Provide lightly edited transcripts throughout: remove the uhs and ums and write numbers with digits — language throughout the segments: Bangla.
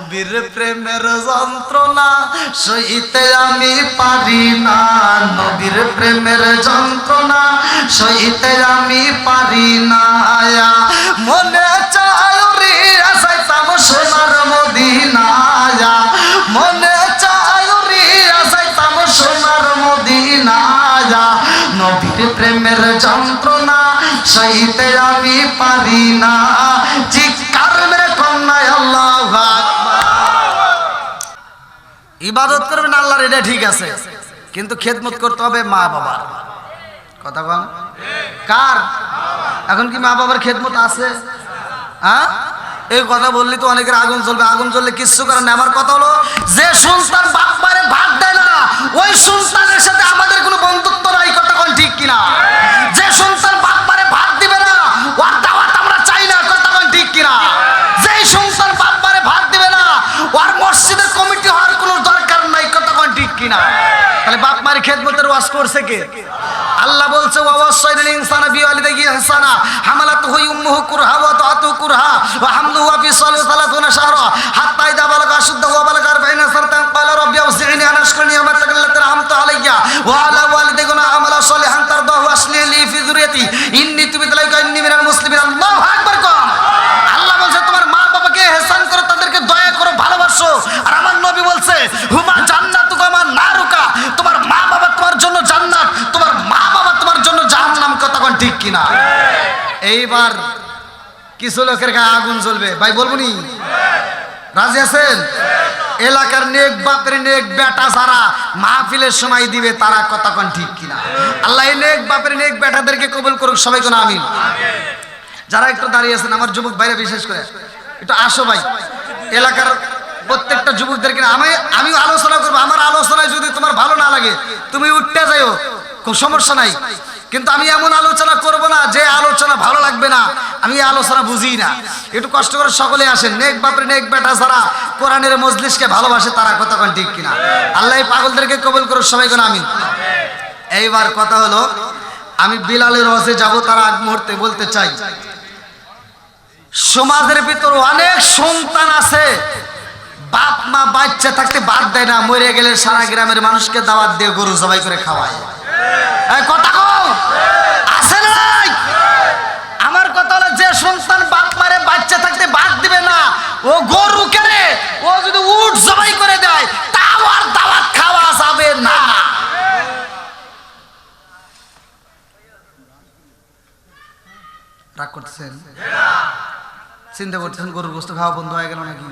নবীর প্রেমের যন্ত্রণা সইতে আমি পারি না, নবীর প্রেমের যন্ত্রণা সইতে আমি পারি না। মনে চায় রে যাইতাম সোনার মদিনায়, মনে চায় রে যাইতাম সোনার মদিনায়, নবীর প্রেমের যন্ত্রণা সইতে আমি পারি না। চিৎকার মেরে কন্যায় আল্লাহু আকবার। ইবাদত করবেন আল্লাহর, এটা ঠিক আছে, কিন্তু খেদমত করতে হবে মা বাবার। কথা কম কার? এখন কি মা বাবার খেদমত আছে? হ্যাঁ, এই কথা বললি তো অনেকের আগুন জ্বলবে। আগুন জ্বললে কিচ্ছু করার নেই। আমার কথা হলো, যে সন্তান বাপ মারে ভাত দেয় না, ওই সন্তানের সাথে আমাদের কোনো বন্ধুত্ব নাই। কথা কোন ঠিক কিনা? যে সন্তান বাপ মারে ভাত দিবে না, ওর দাওয়াত আমরা চাই না। কথা কোন ঠিক কিনা? যে সন্তান বাপ মারে ভাত দিবে না, ওর মসজিদের কমিটি হওয়ার কোনো দরকার নাই। কথা কোন ঠিক কিনা? তাহলে বাপ মায়ের খেদমতের ওয়াজ করছে কে? আল্লাহ বলছে ওয়াসাইনাল ইনসানা বিওয়ালিদাইহি ইহসানা হামালাতুহু উম্মুহু কুরহা ওয়া তাআতুহু কুরহা ওয়া হামলুহু ওয়া ফিসালুহু 30 শাহরা হাত্তা ইযা বালাগা আশুদ্দাহু ওয়া বালাগা 40 সানাতান ক্বালা রাব্বি আউযি'নি আন আশকুরা নি'মাতাকা আল্লাতী আন'আমতা আলাইয়া ওয়া আলা ওয়ালিদাইয়া আমালা সালিহান তারদাহু ওয়া আসলিহ লি ফি যুররিয়াতি ইন্নী তুবিতু ইলাইকা ইন্নী মিনাল মুসলিমিন। আল্লাহু আকবার। কম আল্লাহ বলছে তোমার মা বাবাকে ইহসান করো, তাদেরকে দয়া করো, ভালোবাসো। আর আমার নবী বলছে হুমা জান্নাতুকা ওয়া নারুকা, তোমার মা বাবা তোমার জন্য জান্নাত, তোমার মা বাবা তোমার জন্য জাহান্নাম। কথা কোন ঠিক কিনা? এইবার কিছু লোকের গায়ে আগুন জ্বলবে, ভাই বলবো নি? রাজি আছেন? এলাকার নেক বাপের নেক বেটা যারা মাহফিলের সময় দিবে তারা। কথা কোন ঠিক কিনা? আল্লাহ এই নেক বাপের নেক বেটাদেরকে কবুল করুক, সবাই কোন আমিন। যারা একটু দাঁড়িয়ে আছেন আমার যুবক ভাইরা বিশেষ করে একটু আসো ভাই। এলাকার প্রত্যেকটা যুবকদেরকে আমি আলোচনা করবো। আমার আলোচনায় যদি তোমার ভালো না লাগে তুমি উঠতে যাও, কোনো সমস্যা নাই, কিন্তু আমি এমন আলোচনা করব না যে আলোচনা ভালো লাগবে না। আমি এই আলোচনা বুঝি না। একটু কষ্ট করে সকলে আসেন। নেক বাপরে নেক বেটা যারা কোরআনের মজলিসকে ভালোবাসে তারা। কথা কোন ঠিক কিনা? আল্লাহ পাগলদেরকে কবুল করুক, সবাই কোন আমিন। এইবার কথা হলো, আমি বিলালের হজে যাব তার আগ মুহূর্তে বলতে চাই, সমাজের ভিতর অনেক সন্তান আছে বাপ মা বাচ্চা থাকতে বাদ দেয় না, মরে গেলে সারা গ্রামের মানুষকে দাওয়াত দিয়ে গরু জবাই করে খাওয়ায়। কথা কও আছে না নাই? আমার কথা হলো, যে সন্তান বাপ মারে বাচ্চা থাকতে বাদ দিবে না, ও গরু কেনে, ও যদি উট জবাই করে দেয় তাও আর দাওয়াত খাওয়া যাবে না। রাগ করতেছেন? চিন্তা করতেছেন গরুর গোশত খাওয়া বন্ধ হয়ে গেল নাকি?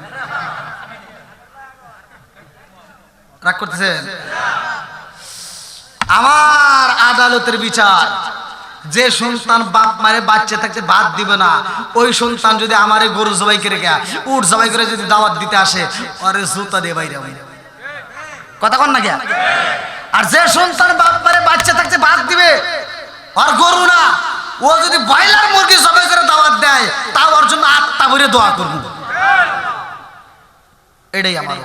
রাগ করতেছেন? আমার আদালতের বিচার, যে সন্তান বাপ মারে বাচ্চা থাকতে বাদ দিবে না, ওই সন্তান যদি আমারে গরু জবাই করে উট জবাই করে যদি দাওয়াত দিতে আসে, আরে জুতা দিয়ে বাইরে। কথা কন না কে? আর যে সন্তান বাপ মারে বাচ্চা থাকতে বাদ দিবে, আর গরু না, ও যদি ব্রয়লার মুরগি জবাই করে দাওয়াত দেয় তাও ওর জন্য আত্মা ভরে দোয়া করব। এটাই আমার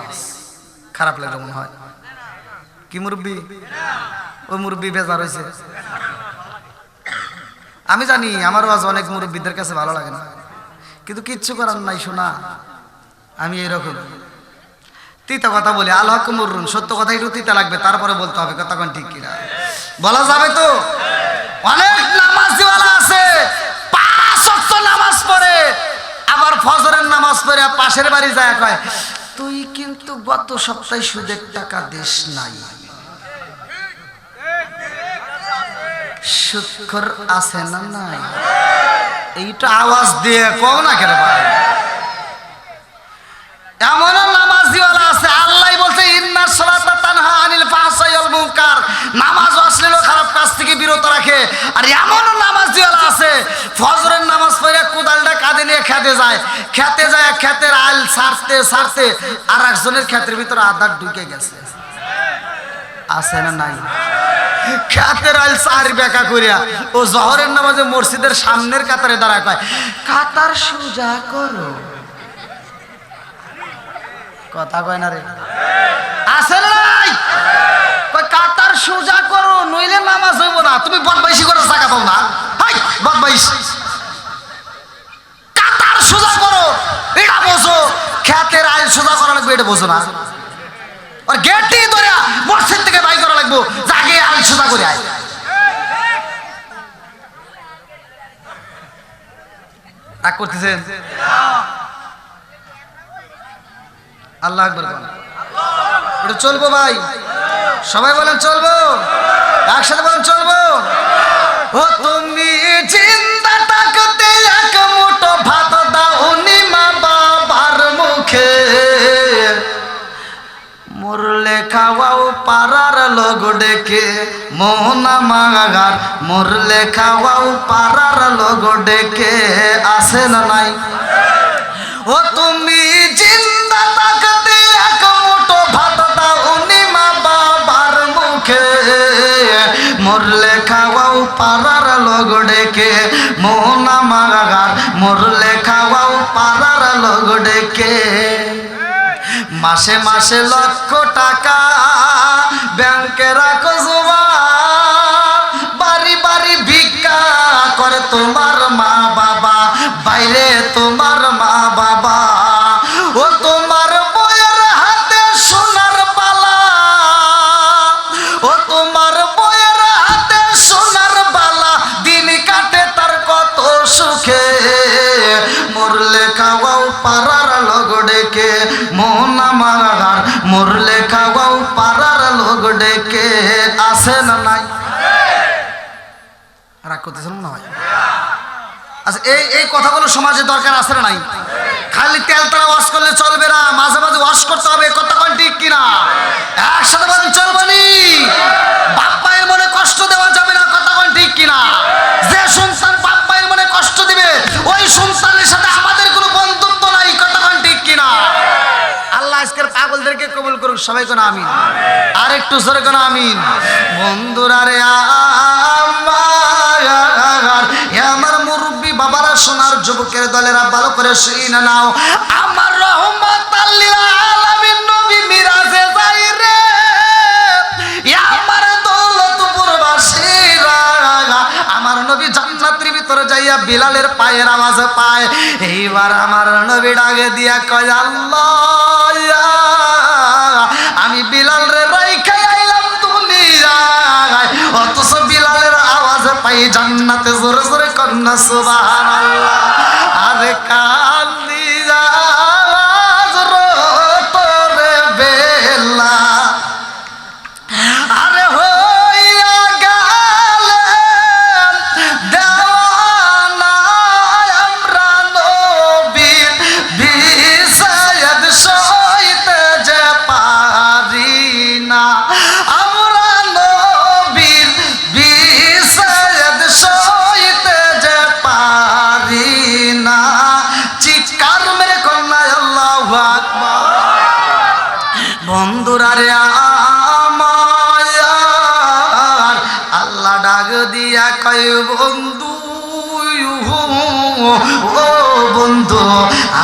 খারাপ লাগে মনে হয়। কি মুরব্বি? ওই মুরব্বি বেজার হয়েছে। আমি জানি আমার আওয়াজ অনেক মুরব্বিদের কাছে ভালো লাগে না, কিন্তু কিচ্ছু করার নাই। শোনা, আমি এরকম তিতা কথা বলি। আল হক মুররুন, সত্য কথা একটু তিতা লাগবে, তারপরে বলতে হবে। কথা কোন ঠিক কিনা? বলা যাবে তো? অনেক নামাজওয়ালা আছে 5 ওয়াক্ত নামাজ পড়ে, আবার ফজরের নামাজ পড়ে পাশের বাড়ি যায় কয়, তুই কিন্তু গত সপ্তাহে সুদের টাকা দিস নাই। শুকর আছে না নাই? এইটা আওয়াজ দিয়ে কও না কেন ভাই? এমন নামাজিওয়ালা আছে, আল্লাহ বলছে ইন্না সালাতা তানহা আনিল ফাহশাই ওয়াল মুনকার, নামাজ অশ্লীল ও খারাপ কাজ থেকে বিরত রাখে। আর এমন নামাজিওয়ালা আছে ফজরের নামাজ পড়ে কোদালটা কাঁধে নিয়ে খেতে যায়, খেতের আইল ছাড়তে আর একজনের ক্ষেতের ভিতরে আধার ঢুকে গেছে। আছে না নাই? খেতের আইল 4 বেকা করিয়া ও জহরের নামাজে মসজিদের সামনের কাতারে দাঁড়ায় কয়, কাতার সোজা করো। কথা কয় না রে? আছে না নাই? কাতার সোজা করো, নইলে নামাজ হইব না। তুমি বদমাইশি করে টাকা পাও না? বদমাইশ। কাতার সোজা করো, এটা বোঝো। খেতের আইল সোজা করা লাগবে এটা বোঝো না আর গেটই ধরে মসজিদ থেকে বাই করা লাগবো আগে আইন সোজা করে আয় রাগ করতেছেন আল্লাহ আকবার এটা চলবো ভাই সবাই বলেন চলবো একসাথে বলেন চলবো ও তুমি জিন্দা থাকতে এক মুঠো ভাত দাওনি মা বাবার মুখে মরলে খাওয়াও পাড়ার লোক ডেকে মোহনা মাগার মরলে খাওয়াও পাড়ার লোক ডেকে আসে না নাই ও তুমি জিন্দা থাকতে এক মুঠো ভাত দাওনি মা বাবার মুখে মরলে খাওয়াও পাড়ার লোক ডেকে মোহনা মাগার মরলে খাওয়াও পাড়ার লোক ডেকে মাসে মাসে লক্ষ টাকা ব্যাংকে রাখো জমা বাড়ি বাড়ি ভিক্ষা করে তোমার মা বাবা বাইরে তোমার মা বাবা ও তোমার বইয়ের হাতে সোনার বালা ও তোমার বইয়ের হাতে সোনার বালা দিন কাটে তার কত সুখে মরলে খাওয়াও পাড়ার লোক ডেকে মোহনা মাগার মরলে খাওয়াও পাড়ার লোক ডেকে আসে না নাই রাগ করতেছেন মনে হয় আচ্ছা এই কথাগুলো সমাজে দরকার আছে না নাই খালি তেল তারা ওয়াশ করলে চলবে না মাঝে মাঝে ওয়াশ করতে হবে কথা কোন ঠিক কিনা একসাথে বলেন চলবে নি বাপ মায়ের মনে কষ্ট দেওয়া যাবে না কথা কোন ঠিক কিনা যে সন্তান বাপ মায়ের মনে কষ্ট দিবে ওই সন্তানের সাথে আমাদের কোনো বন্ধুত্ব নাই কথা কোন ঠিক কিনা আল্লাহ আজকের পাগলদেরকে কবুল করুক সবাই কোন আমিন আর একটু জোরে কোন আমিন বন্ধুরা রে আমার মুরব্বী বাবারা সোনার যুবকের দলেরা ভালো করে শুনে নাও আমার রহমাতাল লিল আলামিন নবী মিরাজে যাই রে আমার দৌলতপুরবাসীরা আমার নবী জান্নাতের ভিতরে যাইয়া বিলালের পায়ের আওয়াজ পায় এইবার আমার নবী ডাকে দিয়া কয় আল্লাহ আমি বিলাল রে রাইখা আইলাম দুনিয়ায় অথচ বিলালের আওয়াজ পাই জান্নাতে জোরে জোরে কন্যা সুবহানাল্লাহ আরে কান্দিয়া তোরে বেলা আরে হইয়া গেলেন দেওয়ানা আমরা নবীর বিষাদ সইতে যে পারি না আমরা নবীর বিষাদ সইতে যে পারি না চিৎকার মেরে কন্যা আল্লাহু আকবার বন্ধুরা রে আমার আল্লাহ ডাক দিয়া কয় বন্ধু ও বন্ধু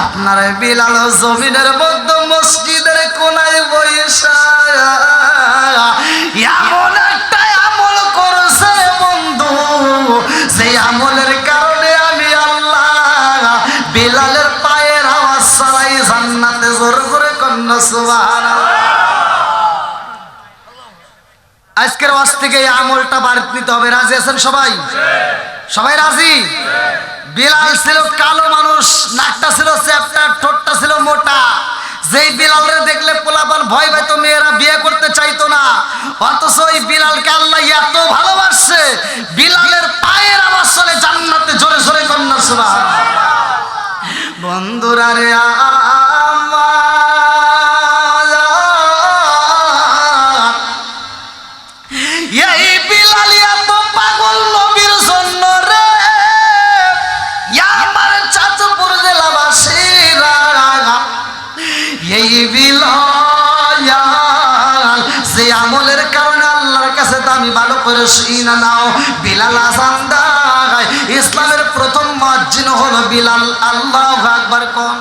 আপনার বিলাল জমিনের মধ্যে মসজিদের কোনায় বইসা এমন একটা আমল করছে বন্ধু যে আমলের কারণে আমি আল্লাহ বিলালের পায়ের আওয়াজ ছাড়াই জান্নাতে জোরে জোরে কন্যা সুবহানাল্লাহ আজকের ওয়াজ থেকে এই আমলটা বাড়িতে নিতে হবে রাজি আছেন সবাই সবাই রাজি বিলাল ছিল কালো মানুষ নাকটা ছিল চ্যাপ্টা ঠোঁটটা ছিল মোটা যেই বিলালরে দেখলে পোলাপান ভয় পাইতো মেয়েরা বিয়ে করতে চাইতো না অথচ ওই বিলালকে আল্লাহ এত ভালোবাসছে বিলালের পায়ের আওয়াজ চলে জান্নাতে জোরে জোরে কন্যা সুবহানাল্লাহ বন্ধুরা রে এই বিলাল এত পাগল নবীর জন্য রে আমার চাঁদপুর জেলাবাসীরা এই বিলাল যে আমলের কারণে আল্লাহর কাছে দামি ভালো করে শুনে নাও বিলাল আযান দেয় ইসলামের প্রথম মুয়াজ্জিন হলো বিলাল আল্লাহু আকবার কোন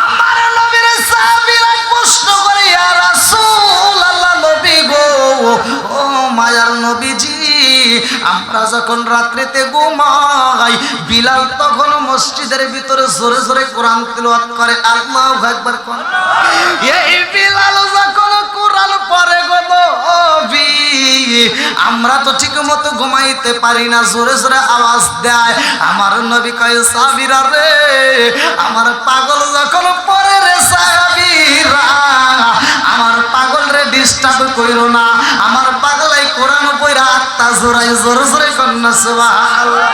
আমার নবীর সাহাবীরা প্রশ্ন করে ইয়া রাসূলুল্লাহ নবী গো ও মায়ার নবীজি আমরা যখন রাত্রিতে ঘুমাই বিলাল তখন মসজিদের ভিতরে জোরে জোরে কোরআন তিলাওয়াত করে। আল্লাহু আকবার কোন। এই বিলাল যখন কোরআন পড়ে গো নবী আমরা তো ঠিক মতো ঘুমাইতে পারি না, জোরে জোরে আওয়াজ দেয়। আমার নবী কয় সাহাবীরা রে আমার পাগল যখন পড়ে রে সাহাবীরা আমার পাগল রে ডিস্টার্ব কইরো না, আমার পাগলাই কোরআন পড়া আত্মা জোরাই জোরে জোরে কন্না সুবহানাল্লাহ।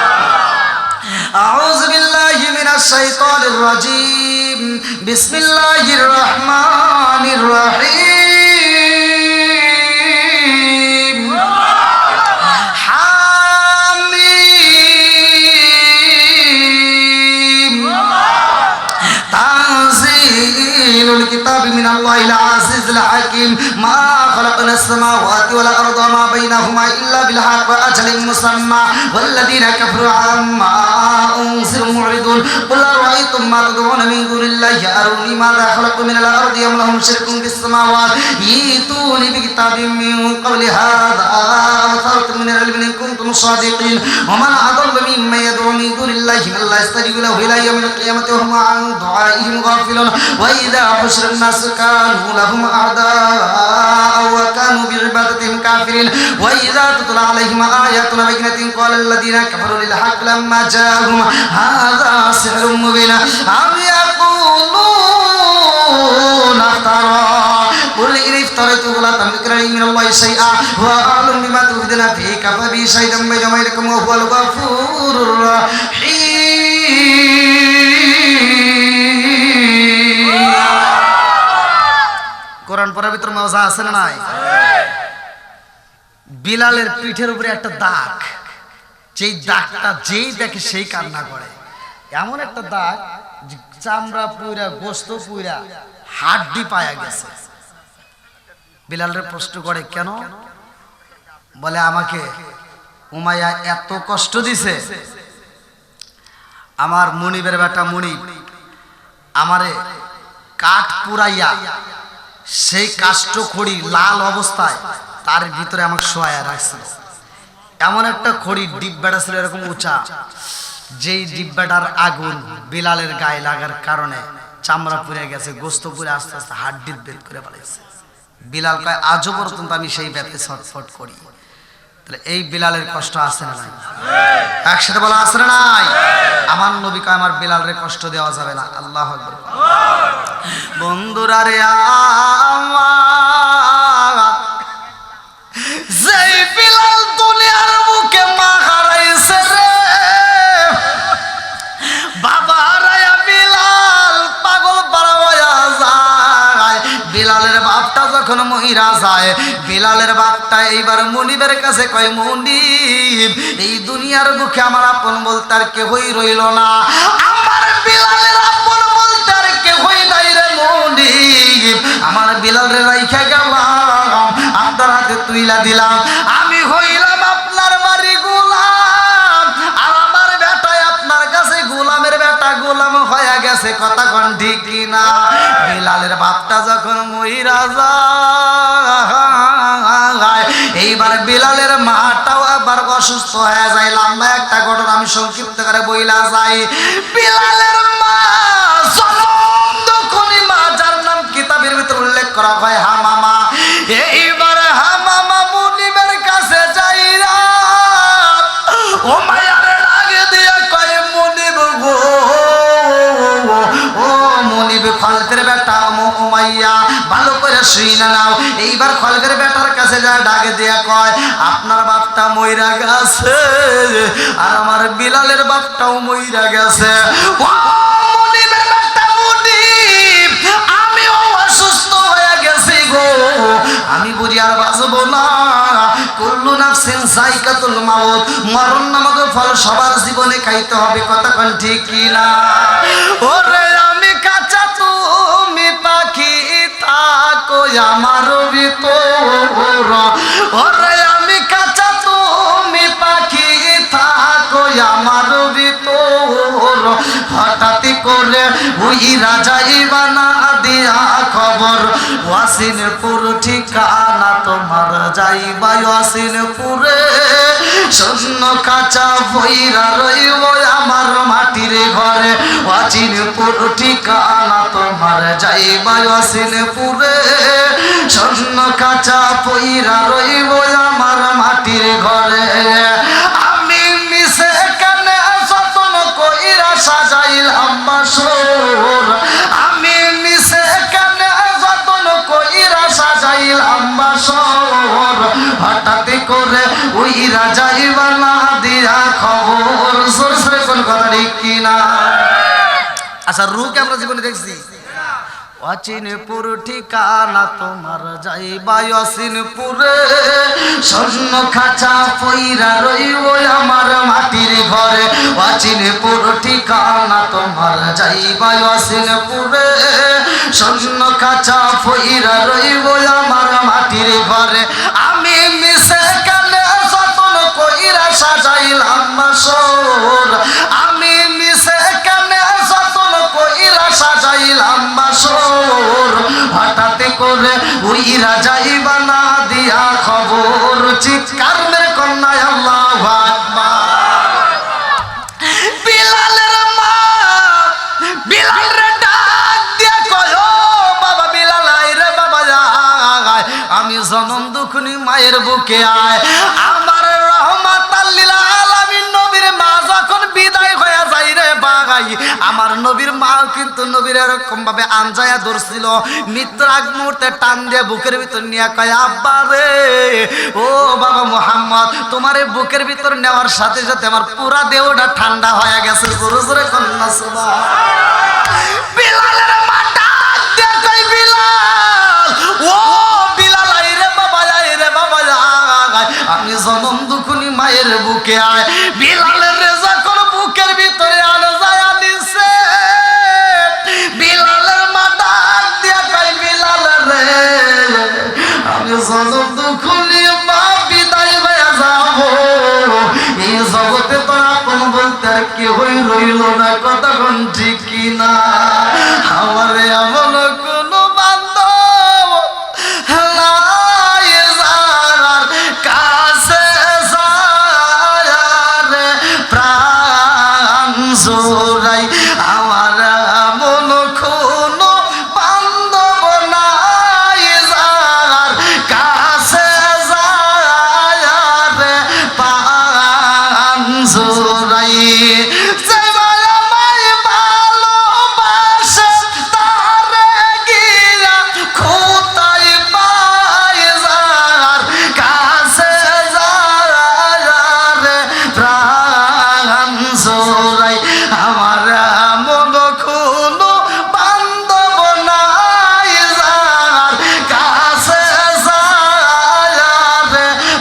আউযু বিল্লাহি মিনাশ শাইতানির রাজীম বিসমিল্লাহির রহমানির রহিম। হামিম তানজিলুল কিতাবি মিনাল্লাহিল আজিজিল হাকীম। মা খালাকনাস সামাওয়াতি ওয়াল আরদা ওয়া মা বাইনাহুমা ইল্লা বিল হাক্কি ওয়া আজালিন মুসাম্মা ওয়াল্লাযীনা কাফারু আম্মা উনজিরু মুরিদুন। কুল আরাআইতুম মা তাদউনা মিন দুনিল্লাহি আরুনি মাযা খালাকু মিনাল আরদি আম লাহুম শিরকুন ফিস সামাওয়াতি ইতুনি বিকিতাবিম মিন ক্বাবলি হাযা আও তারাতুম মিনাল ইলমি ইন কুনতুম সাদিকিন। ওয়া মান আযাল্লু মিম্মান ইয়াদউ মিন দুনিল্লাহি মান লা ইয়াস্তাজিবু লাহু ইলা ইয়াউমিল কিয়ামাতি ওয়া হুম আন দুআইহিম গাফিলুন। ওয়া ইযা হুশিরান নাসু কানু লাহুম আ'দাআ ওয়া কানু বিইবাদাতিহিম কাফিরিন। ওয়া ইযা তুতলা আলাইহিম আয়াতুনা বাইয়িনাতিন ক্বালা আল্লাযীনা কাফারু লিল হাক্কি লাম্মা জাআহুম হাযা সিহরুম মুবিন। আম ইয়াকুলুনা ইফতারা কুল ইন ইফতারাতু লা তামলিকুনা মিনাল্লাহি শাইআ ওয়া আ'লামু বিমা তুফিদুনা ফীহি কাফা বি শাহিদাম বাইনা বাইনাকুম ওয়া হুয়াল গফুরুর রাহিম। কোরআন পড়ার ভিতর মজা আছে না নাই? বিলালের পিঠের উপরে একটা দাগ, যেই দাগটা যেই দেখে সেই কান্না করে। এমন একটা দাগ চামড়া পুইরা গোস্ত পুইরা হাড্ডি পায়া গেছে। বিলালের প্রশ্ন করে কেন? বলে আমাকে উমাইয়া এত কষ্ট দিছে, আমার মনিবের বেটা মনিব আমারে কাঠ পুরাইয়া সেই কাষ্ঠ খড়ি লাল অবস্থায় তার ভিতরে আমাকে শোয়া রাখছিল। এমন একটা খড়ি ডিব্বাটা ছিল এরকম উঁচা, যেই ডিব্বাটার আগুন বিলালের গায়ে লাগার কারণে চামড়া পুড়ে গেছে, গোস্ত পুড়ে আস্তে আস্তে হাড্ডির বেদ করে পালাইছে। বিলাল কয় আজও পর্যন্ত আমি সেই ব্যথে ছটফট করি। তাহলে এই বিলালের কষ্ট আছে না নাই? একসাথে বলা আছে না নাই? আমার নবী কয় আমার বিলালের কষ্ট দেওয়া যাবে না। আল্লাহু আকবার। বন্ধুরা রে আমার যেই বিলাল দুনিয়ার বুকে মা হারাইছে রে বাবা হারায়া বিলাল পাগল পারা হইয়া যায়। বিলালের বাপটা যখন মহিরা যায়, বিলালের বাপটা এইবার মনিবের কাছে কয় মনিব এই দুনিয়ার বুকে আমার আপন বলতে আর কেহই রইল না, আমার বিলালের আপন বলতে আর কেহই নাই রে মনিব, আমার বিলালে রাইখা গেলাম আপনার হাতে তুইলা দিলাম, আমি হইলাম আপনার বাড়ি গোলাম আর আমার বেটায় আপনার কাছে গোলামের বেটা গোলাম হয়ে গেছে। কথা কোন ঠিক কিনা? বিলালের বাপটা যখন মহিরা যায় এইবার বিলালের মাটাও আবার অসুস্থ হয়ে যায়। লম্বা একটা ঘটনা আমি সংক্ষিপ্ত করে বইলা যাই। বিলালের মা জনম দুঃখী মা, যার নাম কিতাবের ভিতর উল্লেখ করা হয় হামামা, এইবার হামামা মুনিবের কাছে যাইরা ও মায়ারে লাগে দিয়ে কয় মুনিব গো, ও মুনিব খলকের বেটা উমাইয়া ভালো করে শুইনা নাও। এইবার খলকের বেটার কাছে যা ডাকে দিয়া কয় আপনার বাপটা মইরা গেছে আর আমার বিলালের বাপটাও মইরা গেছে। ও মুনিবের বেটা মুনিব আমিও অসুস্থ হয়ে গেছি গো, আমি বুঝি আর বাঁচবো না। কুল্লু নাফসিন যায়কাতুল মাউত, মরণ নামক ফল সবার জীবনে খাইতে হবে। কথা কোন ঠিক কিনা? ওরে আমি কাঁচা তুমি পাখি থাকো আমার ভিতর, ওরে আমি কাঁচা তুমি পাখি থাকো আমার ভিতর, হঠাৎ করে উইরা যাইবা না দিয়া খবর, ওয়াজ আসিনপুর ঠিকানা তোমার যাইবা আসিনপুরে শূন্য কাঁচা বইরা রইব আমার মাটির ঘরে আসিনপুর ঠিকানা তোমার যাইবা আসিনপুরে শূন্য কাঁচা বইরা রইব আমার মাটির ঘরে আমি মিশে কানে যতন কইরা সাজাইলাম বাসর আমি মিশে কানে যতন কইরা সাজাইলাম বাসর হঠাৎ করে উইরা যাইবা না দিয়া খবর জোর সরে কোন কথা ঠিক কিনা আচ্ছা রূপকে আমরা জীবনে দেখছি অচিনপুর ঠিকানা তোমার যাইবা অচিনপুরে স্বর্ণ খাঁচা পইরা রইব আমার মাটির ঘরে অচিনপুর ঠিকানা তোমার যাইবা অচিনপুরে স্বর্ণ খাঁচা পইরা রইব আমার মাটির ঘরে আমি মিশে কানে যতন কইরা সাজাইলাম বাসর আমি মিশে কানে যতন কইরা সাজাইলাম বাসর হঠাৎ করে উইরা যাইবা না দিয়া খবর চিৎকার মেরে কন্যায় আল্লাহু আকবার বিলালের মা বিলাল রে ডাক দিয়া কয় ও বাবা বিলাল আয় রে বাবা আয় আমি জনম দুখনি মায়ের বুকে আয় আমার রহমাতাল লিল আলামিন নবীর মা যখন বিদায় হয়ে যায় রে বাগাই আমার নবীর মা কিন্তু নবীর এরকম ভাবে আনজায়া ধরছিল মৃত্যুর আগ মুহূর্তে টান দিয়ে বুকের ভিতর নিয়ে কয় আব্বা রে ও বাবা মুহাম্মদ তোমার এই বুকের ভিতর নেওয়ার সাথে সাথে আমার পুরা দেহটা ঠান্ডা হয়ে গেছে জোরে জোরে কন্যা সুবহানাল্লাহ বিলালের মা ডাক দিয়ে কয় বিলাল ও বিলাল আয় রে বাবা আয় আমি জনম দুখনি মায়ের বুকে আয় বিলালের রেজা কোন বুকের ভিতরে আলো যায় দিছে বিলালের মা ডাক দিয়া কয় বিলাল রে আমি জনম দুখনি মা বিদায় হয়ে যাব এই জগতে তোর আপন বলতে আর কেউই রইল না কথা কোন ঠিক কিনা আমারে এমন কোন বান্ধব নাই যার কাছে যায় প্রাণ জোড়াই আমার এমন কোন বান্ধব নাই যার কাছে যায়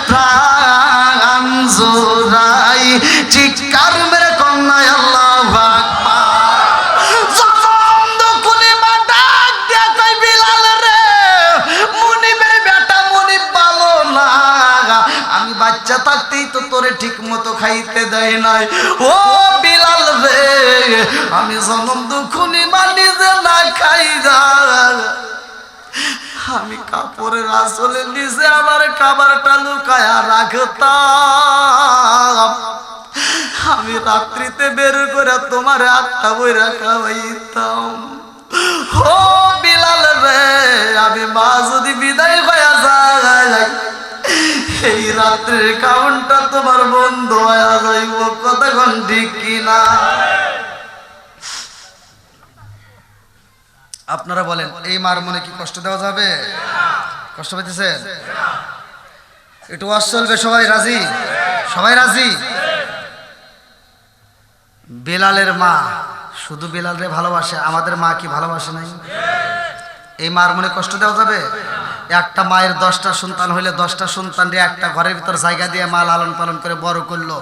প্রাণ জোড়াই চিৎকার মেরে কন্যায় আল্লাহু আকবার জনম দুখনি মা ডাক দিয়া কয় বিলাল রে মুনিবের বেটা মুনিব ভালো না আমি বাচ্চা থাকতেই তো তোরে ঠিক মতো খাইতে দেয় নাই ও বিলাল রে আমি জনম দুখনি মা নিজে না খাই যা আমি কাপড়ের আসলে নিচে আমার খাবারটা লুকায়া রাখতাম আমি রাত্রিতে বের করে তোমার আটটা বইরা খাওয়াইতাম ও বিলাল রে আমি মা যদি বিদায় হয়ে যায় এই রাত্রির কাউন্টটা তোমার বন্ধ হয়ে যাইব কতক্ষণ ঠিক কিনা আপনারা বলেন এই মার মনে কি কষ্ট দেওয়া যাবে কষ্ট পাইতেছেন একটু ওয়াজ চলবে সবাই রাজি সবাই রাজি বেলালের মা শুধু বেলালরে ভালোবাসে আমাদের মা কি ভালোবাসে নাই এই মার মনে কষ্ট দেওয়া যাবে একটা মায়ের 10টা সন্তান হইলে 10টা সন্তানরে একটা ঘরের ভিতর জায়গা দিয়ে মা লালন পালন করে বড় করলো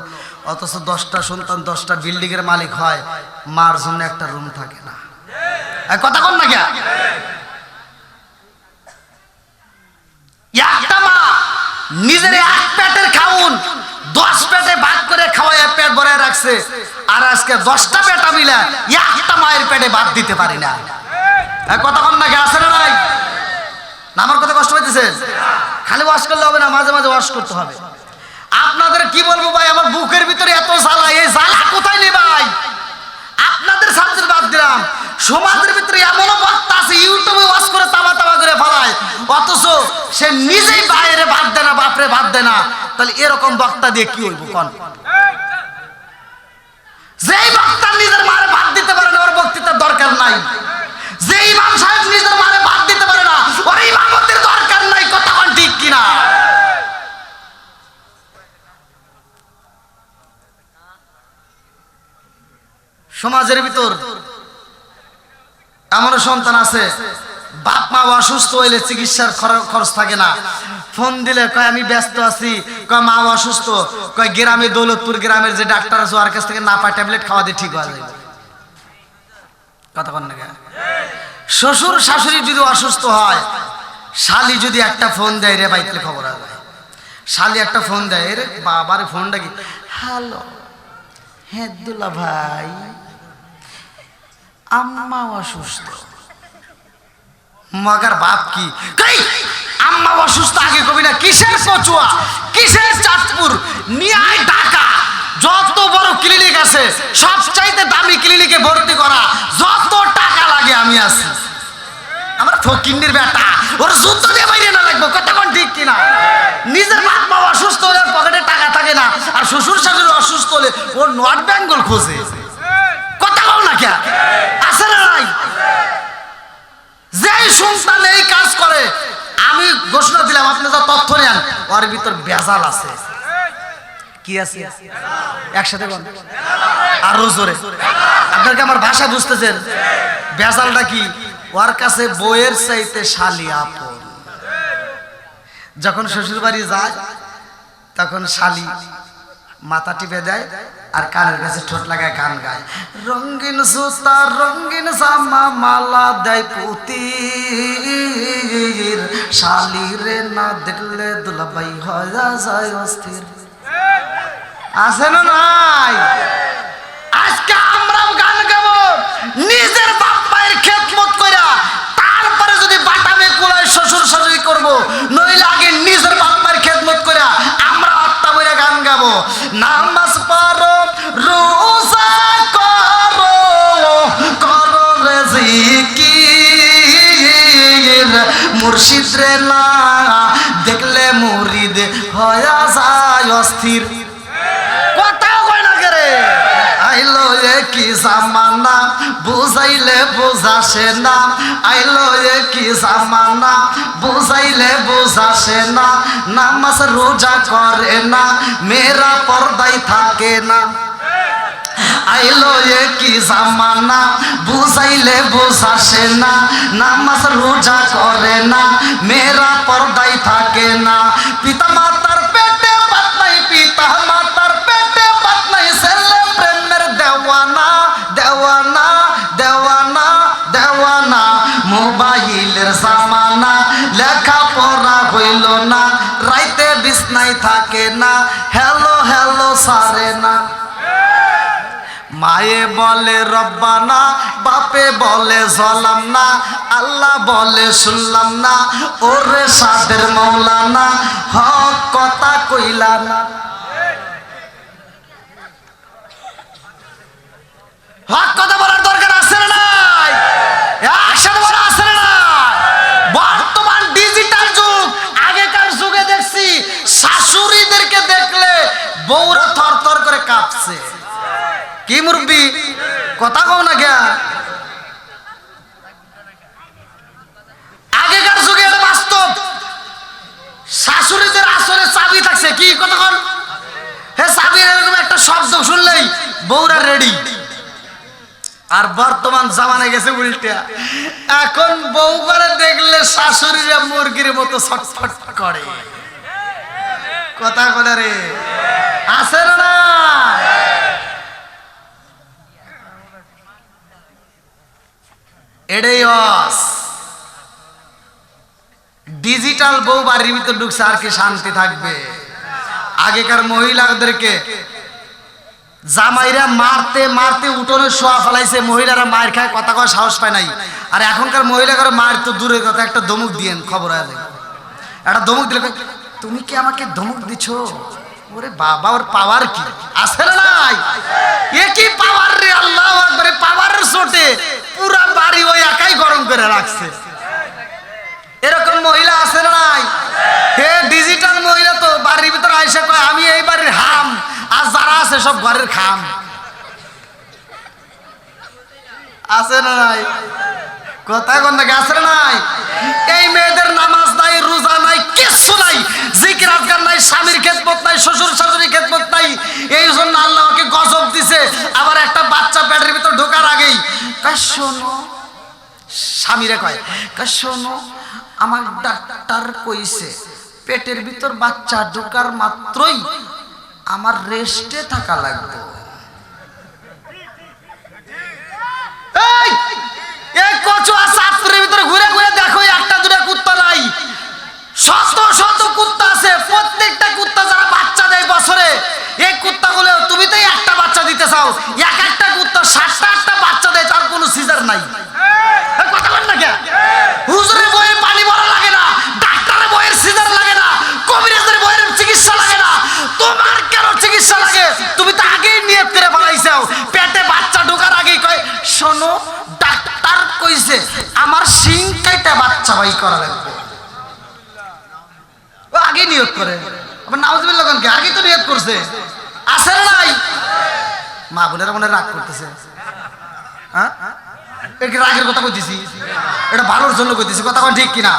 অথচ 10টা সন্তান 10টা বিল্ডিং এর মালিক হয় মার জন্য একটা রুম থাকে না কথা কোন না গিয়া একটা মা নিজের এক পেটের খাউন 10 পেটে ভাগ করে খাওয়ায় পেট ভরে রাখছে আর আজকে 10টা পেটা মিলা একটা মায়ের পেটে ভাত দিতে পারি না কথা কোন না গিয়া আছে না নাই না আমার কথা কষ্ট পাইতেছেন? খালি ওয়াশ করলে হবে না, মাঝে মাঝে ওয়াশ করতে হবে। আপনাদের কি বলবো ভাই, আমার বুকের ভিতরে এত জ্বালা, এই জ্বালা কোথায় নেই ভাই? আপনাদের সাবজেক্ট বাদ দিলাম, সমাজের ভিতরে এমনও বক্তা আছে ইউটিউবে ওয়াশ করে তামা তামা করে ফেলায়, অথচ সে নিজেই বাইরে ভাত দেয় না, বাপরে ভাত দেয় না। তাহলে এরকম বক্তা দিয়ে কি হইব কোন? যেই বক্তা নিজের মারে ভাত দিতে পারে না ওর বক্তৃতার দরকার নাই। যে ইমাম সাহেব নিজের মারে ভাত দিতে পারে না ওর ইমামতের দরকার নাই। কথা কোন ঠিক কিনা? সমাজের ভিতর এমন সন্তান আছে, বাপ মা অসুস্থ হইলে চিকিৎসার খরচ থাকে না, ফোন দিলে কয় আমি ব্যস্ত আছি, কয় মা অসুস্থ, কয় গ্রামে দৌলতপুর গ্রামের যে ডাক্তার আছে ওর কাছ থেকে না পায় ট্যাবলেট খাওয়া দিয়ে ঠিক হয়ে যাবে। কথা কন না? শ্বশুর শাশুড়ি যদি অসুস্থ হয়, শালি যদি একটা ফোন দেয়, রে বাইতে খবর আছে, শালি একটা ফোন দেয়, রে বাবার ফোনটা কি, হ্যালো হ্যাঁ দুলা ভাই আম্মা অসুস্থ। মগার বাপ কি আম্মা অসুস্থ আগে কবি না, কিসের কচুয়া, কিসের চাঁদপুর, নিয়ে ঢাকা, যত বড় ক্লিনিক আছে সব চাইতে দামি ক্লিনিকে ভর্তি করা, যত টাকা লাগে আমি আছি। আমার ফকিন্নির বেটা, ওর যুদ্ধ দিয়ে বাইরে না লাগবে। কথা কোন ঠিক কিনা? নিজের বাপ মা অসুস্থ হলে পকেটে টাকা থাকে না, আর শ্বশুর শাশুড়ি অসুস্থ হলে ওর নর্থ বেঙ্গল খোঁজে। কথা বল না কে আছে না নাই? যেই সন্তান এই কাজ করে, আমি ঘোষণা দিলাম আপনি যা তথ্য নেন ওর ভিতর বেজাল আছে। কি আছে? একসাথে বল আরো জোরে। আপনাকে আমার ভাষা বুঝতেছেন? বেজালটা কি? ওর কাছে বইয়ের চাইতে শালি আপন। যখন শ্বশুর বাড়ি যায় তখন শালি মাথা টিপে দেয় আর কানের কাছে ঠোঁট লাগায় গান গায়, রঙিন সুতা রঙিন জামা মালা দেয় পুতির, শালি রে না দেখলে দুলাভাই হয়ে যায় অস্থির। আছে না নাই? আজকে আমরাও গান গাবো নিজের বাপ মায়ের খেদমত কইরা, তারপরে যদি বাটামে কুলায় শ্বশুর শাশুড়ি করবো, নইলে আগে নিজের বাপ মায়ের খেদমত কইরা আমরা আত্মা বইরা গান গাবো। নামাজ পড়ো রোজা করো, করো রে জিকির, মুর্শিদ রে না দেখলে মুরিদ হয়ে যায় অস্থির। আইলো কি জামানা বুঝাইলে বুঝাসে না, আইলো কি জামানা বুঝাইলে বুঝাসে না, নামাজ রোজা করে না মেয়েরা পর্দায় থাকে না। আইলো কি জামানা বুঝাইলে বুঝাসে না, নামাজ রোজা করে না মেয়েরা পর্দায় থাকে না। পিতা মাতার পেটে ভাত নাই, পিতা মাতার পেটে ভাত নাই, ছেলে প্রেমের দেওয়ানা দেওয়ানা দেওয়ানা দেওয়ানা। মোবাইলের জামানা লেখা পড়া হইল না, রাইতে বিছনায় থাকে না, হ্যালো হ্যালো সারে না। মায়ে বলে রব্বানা, বাপে বলে জলাম না, আল্লাহ বলে শুনলাম না, ওরে সাদের মৌলানা হক কথা কইলা না। হক কথা বলার দরকার আছে না নাই? একসাথে বলা আছে না নাই? বর্তমান ডিজিটাল যুগ, আগেকার যুগে দেখছি শাশুড়িদেরকে দেখলে বউরা থর থর করে কাঁপছে। কি মুরব্বি কথা কও না কে? আগেকার যুগে এটা বাস্তব, শাশুড়িদের আসলে চাবি থাকছে। কি কথা কন? হে চাবি এরকম একটা শব্দ শুনলেই বউরা রেডি। আর বর্তমান জামানায় গেছে উল্টা, এখন বউ করে দেখলে শাশুড়িরা মুরগির মতো ছটফট করে। কথা কলে রে আছে না? এটাই ডিজিটাল বউ বাড়ির ভিতর ঢুকছে, আর কি শান্তি থাকবে? আগেকার মহিলাদেরকে জামাইরা মারতে মারতে উঠোনে শোয়া ফেলাইছে, মহিলারা মায়ের খায়, কথা কয় সাহস পায় নাই। আর এখনকার মহিলা করে মায়ের তো দূরের কথা, একটা ধমক দিয়েন খবর হয়ে যায়। একটা ধমক দিলে তুমি কি আমাকে ধমক দিছ? ওরে বাবা, ওর পাওয়ার কি আছে না নাই? এ কি পাওয়ার রে, আল্লাহু আকবার! পাওয়ারের চোটে পুরা বাড়ি ওই একাই গরম করে রাখছে। এরকম মহিলা আছে না নাই? হে ডিজিটাল মহিলা তো বাড়ির ভিতরে আইসা কয় আমি এই বাড়ির হাম, আর যারা আছে সব ঘরের খাম। আছে না নাই? কথা কোন দিকে আছে না নাই? এই মেয়েদের নামাজ নাই, রোজা নাই, কিচ্ছু নাই, জিকির আজকার নাই, স্বামীর খেদমত নাই, শ্বশুর শাশুড়ির খেদমত নাই। এই জন্য আল্লাহ ওকে গজব দিছে। আবার একটা বাচ্চা পেটের ভিতর ঢোকার আগেই কয় শোনো, স্বামীরে কয় শোনো, আমার ডাক্তার কইছে পেটের ভিতর বাচ্চা ঢোকার মাত্রই আমার রেস্টে থাকা লাগবে। এই কচুয়া ছাত্রের ভিতরে ঘুরে ঘুরে দেখো একটা দুটা কুত্তা নাই, শত শত কুত্তা আছে। প্রত্যেকটা কুত্তা যারা বাচ্চা দেয় বছরে, এই কুত্তাগুলো তুমি তো একটা বাচ্চা দিতে চাও, এক একটা কুত্তা 7টা-8টা বাচ্চা দেয়, তার কোনো সিজার নাই। কথা বল না কে? হুজুরের বইয়ে পানি ভরা লাগে না, ডাক্তারের বইয়ের সিজার লাগে না, কবিরাজের বইয়ের চিকিৎসা লাগে না, তোমার কেন চিকিৎসা লাগে? তুমি তো আগেই নিয়ত করে বানাইছাও, পেটে বাচ্চা ঢোকার আগেই কয় শোনো, ডাক্তার কইছে আমার শিং কাইটা বাচ্চা বাই করা লাগবে। ও আগে নিয়ত করে, আবার নাউজুবিল্লাহ কোন কে আগে তো নিয়ত করছে। আছে না নাই? মা বোনেরা মনে রাগ করতেছে। হ্যাঁ, রাগের কথা কইতেছি, এটা ভালোর জন্য কইতেছি, কথা কোন ঠিক কিনা?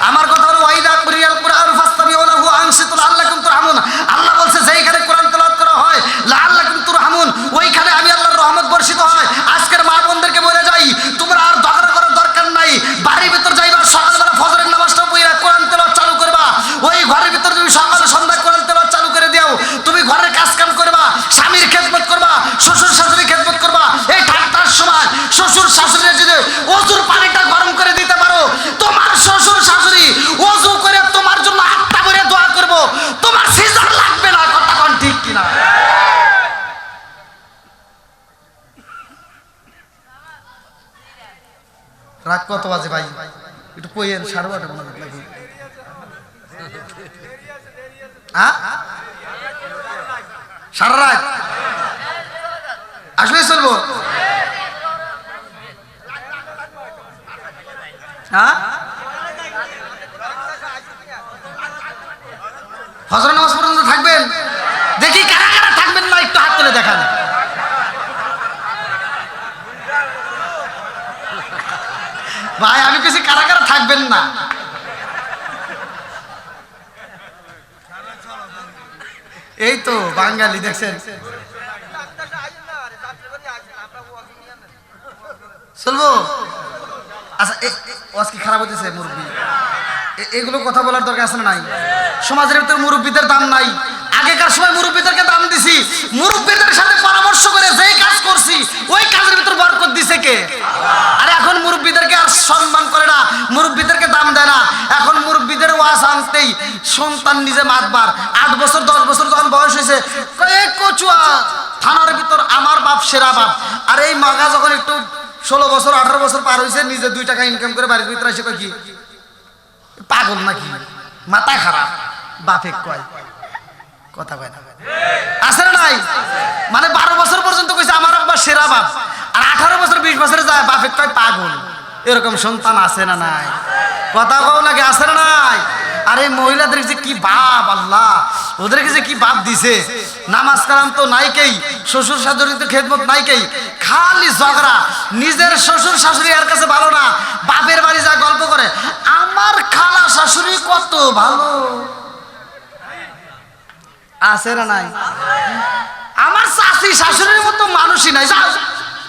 আমার কথা হলো ওয়াইদা কুরিয়াল কুরআন ফাসতামিউ লাহু আনসিতু লাআল্লাকুম তুরহামুন। আল্লাহ বলছে যেইখানে কোরআন তেলাওয়াত করা হয় লাআল্লাকুম তুরহামুন, ওইখানে আমি আল্লাহর রহমত বর্ষিত হয়। আজকের মা বোনদেরকে বলে যাই, তোমরা আর ঝগড়া করার দরকার নাই। বাড়ির ভিতর যাইবা, সকালবেলা ফজরের নামাজটা পড়িয়া কোরআন তেলাওয়াত চালু করবা। ওই ঘরের ভিতর তুমি সকাল সন্ধ্যা কোরআন তেলাওয়াত চালু করে দাও। তুমি ঘরের কাজ কাম করবা, স্বামীর খেদমত করবা, শ্বশুর শাশুড়ির খেদমত করবা। এই ঠান্ডার সময় শ্বশুর শাশুড়ির যদি ওজুর পানিটা গরম করে দিতে পারো, তোমার শ্বশুর শাশুড়ি ওযু করে তোমার জন্য হাতটা ভরে দোয়া করব, তোমার সিজার লাগবে না। কথা কোন ঠিক কিনা? রাত কত বাজে ভাই? একটু কইেন, 8:30 মনে হয় নাকি? হ্যাঁ, সারা রাত আসলে চলবো? হ্যাঁ, ফজর নামাজ পর্যন্ত থাকবেন? দেখি কারা কারা থাকবেন না, একটু হাত তুলে দেখান। ভাই আমি কিছু কারা কারা থাকবেন না? এই তো বাঙালি দেখছেন, চলবো? আচ্ছা, আজকে খারাপ হতেছে মুরব্বী, এগুলো কথা বলার দরকার আছে না নাই? সমাজের ভিতরে মুরব্বীদের দাম নাই। আগেকার সময় মুরব্বীদেরকে দাম দিছি, মুরব্বীদের সাথে পরামর্শ করে যেই কাজ করছি ওই কাজের ভিতর বরকত দিছে কে? আর এখন মুরব্বীদেরকে আর সম্মান করে না, মুরব্বীদেরকে দাম দেয় না। এখন মুরব্বীদের ওয়াজ আনতেই সন্তান নিজে মাতবার। 8 বছর 10 বছর যখন বয়স হয়েছে, কচুয়া থানার ভিতর আমার বাপ সেরা বাপ। আর এই মাগা যখন একটু 16 বছর 18 বছর পার হয়েছে, নিজে 2 টাকা ইনকাম করে বাড়ির ভিতরে এসে কয় কি পাগল নাকি, মাথা খারাপ, বাপে কয়। কথা কয় না, আছে না নাই? মানে 12 বছর পর্যন্ত কইছে আমার আব্বা সেরা বাপ, আর 18 বছর 20 বছরে যায় বাপে কয় পাগল। এরকম সন্তান আছে না নাই? কথা কও নাকি, আছে না নাই? আরে মহিলাদের যে কি বাপ, আল্লাহ ওদেরকে যে কি বাপ দিছে। নামাজ কালাম তো নাই কেই, শ্বশুর শাশুড়ি তো খেদমত নাই কেই, খালি ঝগড়া। নিজের শ্বশুর শাশুড়ি এর কাছে ভালো না, বাপের বাড়ি যা গল্প করে আমার খালা শাশুড়ি কত ভালো। আছে না নাই? আমার চাচি শাশুড়ির মতো মানুষই নাই, যাও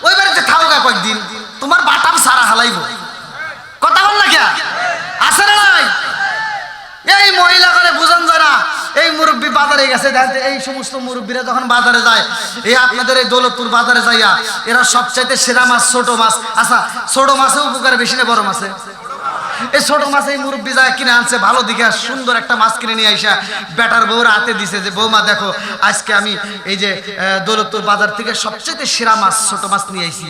ওই বাড়িতে থাও গা কয়েকদিন, তোমার বাটাম সারা হালাইব। কথা বল না কে? আছে না নাই? এই মহিলা করে বুঝান যায় না। এই মুরব্বী বাজারে গেছে, এই সমস্ত মুরব্বীরা যখন বাজারে যায়, এই আপনাদের এই দৌলতপুর বাজারে যাইয়া এরা সবচাইতে সেরা মাছ ছোট মাছ। আচ্ছা, ছোট মাছে উপকার বেশি না বড় মাছে? এই ছোট মাছ এই মুরব্বি যায় কিনে আনছে ভালো দিকে সুন্দর একটা মাছ কিনে নিয়ে আইসা বেটার বউর হাতে দিছে যে বৌমা দেখো আজকে আমি এই যে দৌলতপুর বাজার থেকে সবচেয়ে সেরা মাছ ছোট মাছ নিয়ে আইছি।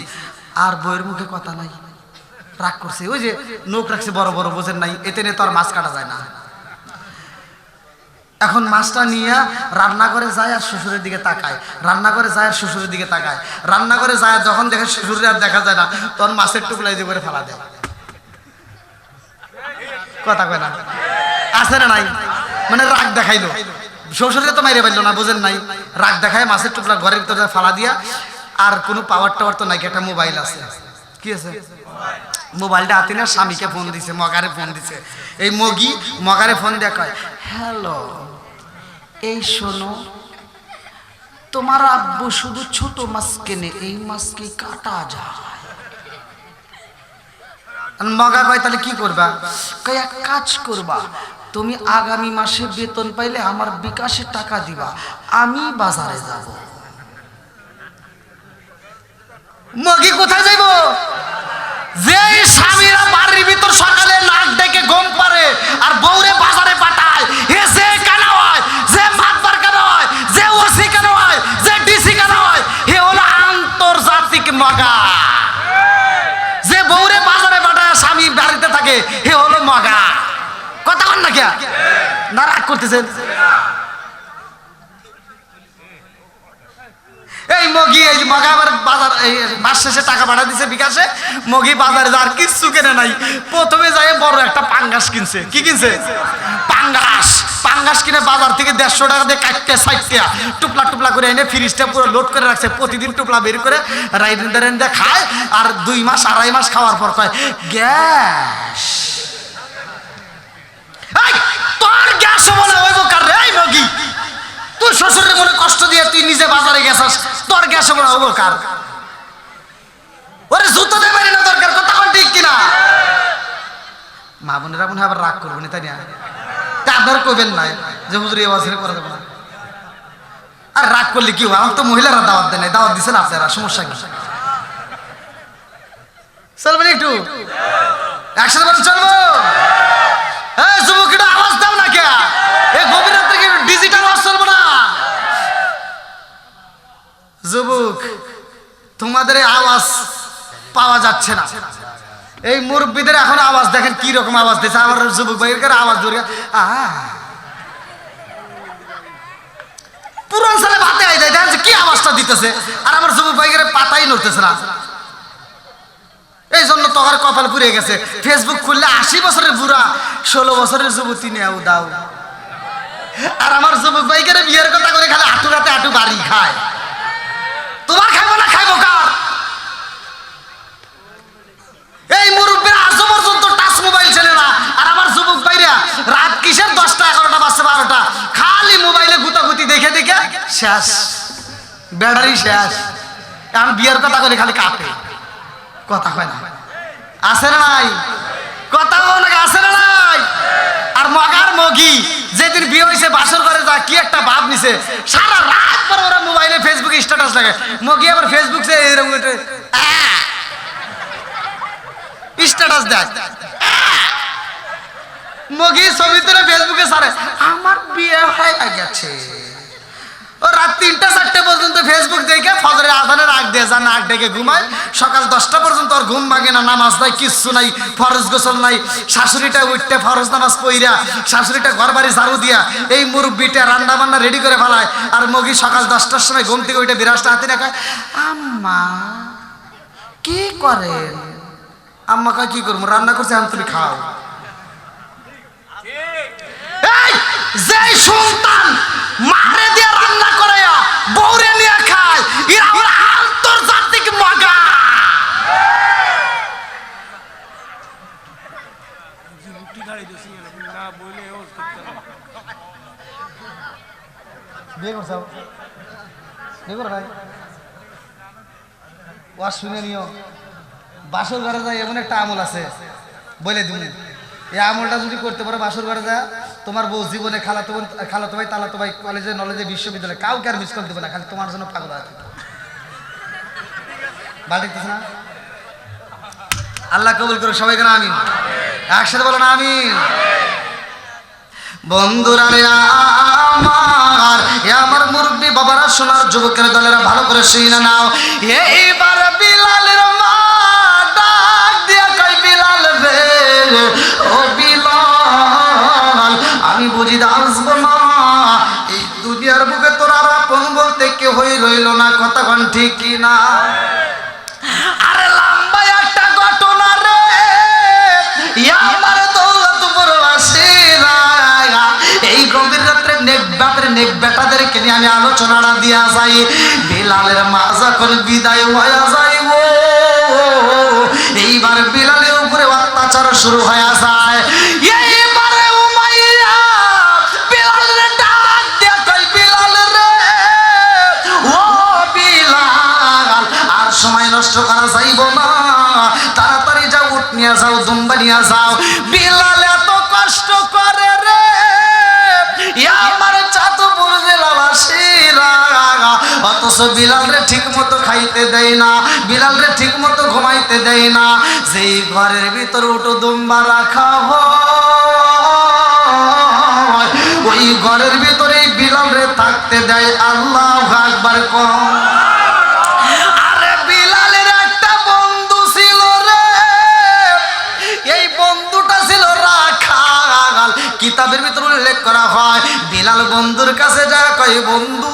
আর বউয়ের মুখে কথা নাই, রাগ করছে, ওই যে নখ রাখছে বড় বড়, বোঝেন নাই, এতে নিয়ে তো আর মাছ কাটা যায় না। এখন মাছটা নিয়ে রান্নাঘরে যায় আর শ্বশুরের দিকে তাকায়, রান্নাঘরে যায় আর শ্বশুরের দিকে তাকায়, রান্নাঘরে যায় যখন দেখে শ্বশুরের আর দেখা যায় না তখন মাছের টুকরা যে করে ফেলা দেয়। কথা কয় না, আছে না নাই? মানে রাগ দেখাইলো, শ্বশুরকে তো মাইরে পাইলো না, বোঝেন নাই, রাগ দেখায় মাছের টুকরা ঘরের ভিতরে ফালা দিয়া। আর কোনো পাওয়ার টাওয়ার তো নাই, একটা মোবাইল আছে, কি আছে, মোবাইলটা হাতে না স্বামীকে ফোন দিছে, মগারে ফোন দিছে। এই মগি মগারে ফোন দিয়ে কয়, হ্যালো, এই শোনো, তোমার আব্বু শুধু ছোট মাছ কেনে, এই মাছ কি কাটা যায়? মগা কয় তাহলে কি করবা? কয় এক কাজ করবা, তুমি আগামী মাসে বেতন পাইলে আমার বিকাশে টাকা দিবা, আমি বাজারে যাব। মগি কোথায় যাইব? যে স্বামীরা বাড়ির ভিতর সকালে নাক ডেকে ঘুম পারে আর বউরে বাজারে পাঠায়, হে যে কেন হয়, যে মাতবার কেন হয়, যে ওসি কেন হয়, যে ডিসি কেন হয়, হে হলো আন্তর্জাতিক মগা। যে বউরে বাজারে পাঠায় স্বামী বাড়িতে থাকে, হে হলো মগা। কথা বল না কে না, রাগ করতেছেন? এই মগি এই মগা আবার বাজার এই মাস শেষে টাকা পাঠা দিছে বিকাশে, মগি বাজারে যার কিচ্ছু কেনে নাই, প্রথমে যায় বড় একটা পাঙ্গাস কিনছে। কি কিনছে? পাঙ্গাস। পাঙ্গাস কিনে বাজার থেকে 150 টাকা দিয়ে কাটতে সাইটটা টুপলা টুপলা করে এনে ফ্রিজটা পুরো লোড করে রাখছে, প্রতিদিন টুপলা বের করে রাইন্দা খায়। আর 2 মাস 2.5 মাস খাওয়ার পর কয় গ্যাস। তোর গ্যাস বলে ওই বোকার রে, এই মগি তুই শ্বশুরের মনে কষ্ট দিয়ে তুই নিজে বাজারে গেছাস, তোর গ্যাস মনে হবো কার? ওরে জুতো দিয়ে পারি না দরকার, কথা কোন ঠিক কিনা? মা বোনেরা মনে হয় আবার রাগ করবেন, তাই না? আপনারা কইবেন না যে হুজুর এই বাজারে করা যাবে না। আর রাগ করলে কি হয়? আমার তো মহিলারা দাওয়াত দেয় না, দাওয়াত দিচ্ছেন আপনারা, সমস্যা কি? চলবেন একটু একসাথে বলেন চলবো? এই যুবক একটু আওয়াজ দাও না কে? এই গভীর রাত্রে কি ডিজিটাল আওয়াজ চলবো না? যুবক তোমাদের আওয়াজ পাওয়া যাচ্ছে না। এই মুরব্বীদের এখন আওয়াজ দেখেন কি রকম আওয়াজ দিচ্ছে। আমার যুবক ভাইয়ের আওয়াজ ধরে পুরান সালে ভাতে আই যায়, দেখেন কি আওয়াজটা দিতেছে। আর আমার যুবক ভাইয়ের পাতাই নড়তেছে না। এই জন্য তোর কপাল পুড়ে গেছে। ফেসবুক খুললে 80 বছরের বুড়া 16 বছরের যুবতী নেও দাও। আর আমার যুবক ভাইকে বিয়ের কথা করে খালি হাঁটু রাতে হাঁটু বাড়ি খায়। তোমার খাইবো না, খাইবো কার? এই মুরব্বীরা আজও পর্যন্ত টাচ মোবাইল ছেলে না। আর আমার যুবক ভাইরা রাত কিসের 10টা 11টা বাজছে 12টা খালি মোবাইলে গুতাগুতি দেখে দেখে শেষ, ব্যাটারি শেষ। এখন বিয়ের কথা করে খালি কাটে, কথা হয় না। আছে না নাই? কথা নাকি আছে না নাই? আর মগার মগি যেদিন বিয়ে হয়েছে বাসর করে যা কি একটা ভাব নিছে, সারা রাত পরে ওরা মোবাইলে ফেসবুকে স্ট্যাটাস লাগে। মগি আবার ফেসবুক সে এরকম স্ট্যাটাস দেয়, মগি ছবি তুলে ফেসবুকে ছাড়ে আমার বিয়ে হয়ে গেছে। ও রাত 3টা 4টে পর্যন্ত ফেসবুক দেখে ফজরের আজানের আগ দিয়ে যা নাক ডেকে ঘুমায়। সকাল 10টা পর্যন্ত ওর ঘুম ভাঙে না, নামাজ নাই, কিচ্ছু নাই, ফরজ গোসল নাই। শাশুড়িটা উঠতে ফরজ নামাজ পইরা শাশুড়িটা ঘর বাড়ি ঝাড়ু দিয়া এই মুরব্বিটা রান্না বান্না রেডি করে ফেলায়। আর মগি সকাল 10টার সময় ঘুম থেকে উঠে বিরাজটা হাতে রাখায়, আম্মা কি করেন? আম্মা কয় কি করবো, রান্না করছে, আমি তুমি খাও। যেই সন্তান মারে দিয়ে রান্না করে বউরে নিয়ে খায়, এরা হলো আন্তর্জাতিক মগা। বিয়ে করছো? বিয়ে করো ভাই? ওয়াজ শুনে নিও। বাসর ঘরে যায় এমন একটা আমল আছে, বলে দিন। এই আমলটা যদি করতে পারো বাসর ঘরে যা, তোমার বউ জীবনে খালাতো ভাই তালাতো ভাই কলেজে নলেজে বিশ্ববিদ্যালয়ে কাউকে আর মিস কল দেবে না, খালি তোমার জন্য পাগল হয়ে থাকবে। ভালো দেখতেছ না? আল্লাহ কবুল করে সবাই কেন আমিন। একসাথে বলেন আমিন। বন্ধুরা রে আমার, এ আমার মুরব্বী বাবারা, সোনার যুবকের দলেরা, ভালো করে শুনে নাও। এইবার বিলালের মা ডাক দিয়া কই, বিলাল রে, ও বিলাল, আমি বুঝি আসবো না, এই দুনিয়ার বুকে তোর আর আপন বলতে কেউই রইল না। কথা কোন ঠিক কি না? আরে লম্বা একটা ঘটনা রে, আমার দৌলতপুরবাসীরা, এই গভীর রাত্রে নেক বেটাদেরকে নিয়ে আমি আলোচনাটা দিয়া যাই। বিলালের মা যখন বিদায় হয়ে যাইব, এইবার বিলালের উপরে অত্যাচার শুরু হয়ে যায়। এইবারে উমাইয়া বিলালের ডাক দিয়া কই, বিলাল রে, ও বিলাল, আর সময় নষ্ট করা যাইব না, তাড়াতাড়ি যাও, উট নিয়ে যাও, দুম্বা নিয়ে যাও। বিলাল এত কষ্ট করে রে, আমার চাঁদপুর জেলাবাসীরা, অথচ বিলাল রে ঠিক মতো খাইতে দেয় না, বিলাল রে ঠিক মতো ঘুমাইতে দেয় না। যেই ঘরের ভিতর উঠো দুম্বা রাখা হয়, ওই ঘরের ভিতরে বিলাল রে থাকতে দেয়। আল্লাহু আকবার কও। আরে বিলালের একটা বন্ধু ছিল রে, এই বন্ধুটা ছিল রাখাল। কিতাবের ভিতরে উল্লেখ করা হয়, বিলাল বন্ধুর কাছে যা কই, বন্ধু,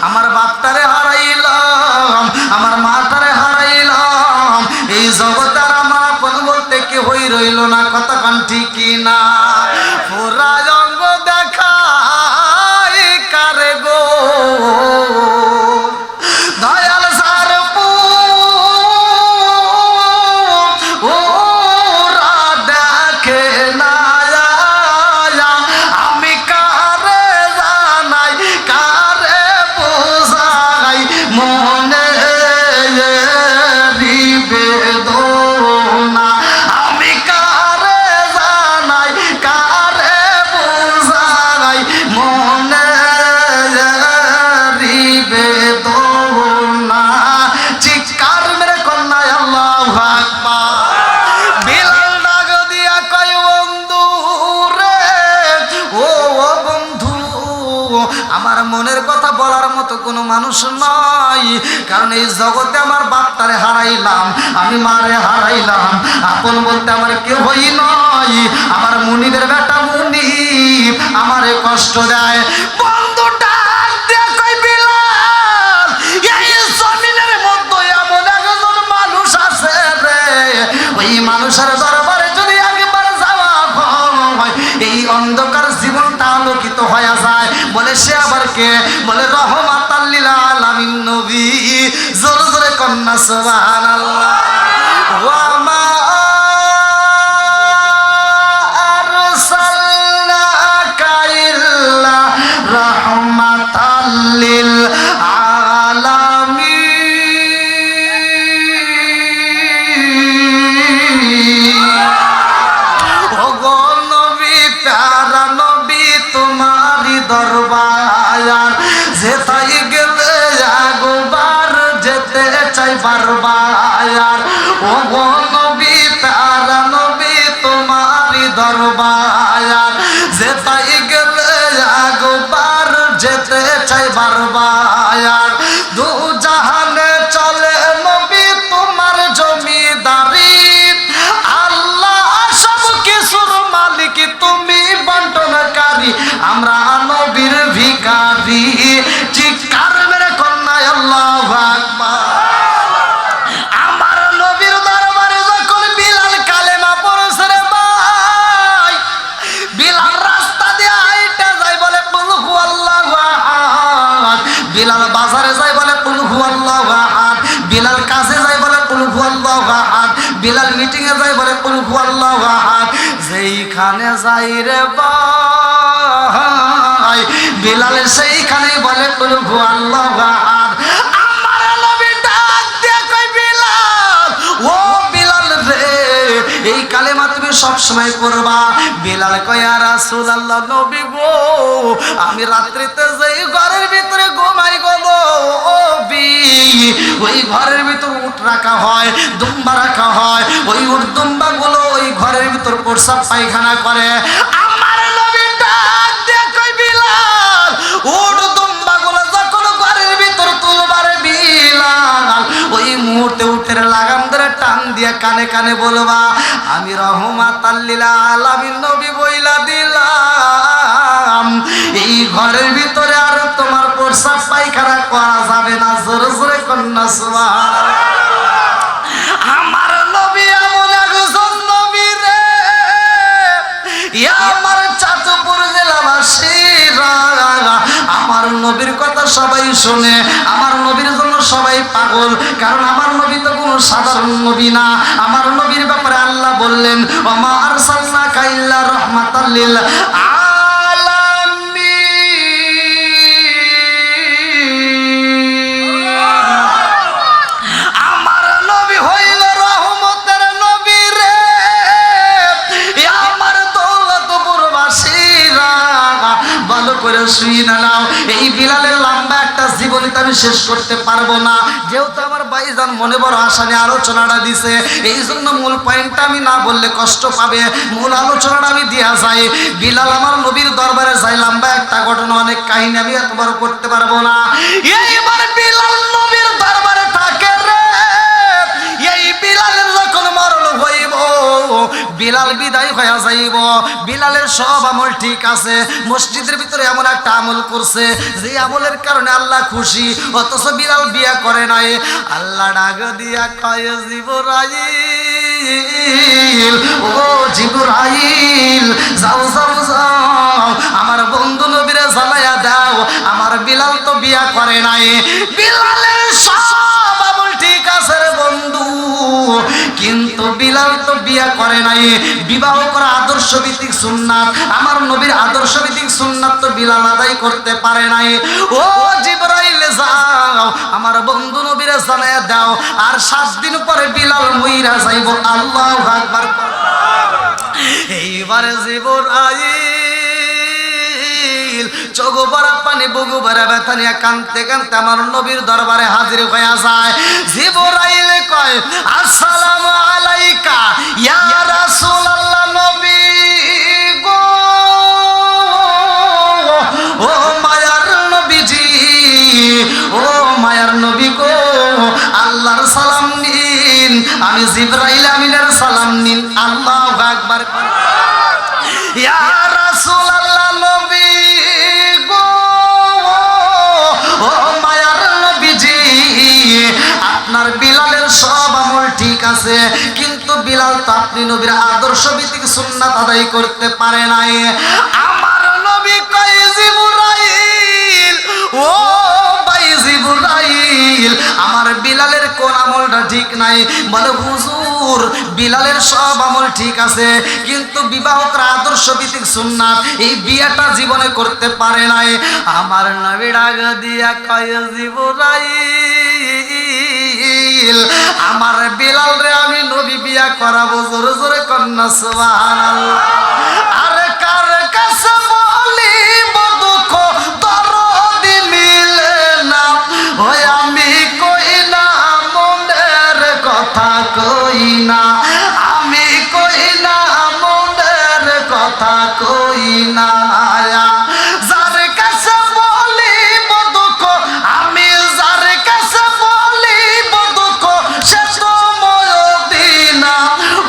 আমার বাপটারে হারাইলাম, আমার মাটারে হারাইলাম, এই জগতে আর আমার আপন বলতে কেউই রইল না। কথা কোন ঠিক কি না? পুরা অঙ্গ দেখাই কারে গো, দয়াল সারপু ওরা দেখে না, আমি কারে জানাই, কারে বোঝাই মনে বেদনা, আমি কারে জানাই, কারে বোঝাই মনে বেদনা। চিৎকার মেরে কন্যায় আল্লাহু আকবার। বিলাল ডাক দিয়া কয়, বন্ধু রে, ও বন্ধু, আমার মনের কথা বলার মতো কোনো মানুষ নাই, কারণ এই জগতে আমার বাপটারে হারাইলাম, আমি মারে হারাইলাম, আপন বলতে আমার কেউই নয়। আমার মুনিবের বেটা মুনিব আমারে কষ্ট দেয়। বন্ধু ডাক দিয়া কই, বিলাল, এই জমিনের মধ্যে এমন একজন মানুষ আছে রে, ওই মানুষের দরবারে যদি একবার যাওয়া হয়, এই অন্ধকার জীবনটা আলোকিত হয়ে যায়। বলে সে আবার কে? বলে রহমাতাল লিল আলামিন নবী। জোরে জোরে কন্যা সুবহানাল্লাহ। ওয়া মা আরসালনাকা ইল্লা রাহমাতাল লিল আলামিন। ও গো নবী, প্যারা নবী, তোমারই দরবার যেথায় গেলে একবার যেতে চাই বারবার। ও গো নবী, প্যারা নবী, তোমারই দরবার যেথায় গেলে একবার যেতে চাই বারবার। দু জাহানে চলে নবী তোমার জমিদারি, আল্লাহ সব কিছুর মালিক, তুমি বন্টনকারী, আমরা নবীর ভিখারি। চিৎকার মেরে কন্যায় আল্লাহু আকবার। আমার নবীর দরবারে যখন বিলাল কালেমা পড়ছে রে ভাই, বিলাল রাস্তা দিয়ে হাইটা যায়, বলে কুল হুয়াল্লাহু আহাদ। বিলাল বাজারে যায়, বলে কুল হুয়াল্লাহু আহাদ। বিলাল কাছে যায়, বলে কুল হুয়াল্লাহু আহাদ। বিলাল মিটিং এ যায়, বলে কুল হুয়াল্লাহু আহাদ। যেইখানে যাই রে ভাই, বিলাল সেইখানেই বলে কুল হুয়াল্লাহু আহাদ। আমার নবী ডাক দিয়ে কই, বিলাল, ও বিলাল রে, এই কালেমা তুমি সব সময় করবা। বিলাল কয় ইয়া রাসূলুল্লাহ, নবী গো আমি রাত্রিতে যেই ঘরের ভিতরে ঘুমাই গো ওই ঘরের ভিতর উট রাখা হয়, দুম্বা রাখা হয়, ওই উট দুম্বা গুলো ওই ঘরের ভিতর প্রস্রাব পায়খানা করে। আমার নবী ডাক দিয়ে কই বিলাল, উট দুম্বা গুলো যখন ঘরের ভিতর তুলবারে বিলাল ওই মুহূর্তে উটের লাগাম ধরে টান দিয়ে কানে কানে বলবা আমি রহমাতাল লিল আলামিন নবী বইলা দিলাম এই ঘরের ভিতরে আর তোমার প্রস্রাব পায়খানা করা যাবে না। জোরে জোরে কন্যা সুবহানাল্লাহ। আমার নবী এমন একজন নবী রে, আমার চাঁদপুর জেলাবাসীরা আমার নবীর কথা সবাই শুনে, আমার নবীর জন্য সবাই পাগল, কারণ আমার নবী তো কোনো সাধারণ নবী না। আমার নবীর ব্যাপারে আল্লাহ বললেন ওমা আরসালনাকা ইল্লা রাহমাতাল লিল এই বিলালের লম্বা একটা জীবনী আমি শেষ করতে পারবো না, যেহেতু আমার ভাইজান মনে বড় আশা নিয়ে আলোচনাটা দিছে, এই জন্য মূল পয়েন্টটা আমি না বললে কষ্ট পাবে, মূল আলোচনাটা আমি দিয়া যাই। বিলাল আমার নবীর দরবারে যাই, লম্বা একটা ঘটনা, অনেক কাহিনী আমি এতবার করতে পারবো না। এইবার বিলাল নবীর দরবারে থাকে রে, এই বিলালের যখন মরণ হইব বিলাল বিদায় হয়ে যাইব, বিলালের সব আমল ঠিক আছে, মসজিদের ভিতরে এমন একটা আমল করছে যে আমলের কারণে আল্লাহ খুশি, অথচ বিলাল বিয়া করে নাই। আল্লাহ ডাক দিয়া কয় জিবরাইল, ও জিবরাইল যাও যাও যাও আমার বন্ধু নবীরে জানাইয়া দাও আমার বিলাল তো বিয়া করে নাই। বিলালের সব আমল ঠিক আছে রে বন্ধু, কিন্তু বিলাল তো বিয়া করে নাই। বিবাহ করা আদর্শ ভিত্তিক সুন্নাত, আমার নবীর আদর্শ ভিত্তিক সুন্নাত তো বিলাল আদায় করতে পারে নাই। ও জিবরাইল যাও আমার বন্ধু নবীরে জানাইয়া দাও, আর 7 দিন পরে বিলাল মইরা যাইব। আল্লাহু আকবার। এইবারে জিবরাইল চোখ ভরা পানি বুকু ভরা ব্যথা নিয়ে কাঁদতে কাঁদতে আমার নবীর দরবারে হাজির হয়ে যায়। জিবরাইল কয় আসসালামু আলাইকা ইয়া রাসূলুল্লাহ, নবী গো ও মায়ার নবীজি, ও মায়ার নবী গো আল্লাহর সালাম নিন, আমি জিবরাইল আমিনের সালাম নিন। আল্লাহু আকবার। ইয়া রাসূলুল্লাহ, নবী গো ও মায়ার নবীজি আপনার বিলালের সব আমল ঠিক আছে, কিন্তু বিলাল তো আপনি নবীর আদর্শ ভিত্তিক সুন্নাত আদায় করতে পারে নাই। আমার নবী কয় জিবরাইল, ও ভাই জিবরাইল আমার বিলালের কোন আমলটা ঠিক নাই? বলে হুজুর বিলালের সব আমল ঠিক আছে, কিন্তু বিবাহ করা আদর্শ ভিত্তিক সুন্নাত এই বিয়েটা জীবনে করতে পারে নাই। আমার নবী ডাক দিয়া কয় জিবরাইল আমার বিলাল রে আমি নবী বিয়া করাবো। জোরে জোরে কন্যা সুবহানাল্লাহ। আরে কার কাছে বলিব দুঃখ দরদি মিলে না, ওই আমি কই না মনের কথা কই না, আমি কই না মনের কথা কই না। যার কাছে বলিব দুঃখ, আমি যার কাছে বলিব দুঃখ সে তো ময়দিনা,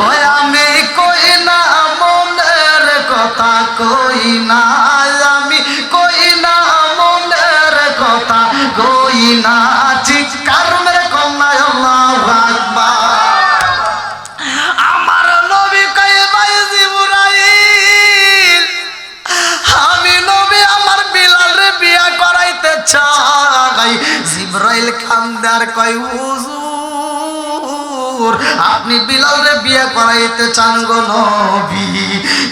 ওই আমি কই না মনের কথা কই না, আমি কই না মনের কথা কই না। চিৎকার মেরে কন্যা আল্লাহু আকবার। আমার নবী কয় ভাই জিবরাইল আমি নবী আমার বিলাল রে বিয়া করাইতে চাই। জিবরাইল কান্দার কয় হুজুর আপনি বিলাল রে বিয়া করাইতে চান গো নবী,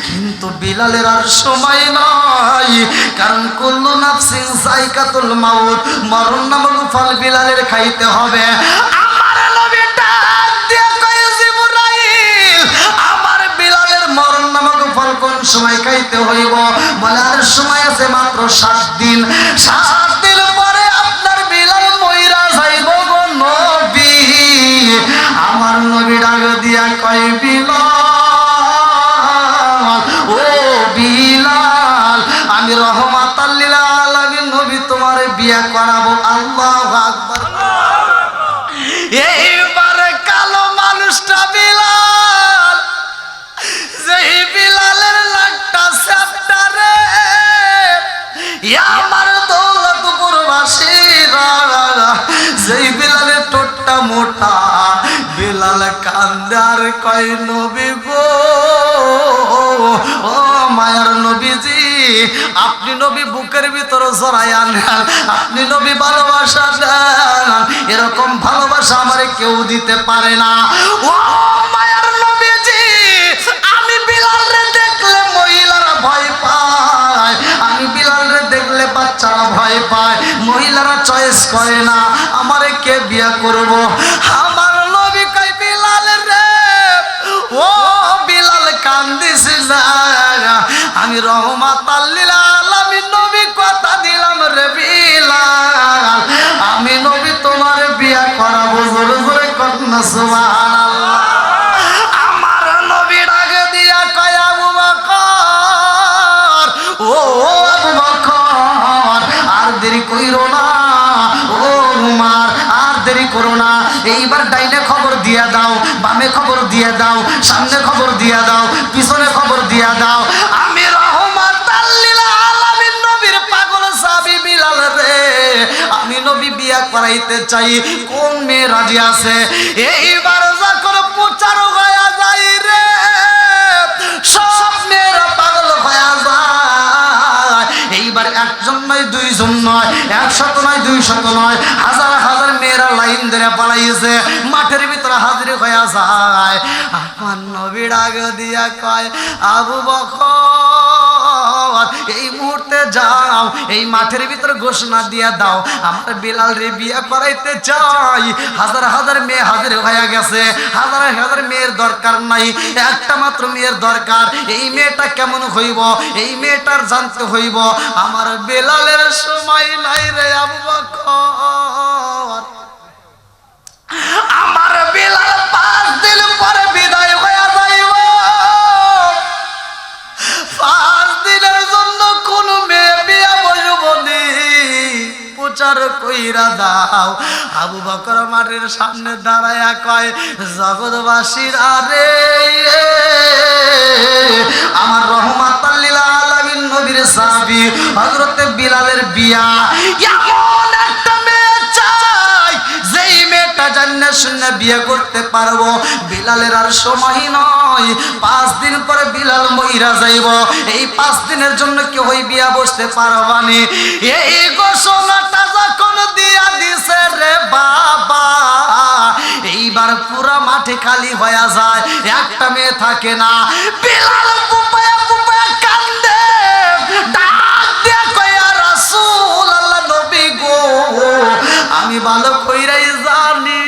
কিন্তু বিলালের আর সময় নাই, কারণ কুল্লু নাফসিন যায়কাতুল মাউত, মরণ নামক ফল বিলালের খাইতে হবে। আমার নবী ডাক দিয়ে কয় জিবরাইল আমার বিলালের সময় খাইতে হইব? বলে আর সময় আছে মাত্র 7 দিন। 7 দিন পরে আপনার বিলাল মইরা যাইব গো নবী। আমার নবী ডাক দিয়া কয় বিলাল, ও বিলাল, আমি রহমাতাল লিল আলামিন নবী তোমারে বিয়ে করাবো। আল্লাহু আকবার। এইবারে কালো মানুষটা বিলাল, যেই বিলালের লাখটা চ্যাপ্টারে আমার দৌলতপুরবাসীরা, যেই বিলালের ঠোঁটটা মোটা, বিলাল কান্দার কয় নবী গো, ও মায়ার নবীজি, আপনি নবী বুকের ভিতর জড়াইয়া নেন, আপনি নবী ভালোবাসা দেন, এরকম ভালোবাসা আমারে কেউ দিতে পারে না। ও মায়ার নবীজি, আমি বিলালরে দেখলে মহিলারা ভয় পায়, আমি বিলালরে দেখলে বাচ্চারা ভয় পায়, মহিলারা চয়েস করে না আমারে কে বিয়ে করব। আমার নবী কয় বিলাল রে, ও বিলাল কান্দিস না, আমি রহমাতাল লিল আলামিন নবী কথা দিলাম রে বিলাল, আমি নবী তোমার বিয়ে করাবো। জোরে জোরে কন্যা সুবহানাল্লাহ। আমার নবী ডাক দিয়া কয় আবু বকর, ও আবু বকর, আর দেরি কইরো না, ও উমর আর দেরি করো না, এইবার ডাইনে খবর দিয়া দাও, বামে খবর দিয়া দাও, সামনে খবর দিয়া দাও, পিছনে খবর দিয়া দাও, আমি রহমাতাল লিল আলামিন নবীর পাগল সাহাবী বিলাল রে, আমি নবী বিয়া করাইতে চাই, কোন মেয়ে রাজি আছে? এইবার যখন প্রচার হয়ে যায় রে, সব মেয়েরা পাগল হয়ে যায়। এইবার একজন নয়, দুইজন নয়, 100 নয়, 200 নয়, হাজার হাজার মেয়েরা লাইন ধরে পালাইছে, মাঠের ভিতরে হাজির হয়ে যায়। আমার নবী ডাক দিয়া কয় আবু বকর, এই মুহূর্তে যাও, এই মাঠের ভিতরে ঘোষণা দিয়া দাও, আমার বিলাল রে বিয়ে করাইতে চাই। হাজার হাজার মেয়ে হাজির হয়ে গেছে, হাজার হাজার মেয়ের দরকার নাই, একটা মাত্র মেয়ের দরকার। এই মেয়েটা কেমন হইব, এই মেয়েটার জানতে হইব। আমার বিলালের সময় নাই রে আবু বকর, আমার বিলাল 5 দিন পরে বিদায় হয়ে যাইব। 5 দিনের জন্য কোন মেয়ে বিয়ে বসব নি, প্রচার কইরা দাও। আবু বকর মাঠের সামনে দাঁড়ায়া কয় জগৎবাসীর আরে, আমার রহমাতাল লিল আলামিন নবীর সাহাবী হযরতে বিলালের বিয়া, এমন একটা মেয়ে চাই যেই মেয়েটা জান্নাত শুনে বিয়ে করতে পারবো। বিলালের আর সময় নয়, 5 দিন পরে বিলাল মইরা যাইব, এই 5 দিনের জন্য কেউ ওই বিয়া বসতে পারবানি। এই ঘোষণাটা যখন দিয়া দিছে রে বাবা, এইবার পুরা মাঠে খালি হয়ে যায়, একটা মেয়ে থাকে না। বিলাল পুপায়া পুপায়া কান্দে, ডাক দিয়া কয় ইয়া রাসূলুল্লাহ, নবী গো, আমি ভালো কইরাই জানি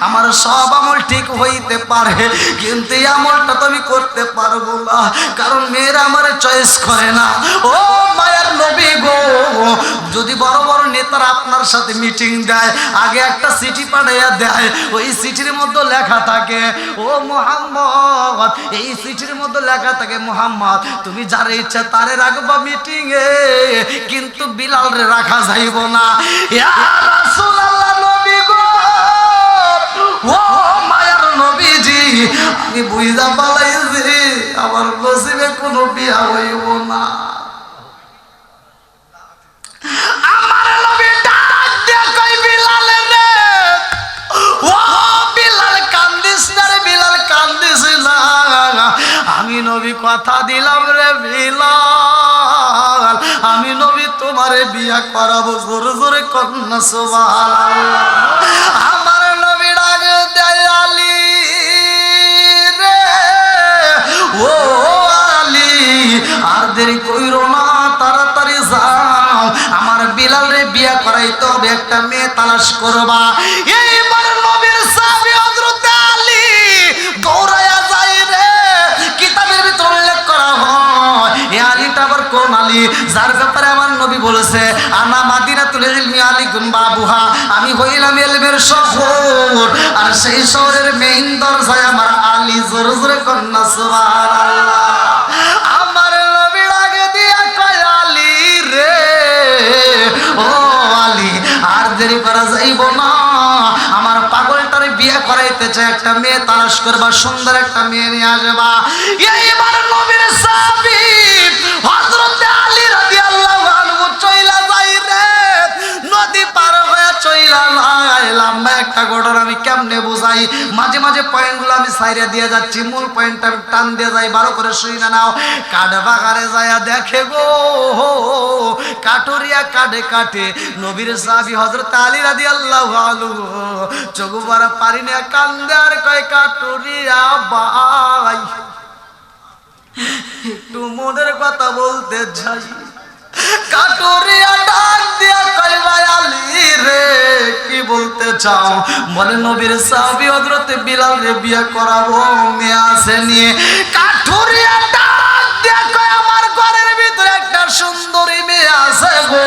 আমার সব আমল ঠিক হইতে পারে, কিন্তু এই আমলটা তো আমি করতে পারবো না, কারণ মেয়েরা আমার চয়েস করে না। ও মায়ের নবী গো, যদি বড় বড় নেতারা আপনার সাথে মিটিং দেয়, আগে একটা চিঠি পাঠাইয়া দেয়, ওই চিঠির মধ্যে লেখা থাকে ও মুহাম্মদ, এই চিঠির মধ্যে লেখা থাকে মুহাম্মদ তুমি যারে ইচ্ছা তারে রাখবা মিটিং এ, কিন্তু বিলাল রে রাখা যাইব না। ইয়া রাসূলুল্লাহ, নবী গো, ও মায়ার নবীজি, আমি বুঝা পালাইছি আমার নসিবে কোনো বিয়া হইব না। আমার নবী ডাক দিয়া কই বিলাল রে, ও বিলাল কান্দিস না রে, বিলাল কান্দিস না, আমি নবী কথা দিলাম রে বিলাল, আমি নবী তোমারে বিয়া করাবো। জোরে জোরে কন্যা সুবহানাল্লাহ। আমার নবী ডাক দেয় আলী রে, ও আলী, আর দেরি কইরো না, তাড়াতাড়ি যাও, আমার বিলাল রে বিয়া করাইতে হবে, একটা মেয়ে তালাশ করবা। এইবার নবীর সাহাবী হযরত আলী দৌড়ায়া যায় রে, কিতাবের ভিতর উল্লেখ করা বোন আলী, যার ব্যাপারে আমার নবী বলেছে আনা মাদিনাতুল ইলমি আলাইকুম বাবুহা, আমি হইলাম ইলমের শহর, আর সেই শহরের মেইন দরজায় আমার আলী। জোরে জোরে কন্যা সুবহানাল্লাহ। আমার নবী আগে দিয়া কয় আলী রে, ও আলী আর দেরি করা যাইব না, আমার পাগলটারে বিয়ে করাইতে চাই, একটা মেয়ে তালাশ করবা, সুন্দর একটা মেয়ে নিয়ে আসবা। এইবার নবীর সাহাবী হযরত আলী রাদিয়াল্লাহু আনহু চইলা যাই রে, নদী পার হয়ে চইলা যায়। লম্বা একটা ঘটনা আমি কেমনে বুঝাই, মাঝে মাঝে পয়েন্টগুলো আমি সাইরে দিয়ে যাচ্ছি, মূল পয়েন্টটা আমি টান দিয়ে যাই, ভালো করে শুনে নাও। কাঠ বাগারে যায় দেখে গো কাটুরিয়া কাটে কাটে নবীর সাহাবী হযরত আলী রাদিয়াল্লাহু আনহু চোখ ভরা পানি নিয়ে কান্দে আর কয় কাটুরিয়া ভাই একটু মনের কথা বলতে চাই। কাটুরিয়া ডাক দিয়া কয় ভাই আলী রে কি বলতে চাও? বলে নবীর সাহাবী হযরত বিলাল রে বিয়ে করাবো, মেয়ে আছে নিয়ে। কাটুরিয়া ডাক দিয়া কয় আমার ঘরের ভিতরে একটা সুন্দরী মেয়ে আছে গো,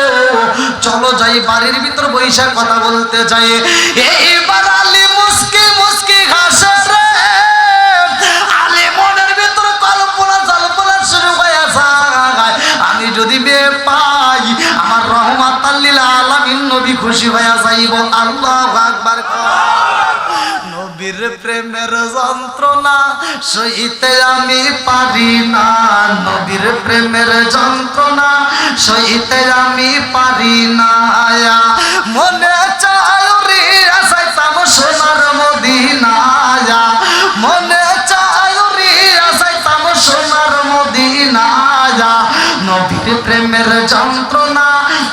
চলো যাই বাড়ির ভিতর বৈশা কথা বলতে যাই। এইবার আলী মুস্কি মুস্কি হাসে রে, আলী মনের ভিতর কল্পনা জল্পনা শুরু হয়ে যায়, আমি যদি মেয়ে পাই আমার রহমাতাল লিল আলামিন নবী খুশি হয়ে যাইব। আল্লাহু আকবার। নবীর প্রেমের যন্ত্রণা সইতে আমি পারি না, নবীর প্রেমের যন্ত্রণা সইতে আমি পারি না। মনে চায় রে আসাইতাম সোনার মদিনা, মনে চায় রে আসাইতাম সোনার মদিনা, নবীর প্রেমের যন্ত্রণা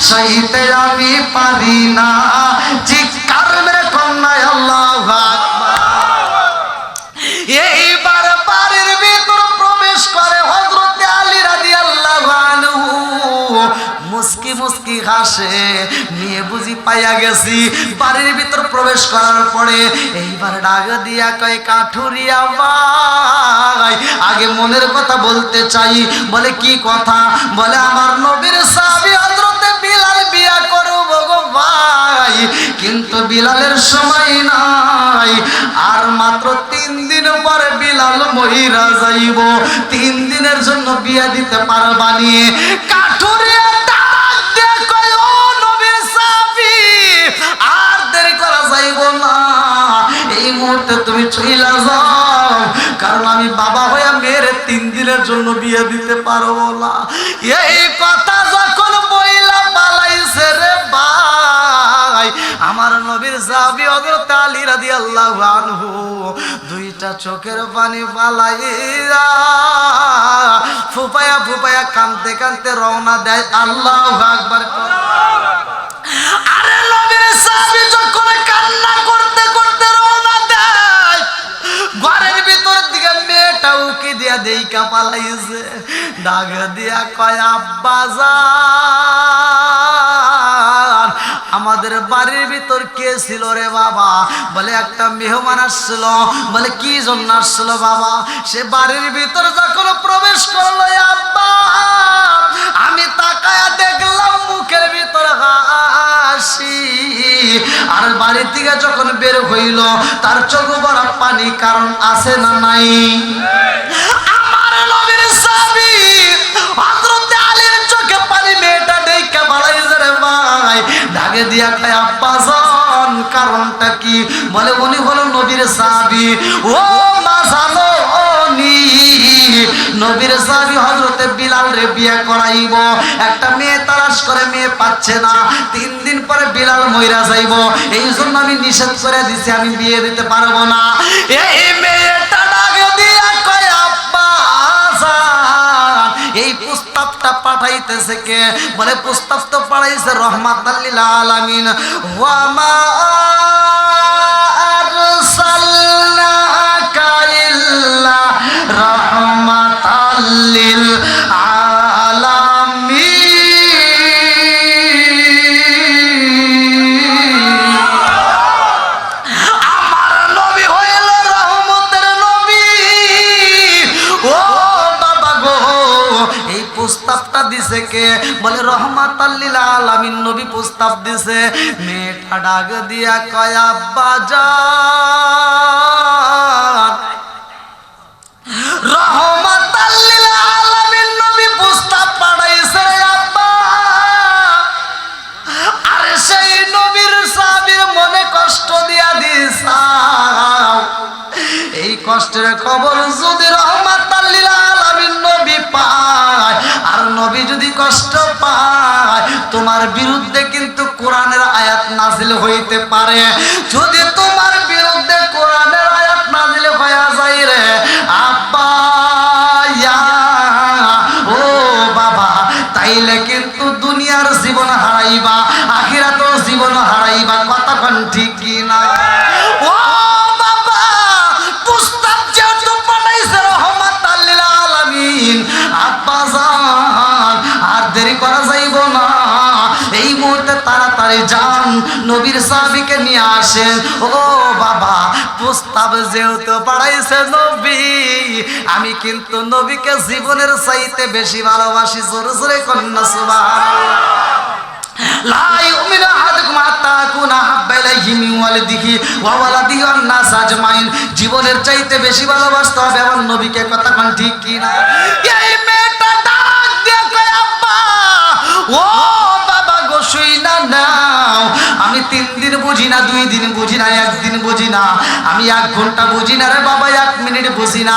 সইতে আমি পারি না। চিৎকার মেরে কন্যায় আল্লাহু আকবার। এইবার বাড়ির ভিতর প্রবেশ করে হযরত আলী রাদিয়াল্লাহু আনহু, মুস্কি মুস্কি হাসে, মেয়ে বুঝি পাইয়া গেছি। বাড়ির ভিতর প্রবেশ করার পরে এইবার ডাক দিয়া কয় কাঠুরিয়া ভাই আগে মনের কথা বলতে চাই। বলে কি কথা? বলে আমার নবীর সাহাবী হযরত বিলাল বিয়া করব গো ভাই, কিন্তু বিলালের সময় নাই, আর মাত্র 3 দিন পরে বিলাল মহিরা যাইব, 3 দিনের জন্য বিয়া দিতে পারবা নিয়ে। কাঠুরিয়া ডাক দিয়ে কয় ও নবীর সাহাবী আর দেরি করা যাইব না, এই মুহূর্তে তুমি চইলা যাও, কারণ আমি বাবা হইয়া মেয়ের 3 দিনের জন্য বিয়ে দিতে পারবো না। এই কথা যখন বইলা পালাইছে রে ভাই, আমার নবীর সাহাবী হযরত আলী রাদিয়াল্লাহু আনহু দুইটা চোখের পানি ফালাইয়া ফুপায়া ফুপায়া কাঁদতে কাঁদতে রওনা দেয়। আল্লাহু আকবার। আরে নবীর সাহাবী যখন কান্না করতে করতে রওনা দেয়, ঘরের ভিতর দিকে মেয়েটা উকি দিয়া দেইকা পালাইছে, ডাক দিয়া কয় আব্বা জান আমাদের বাড়ির ভিতর কে ছিল রে বাবা? বলে একটা মেহমান আসছিল। বলে কি জন্য আসছিল বাবা? সে বাড়ির ভিতর যখন প্রবেশ করলো আব্বা আমি তাকায়া দেখলাম মুখের ভিতর হাসি, আর বাড়ি থেকে যখন বের হইল তার চোখ ভরা পানি, কারণ আছে না নাই? আমার নবীর সাহাবী হযরত আলীর চোখে পানি মেয়েটা দেখে বাড়াইছে রে ভাই, ডাকে দিয়া কয় আব্বা জান কারণটা কি? বলে উনি হলো নবীর সাহাবী। ও মা জানো নবীর সাহাবী হযরতে বিলাল রে বিয়ে করাইব, একটা মেয়ে তালাশ করে মেয়ে পাচ্ছে না, 3 দিন পরে বিলাল মইরা যাইব, এই জন্য আমি নিষেধ করে দিছি, আমি বিয়ে দিতে পারবো না। এই মেয়েটা ডাকে দিয়া কয় আব্বা জান এই প্রস্তাবটা পাঠাইতেছে কে? বলে প্রস্তাব তো পাঠাইছে রহমাতাল লিল আলামিন। ওয়া মা আরসালনাকা ইল্লা রাহমাতাল লিল আলামিন। আমার নবী হইল রহমতের নবী। ও বাবা গো এই প্রস্তাবটা দিছে কে? বলে রহমাতাল লিল আলামিন নবী প্রস্তাব দিছে। মেয়েটা ডাক দিয়া কয় আব্বা জান, রহমাতাল লিল আলামিন নবী প্রস্তাব পাঠাইছে আব্বা। আরে সেই নবীর সাহাবীর মনে কষ্ট দিয়া দিছাও। এই কষ্টের খবর যদি রহমাতাল লিল আলামিন নবী পায়, আর নবী যদি কষ্ট পায়, তোমার বিরুদ্ধে কিন্তু কোরআনের আয়াত নাজিল হইতে পারে। যদি তোমার বিরুদ্ধে কোরআনের আয়াত নাজিল হয়ে যায় রে আব্বা ও বাবা, তাইলে কিন্তু দুনিয়ার জীবন হারাইবা, আখিরাতেও জীবন হারাইবা। কথা কোন ঠিক কি না? ও বাবা, প্রস্তাব যেহেতু পাঠাইছে রহমাতাল লিল আলামিন, আব্বা জান আর দেরি করা যাইব না। এই মুহূর্তে তাড়াতাড়ি যান, নবীর সাহাবীকে নিয়ে আসেন। ও বাবা, প্রস্তাব যেহেতু পাঠাইছে নবী, আমি কিন্তু নবীকে জীবনের চাইতে বেশি ভালোবাসি। জোরে জোরে কন্যা সুবহানাল্লাহ। লা ইউমিনু আহাদুকুম হাত্তা আকুনা আহাব্বা ইলাইহি মিন ওয়ালিদিহি ওয়া ওয়ালাদিহি ওয়ান নাস আজমাইন। জীবনের চাইতে বেশি ভালোবাসতে হবে আমার নবীকে। কথা কোন ঠিক কি না? এই মেয়েটা ডাক দিয়ে কয় আব্বা ও বাবা গো, শুই না নাও। আমি 3 দিন বুঝি না, 2 দিন বুঝি না, 1 দিন বুঝি না, আমি 1 ঘন্টা বুঝি না রে বাবা, 1 মিনিট বুঝি না।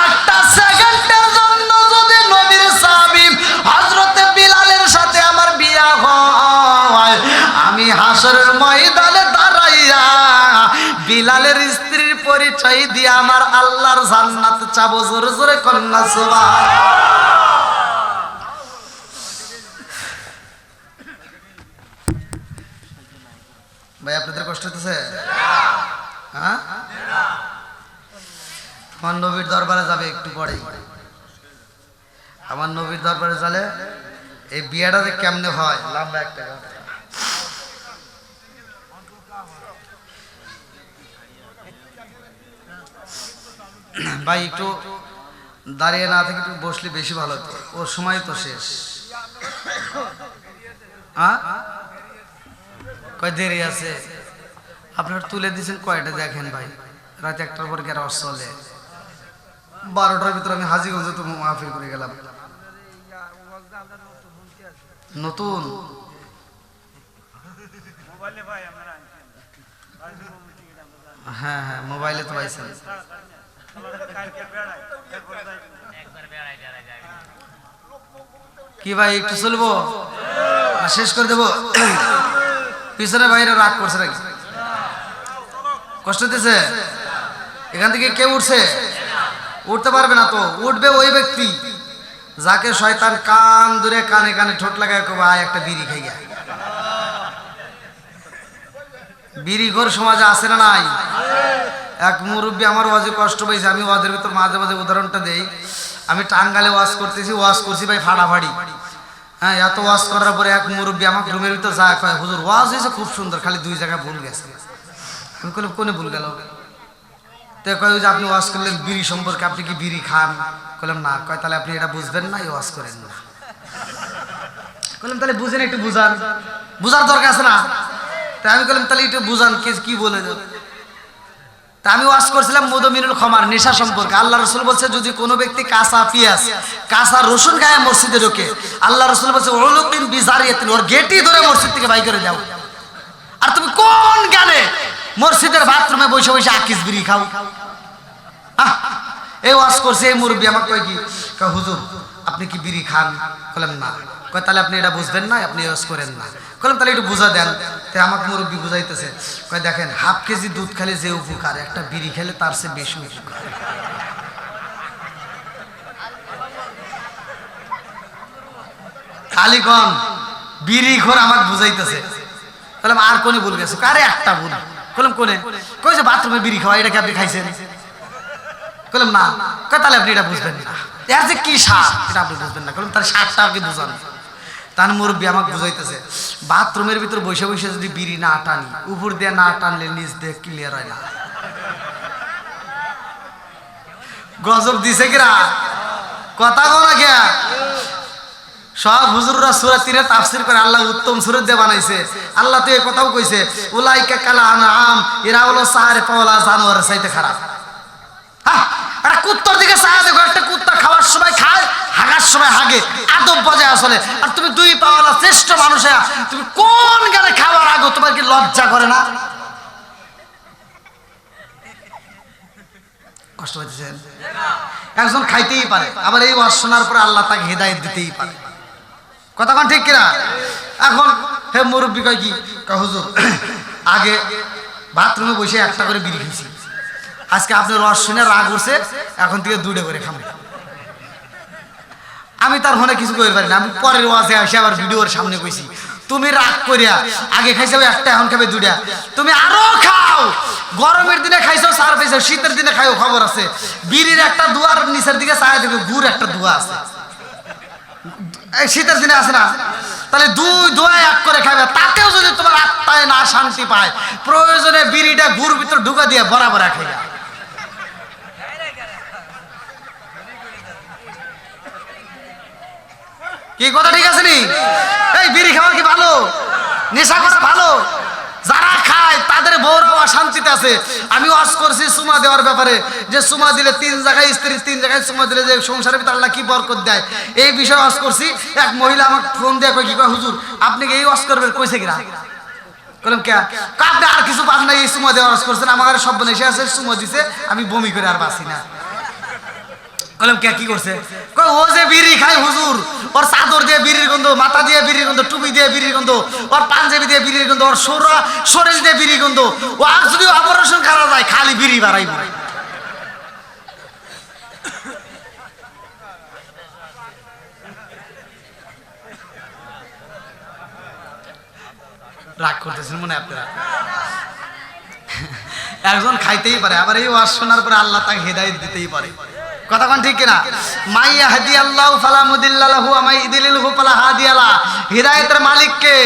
একটা সেকেন্ডের জন্য যদি নবীর সাহাবী হযরতে বিলালের সাথে আমার বিয়া হয়, আমি হাসরের ময়দানে দাঁড়াইয়া বিলালের স্ত্রীর পরিচয় দিয়ে আমার আল্লাহর জান্নাত চাবো। জোরে জোরে কন্যা সুবহানাল্লাহ। ভাই আপনাদের কষ্ট হতেছে? হ্যাঁ, আমার নবীর দরবারে যাবে একটু পরেই। আমার নবীর দরবারে চলে এই বিয়েটা যে কেমনে হয়, লম্বা একটা কথা। ভাই একটু দাঁড়িয়ে না থেকে একটু বসলে বেশি ভালো হতো, ওর সময় তো শেষ। হ্যাঁ, কয় দেরি আছে? আপনার তুলে দিয়েছেন কয়টা দেখেন ভাই, রাত 1টার পর গেরা চলে, 12টার ভিতরে আমি হাজীগঞ্জে তো মাহফিল করে গেলাম। নতুন হ্যাঁ হ্যাঁ, মোবাইলে তো পাইছেন। কি ভাই একটু চলবো না শেষ করে দেবো? পিছনে বাইরে রাগ করছে নাকি? কষ্ট দিতেছে? এখান থেকে কেউ উঠছে? উঠতে পারবে না তো। উঠবে ওই ব্যক্তি যাকে শয়তান কান ধরে কানে কানে ঠোঁট লাগায় ভাই একটা বিড়ি খাই গা। বিড়ি ঘর সমাজে আছে না নাই? এক মুরব্বী আমার ওয়াজে কষ্ট পেয়েছে, আমি ওয়াজের ভিতর মাঝে মাঝে উদাহরণটা দেই। আমি টাঙ্গালে ওয়াজ করতেছি, ওয়াজ করছি ভাই ফাড়াফাড়ি। হ্যাঁ, এত ওয়াজ করার পরে এক মুরব্বী আমাকে রুমের ভিতর যা কয়, হুজুর ওয়াজ হয়েছে খুব সুন্দর, খালি 2 জায়গায় ভুল গেছে। আমি বললাম কোনে ভুল গেল? তো কয় যে আপনি ওয়াজ করলেন বিড়ি সম্পর্কে, আপনি কি বিড়ি খান? বললাম না। কয় তাহলে আপনি এটা বুঝবেন না, এই ওয়াজ করেন না। বললাম তাহলে বুঝেন, একটু বুঝান, বুঝার দরকার আছে না? তাই আমি বললাম তাহলে একটু বুঝান কি বলে। তা আমি ওয়াজ করছিলাম মুদমিনুল খমার, নেশা সম্পর্কে। আল্লাহ রসুল বলছে যদি কোনো ব্যক্তি কাঁচা পেঁয়াজ কাঁচা রসুন খায় মসজিদে ঢোকে, আল্লাহ রসুল বলছে উলুকিন বিজারিয়াতিন, ওর গেটই ধরে মসজিদ থেকে বাই করে দাও। আর তুমি কোন জ্ঞানে মসজিদের বাথরুমে বসে বসে আকিস বিড়ি খাও? এই ওয়াজ করছে এই মুরব্বী আমাকে কয় কি, হুজুর আপনি কি বিড়ি খান? বললাম না। কয় তাহলে আপনি এটা বুঝবেন না, আপনি ওয়াজ করেন না। বললাম তাহলে একটু বুঝা দেন। তাই আমাকে মুরব্বী বুঝাইতেছে, কয় দেখেন ½ কেজি দুধ খেলে যে উপকার, একটা বিড়ি খেলে তার চেয়ে বেশি উপকার। খালিগণ বিড়ি ঘর আমাকে বুঝাইতেছে। বললাম আর কোনে ভুল গেছে? কারে একটা ভুল। বললাম কোনে? কই যে বাথরুমে বিড়ি খাওয়া, এটা কি আপনি খাইছেন? বললাম না। কয় তাহলে আপনি এটা বুঝবেন না, এর যে কি স্বাদ এটা আপনি বুঝবেন না। বললাম তার স্বাদটা আগে বুঝান। তার মুরব্বী আমাকে বুঝাইতেছে বাথরুমের ভিতর বসে বসে যদি বিড়ি না টানি, উপর দিয়ে না টানলে নিচ দিয়ে ক্লিয়ার হয় না। গজব দিছে কিরা? কথা কো না কে? সব হুজুররা সূরা 3 এর তাফসীর করে আল্লাহ উত্তম সূরা দিয়ে বানাইছে। আল্লাহ তো এই কথাও কইছে উলাইকা কাল আনআম, এরা হলো সারে পাওলা জানোয়ারের চাইতে খারাপ। হ্যাঁ, একটা কুত্তার দিকে চায় দেখো, একটা কুত্তা খাওয়ার সময় খায়, হাগার সময় হাগে, আদব বজায় আসলে। আর তুমি দুই পাওয়ালা শ্রেষ্ঠ মানুষ, তুমি কোন গানে খাওয়ার আগে তোমার কি লজ্জা করে না? কষ্ট পাইতেছেন? একজন খাইতেই পারে, আবার এই ওয়াজ শোনার পরে আল্লাহ তাকে হেদায়েত দিতেই পারে। কথা কোন ঠিক কিনা? এখন হে মুরব্বী কয় কি, হুজুর আগে বাথরুমে বসে একটা করে বিড়ি খেয়েছি, আজকে আপনার ওয়াজ শুনে রাগ উঠছে, এখন থেকে 2টা করে খাবো। আমি তার মনে কিছু করতে পারি না, আমি পরের ওয়াজে এসে আবার ভিডিওর সামনে কইছি তুমি রাগ করিয়া আগে খাইছো একটা, এখন খাবে 2টা, তুমি আরো খাও। গরমের দিনে খাইছো, সার পাইছো, শীতের দিনে খাইও, খবর আছে। বিড়ির একটা দুয়ার নিচের দিকে চায় দেখো, গুড় একটা দুয়া আছে, এই শীতের দিনে আছে না? তাহলে 2 দোয়া এক করে খাবে, তাতেও যদি তোমার আত্মায় না শান্তি পায়, প্রয়োজনে বিড়িটা গুড় ভিতর ঢুকা দিয়ে বরাবর খাইয়া। কি কথা ঠিক আছে নি? এই বিড়ি খাওয়া কি ভালো? নেশা করা ভালো? যারা খায় তাদের বউরাও শান্তিতে আছে। আমি ওয়াজ করছি সুমা দেওয়ার ব্যাপারে, যে সুমা দিলে 3 জায়গায় স্ত্রী 3 জায়গায় সুমা দিলে যে সংসারের ভিতরে আল্লাহ কি বরকত দেয়, এই বিষয়ে ওয়াজ করছি। এক মহিলা আমাকে ফোন দিয়ে কয়, কি কয় হুজুর আপনি কি এই ওয়াজ করবেন? কইছে কিনা? বললাম কে? আপনি আর কিছু পান না, এই সুমা দেওয়া ওয়াজ করছেন, আমার সব নেশা আছে, সুমা দিছে, আমি বমি করে আর বাঁচি না। বললাম কে কি করছে? কই ও যে বিড়ি খায় হুজুর, ওর চাদর দিয়ে বিড়ির গন্ধ, মাথা দিয়ে বিড়ির গন্ধ, টুপি দিয়ে বিড়ির গন্ধ, ওর পাঞ্জাবি দিয়ে বিড়ির গন্ধ, ওর শরীর দিয়ে বিড়ির গন্ধ। ও আর যদি অপারেশন করা যায় খালি বিড়ি বাড়াইব। রাগ করতেছেন মনে আপনারা? একজন খাইতেই পারে, আবার এই ওয়াজ শোনার পরে আল্লাহ তাকে হেদায়েত দিতেই পারে। কথা কোন ঠিক কিনা? মাই ইয়াহদিয়াল্লাহু ফালা মুদিল্লা লাহু ওয়া মাই ইউদ্লিলহু ফালা হাদিয়া লা। হিদায়াতের মালিক কে?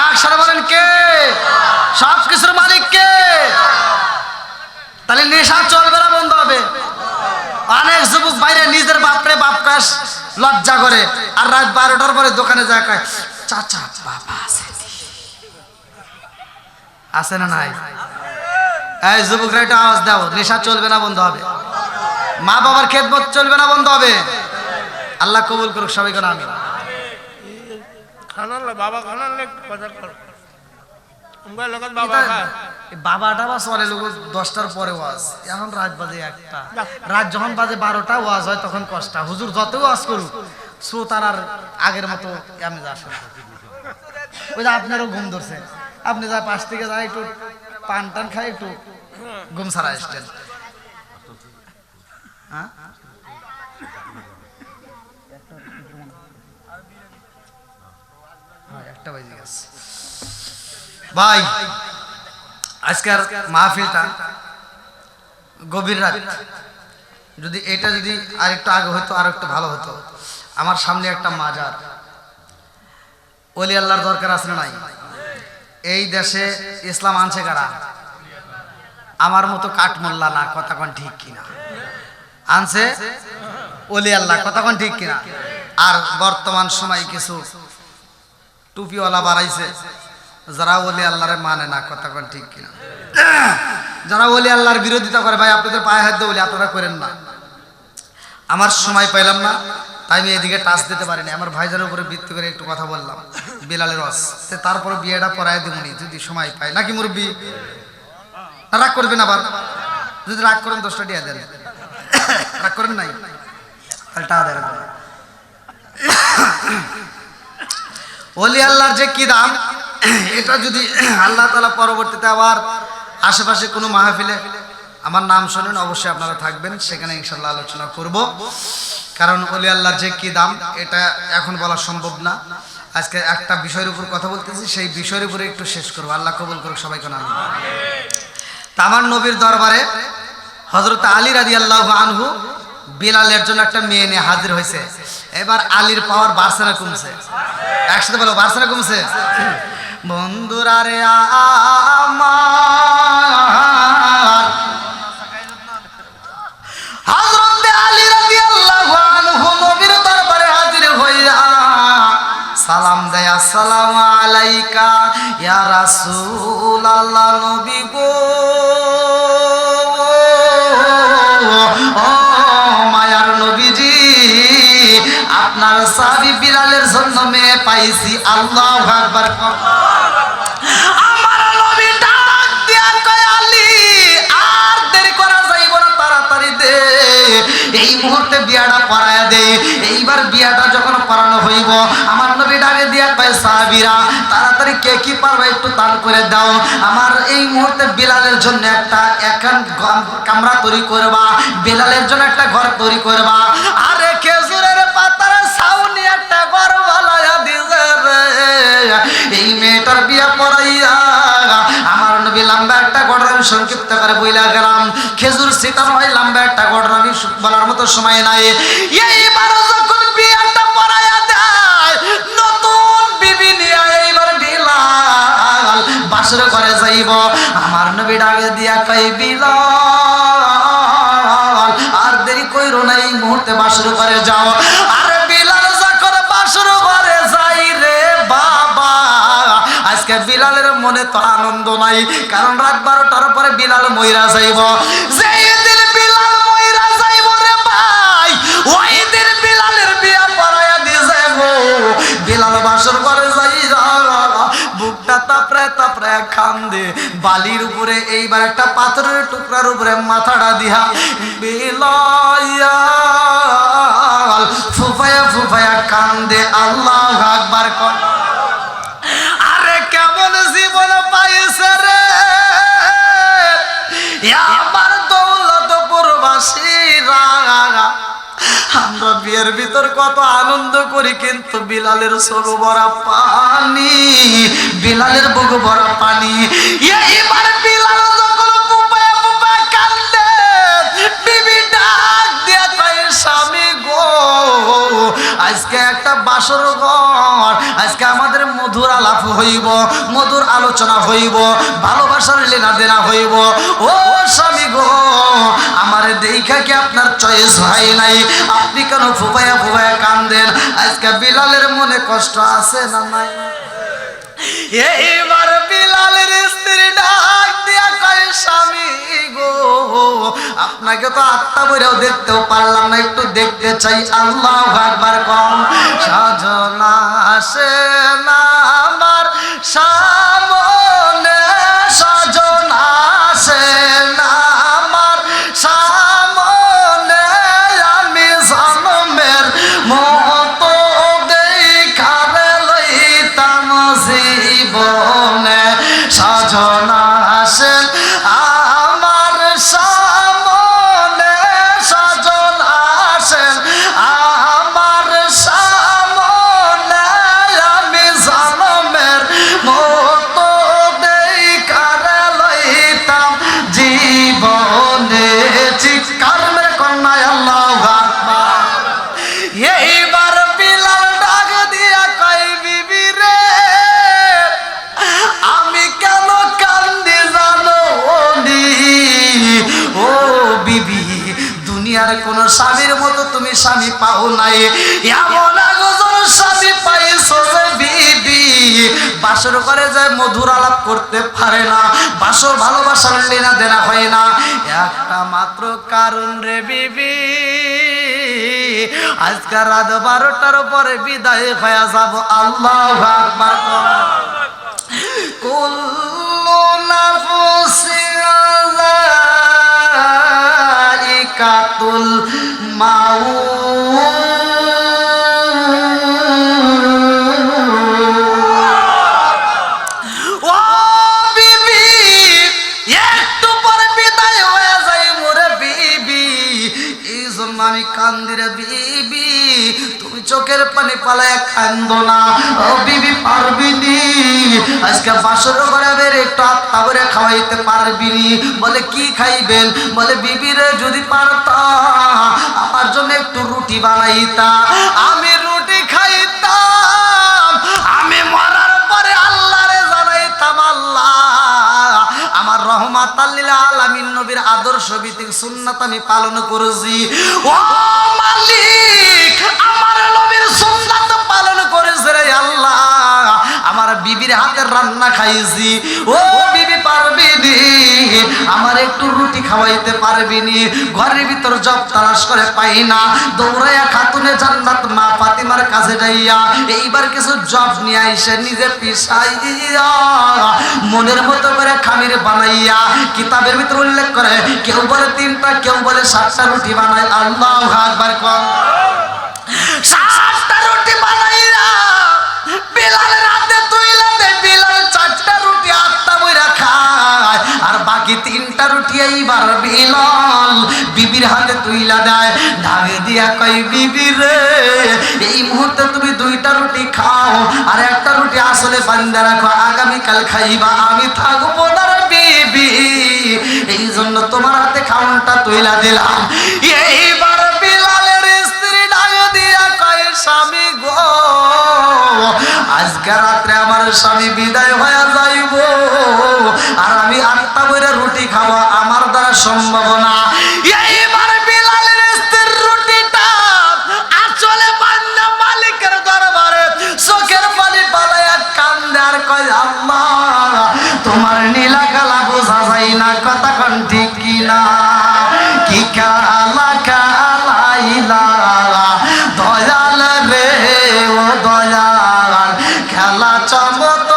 একসাথে বলেন কে? সব কিছুর মালিক কে? তাহলে নেশা চলবে না, বন্ধ হবে। অনেক যুবক বাইরে নিজের বাপরে বাপ কাশ লজ্জা করে, আর রাত 12টার পরে দোকানে যায় কয় চাচা বাবা আছে, আছে না নাই? এই যুবকরা একটা আওয়াজ দাও, নেশা চলবে না, বন্ধ হবে। মা বাবার খেদমত চলবে না, বন্ধ হবে। আল্লাহ কবুল করুক সবাইকে। আমিন। বাবাটা বা চলে লোক 10টার পরে ওয়াজ, এখন রাত বাজে 1টা, রাত যখন বাজে 12টা ওয়াজ হয় তখন কষ্ট। হুজুর যত ওয়াজ করুক শ্রোতার আর আগের মতো আমি আসে। ওই যে আপনারও ঘুম ধরছে, আপনি যা পাশ থেকে যায় একটু পান টান খাই, একটু ঘুম ছাড়া আসতেন। ভাই আজকের মাহফিলটা গভীর রাত, যদি এটা যদি আরেকটু আগে হতো আর একটু ভালো হতো। আমার সামনে একটা মাজার, ওলি আল্লাহর দরকার আছে না নাই? এই দেশে ইসলাম আনছে কারা? আমার মতো কাঠমোল্লা না। কথা কোন ঠিক কিনা? আনছে ওলি আল্লাহ। কথা কোন ঠিক কিনা? আর বর্তমান সময় কিছু টুপিওয়ালা বাড়াইছে, যারা ওলি আল্লাহরে মানে না। কথা কোন ঠিক কিনা? যারা ওলি আল্লাহর বিরোধিতা করে, ভাই আপনাদের পায়ে হাত দিয়ে বলি আপনারা করেন না। আমার সময় পাইলাম না, তাই আমি এদিকে টাচ দিতে পারিনি। আমার ভাইজানের উপরে ভিত্তি করে একটু কথা বললাম, বিলালের রস, তারপরে বিয়েটা পড়ায় দেবনি যদি সময় পাই, নাকি মুরব্বী? রাগ করবেন আবার? যদি রাগ করেন 10টা টিয়া দেন, রাগ করেন নাই টাকা দেন। ওলি আল্লাহর যে কি দাম, এটা যদি আল্লাহ তাআলা পরবর্তীতে আবার আশেপাশে কোনো মাহফিলে আমার নাম শোনেন, অবশ্যই আপনারা থাকবেন, সেখানে ইনশাআল্লাহ আলোচনা করব। কারণ ওলি আল্লাহর যে কি দাম এটা এখন বলা সম্ভব না। আজকে একটা বিষয়ের উপর কথা বলতেছি, সেই বিষয়ের উপরে একটু শেষ করবো। আল্লাহ কবুল করুক সবাইকে। নাম আমার নবীর দরবারে হযরত আলী রাদিয়াল্লাহু আনহু বিলালের জন্য একটা মেয়ে নিয়ে হাজির হয়েছে। এবার আলীর পাওয়ার বাড়ছে না কমছে? একসাথে বলো, বাড়ছে না কমছে? বন্ধুরা রে আমার, হযরত আলী রাদিয়াল্লাহু আনহু নবীর দরবারে হাজির হইয়া রাসূলুল্লাহ নবী গো ও মায়ার নবীজি আপনার সাহাবী বিলালের জন্য মেয়ে পাইছি আল্লাহু আকবার আমার নবী ডাক দিয়া কয় আলী আর দেরি করা যাইব না তাড়াতাড়ি দে এই মুহূর্তে বিয়াটা পড়ায়া দে এইবার বিয়াটা যখন পড়ানো হইব আমার নবী ডাকে দিয়া কয় সাহাবীরা তাড়াতাড়ি কে কি পারবে একটু দান করে দাও আমার এই মুহূর্তে বিলালের জন্য একটা একান কামরা তৈরি করবা বিলালের জন্য একটা ঘর তৈরি করবা আরে খেজুরের পাতার ছাউনি একটা ঘর বানায়া দিছে রে এই মেয়েটার বিয়া পড়াইয়া আমার নবী লম্বা একটা ঘটনা আমি সংক্ষিপ্ত করে বইলা গেলাম খেজুর সিটানো হয় লম্বা একটা ঘটনা আমি বলার মতো সময় নাই এইবার যখন বিয়াটা পড়াইয়া দেয় নতুন বিবি নিয়ে এইবার বিলাল বাসর করে যাইব আমার নবী ডাকে দিয়া কই বিলাল আর দেরি কইরো না এই মুহূর্তে বাসর করে যাও আরে বিলাল যখন বাসর করে যাই রে বাবা আজকে বিলালের মনে তো আনন্দ নাই কারণ রাত 12টার পরে বিলাল মইরা যাইব যেই দিন বিলাল মইরা যাইব রে ভাই ওই দিন বিলালের বিয়া পড়ায়া দিয়ে যাইব বিলাল বাসর করে যাই বুকটা তাপড়ে কান্দে বালির উপরে এইবার একটা পাথরের টুকরার উপরে মাথাটা দিয়া বিলাল ফুফায়া ফুফায়া কান্দে আল্লাহু আকবার কর আরে কেমন জীবন পাইছে রে আমার দৌলতপুরবাসীরা আমরা বিয়ের ভিতর কত আনন্দ করি কিন্তু বিলালের চোখ ভরা পানি বিলালের বুক ভরা পানি এইবার বিলাল যখন ফুপায়া ফুপা কান্দে বিবি ডাক দিয়া কয় স্বামী গো আজকে একটা বাসর ঘর আজকে আমাদের মধুর আলাপ হইব মধুর আলোচনা হইব ভালোবাসার লেনা দেনা হইব ও স্বামী গো আমার দেখা কি আপনার চয়েস হয় নাই আপনি কেন ফুপায়া ফুপায়া কান্দেন আজকে বিলালের মনে কষ্ট আছে না নাই এইবার বিলালের স্ত্রী ডাক দিয়া কয় স্বামী গো আপনাকে তো আত্মা বইরাও দেখতেও পারলাম না একটু দেখতে চাই আল্লাহু আকবার কম সাজনা আসে না আমার সামনে সাজনা আসে না আমার সামনে আমি জন্মের মতো দেখারে লইতাম জীবনে সাজনা আসে আমার সামনে সাজনা আসে আমার সামনে আমি জন্মের মতো দেখারে লইতাম জীবনে চিৎকার মেরে কন্যায় আল্লাহু আকবার এইবার বিলাল ডাক দিয়া কয় বিবি রে আমি কেন কান্দি জানো ও বিবি দুনিয়ার কোন স্বামীর মতো তুমি স্বামী পাও নাই এমন একজন স্বামী পাইছো যে বিবি বাসর করে যায় মধুর আলাপ করতে পারে না বাসর ভালোবাসার লেনা দেনা হয় না একটা মাত্র কারণ রে বিবি আজকে রাত 12টার পরে বিদায় হয়ে যাব আল্লাহু আকবার কুল্লু নাফসিন যায়িকাতুল মাউত ও বিবি একটু পরে বিদায় হয়ে যায় মোরে বিবি এই জন্য আমি কান্দি রে বিবি তুমি চোখের পানি পালায় কান্দো না ও বিবি পারবিনি আজকে বাসর করে বের একটু আত্মা করে খাওয়াইতে পারবিনি বলে কি খাইবেন বলে বিবি রে যদি পারতাম আমার জন্য একটু রুটি বানাইতা আমি রুটি খাইতাম আমি মরার পরে আল্লাহরে জানাইতাম আল্লাহ আমার রহমাতাল লিল আলামিন নবীর আদর্শ ভিত্তিক সুন্নাত আমি পালন করেছি ও মালিক আমার নবীর সুন্নাত পালন করেছে রে আল্লাহ আমার বিবির হাতে হাতের রান্না খাইছি, ও বিবি পারবিনি আমার একটু রুটি খাওয়াইতে পারবিনি? ঘরের ভিতর জব তালাশ করে পাই না, দৌড়াইয়া খাতুনে জান্নাত মা ফাতিমার কাছে যাইয়া এইবার কিছু জব নিয়ে আইসে নিজে পিছাইয়া মনের মতো করে খামির বানাইয়া কিতাবের ভিতর উল্লেখ করে কেউ বলে 3টা, কেউ বলে 7টা রুটি বানায়। আল্লাহু আকবার কম। 7টা রুটি বানাইয়া বিলালের হাতে তুইলা দে, বিলাল 4টা রুটি 8টা বইরা খায়, আর বাকি 3টা রুটি এইবার বিলাল বিবির হাতে তুইলা দেয়। ঢাকে দিয়া কই, বিবি রে এই মুহূর্তে তুমি 2টা রুটি খাও, আর 1টা রুটি আসলে বান্দা রাখো, আগামীকাল খাইবা, আমি থাকবো না রে বিবি, এই জন্য তোমার হাতে খাওয়াটা তুইলা দিলাম। এইবার বিলালের স্ত্রী ডাকে দিয়া কয়, স্বামী গো আজকে রাত্রে আমার স্বামী বিদায় হয়ে যাইব, আর আমি 8টা বইরা রুটি খাবো, আমার দ্বারা সম্ভব না। এইবার বিলালের স্ত্রীর রুটিটা আঁচলে বান্দা মালিকের দরবারে চোখের পানি পালাইয়া কান্দে আর কয়, আল্লাহ তোমার নীলা কালা বোঝা যায় না, কথা কোন ঠিক কিনা? কি কালা কালাইলা দয়াল রে ও দয়াল, খেলা চমৎকার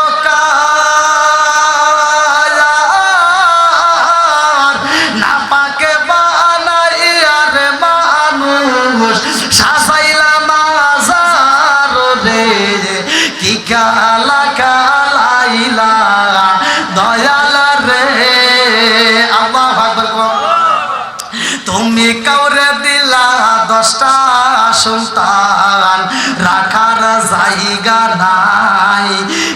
না পাকে বানাইয়া রে মানুষ সাজাইলা মাজার রে, কি কালা কালাইলা দয়াল রে। আল্লাহু আকবার। তুমি কাউরে দিলা 10টা সন্তান, রাখার জায়গা নাই,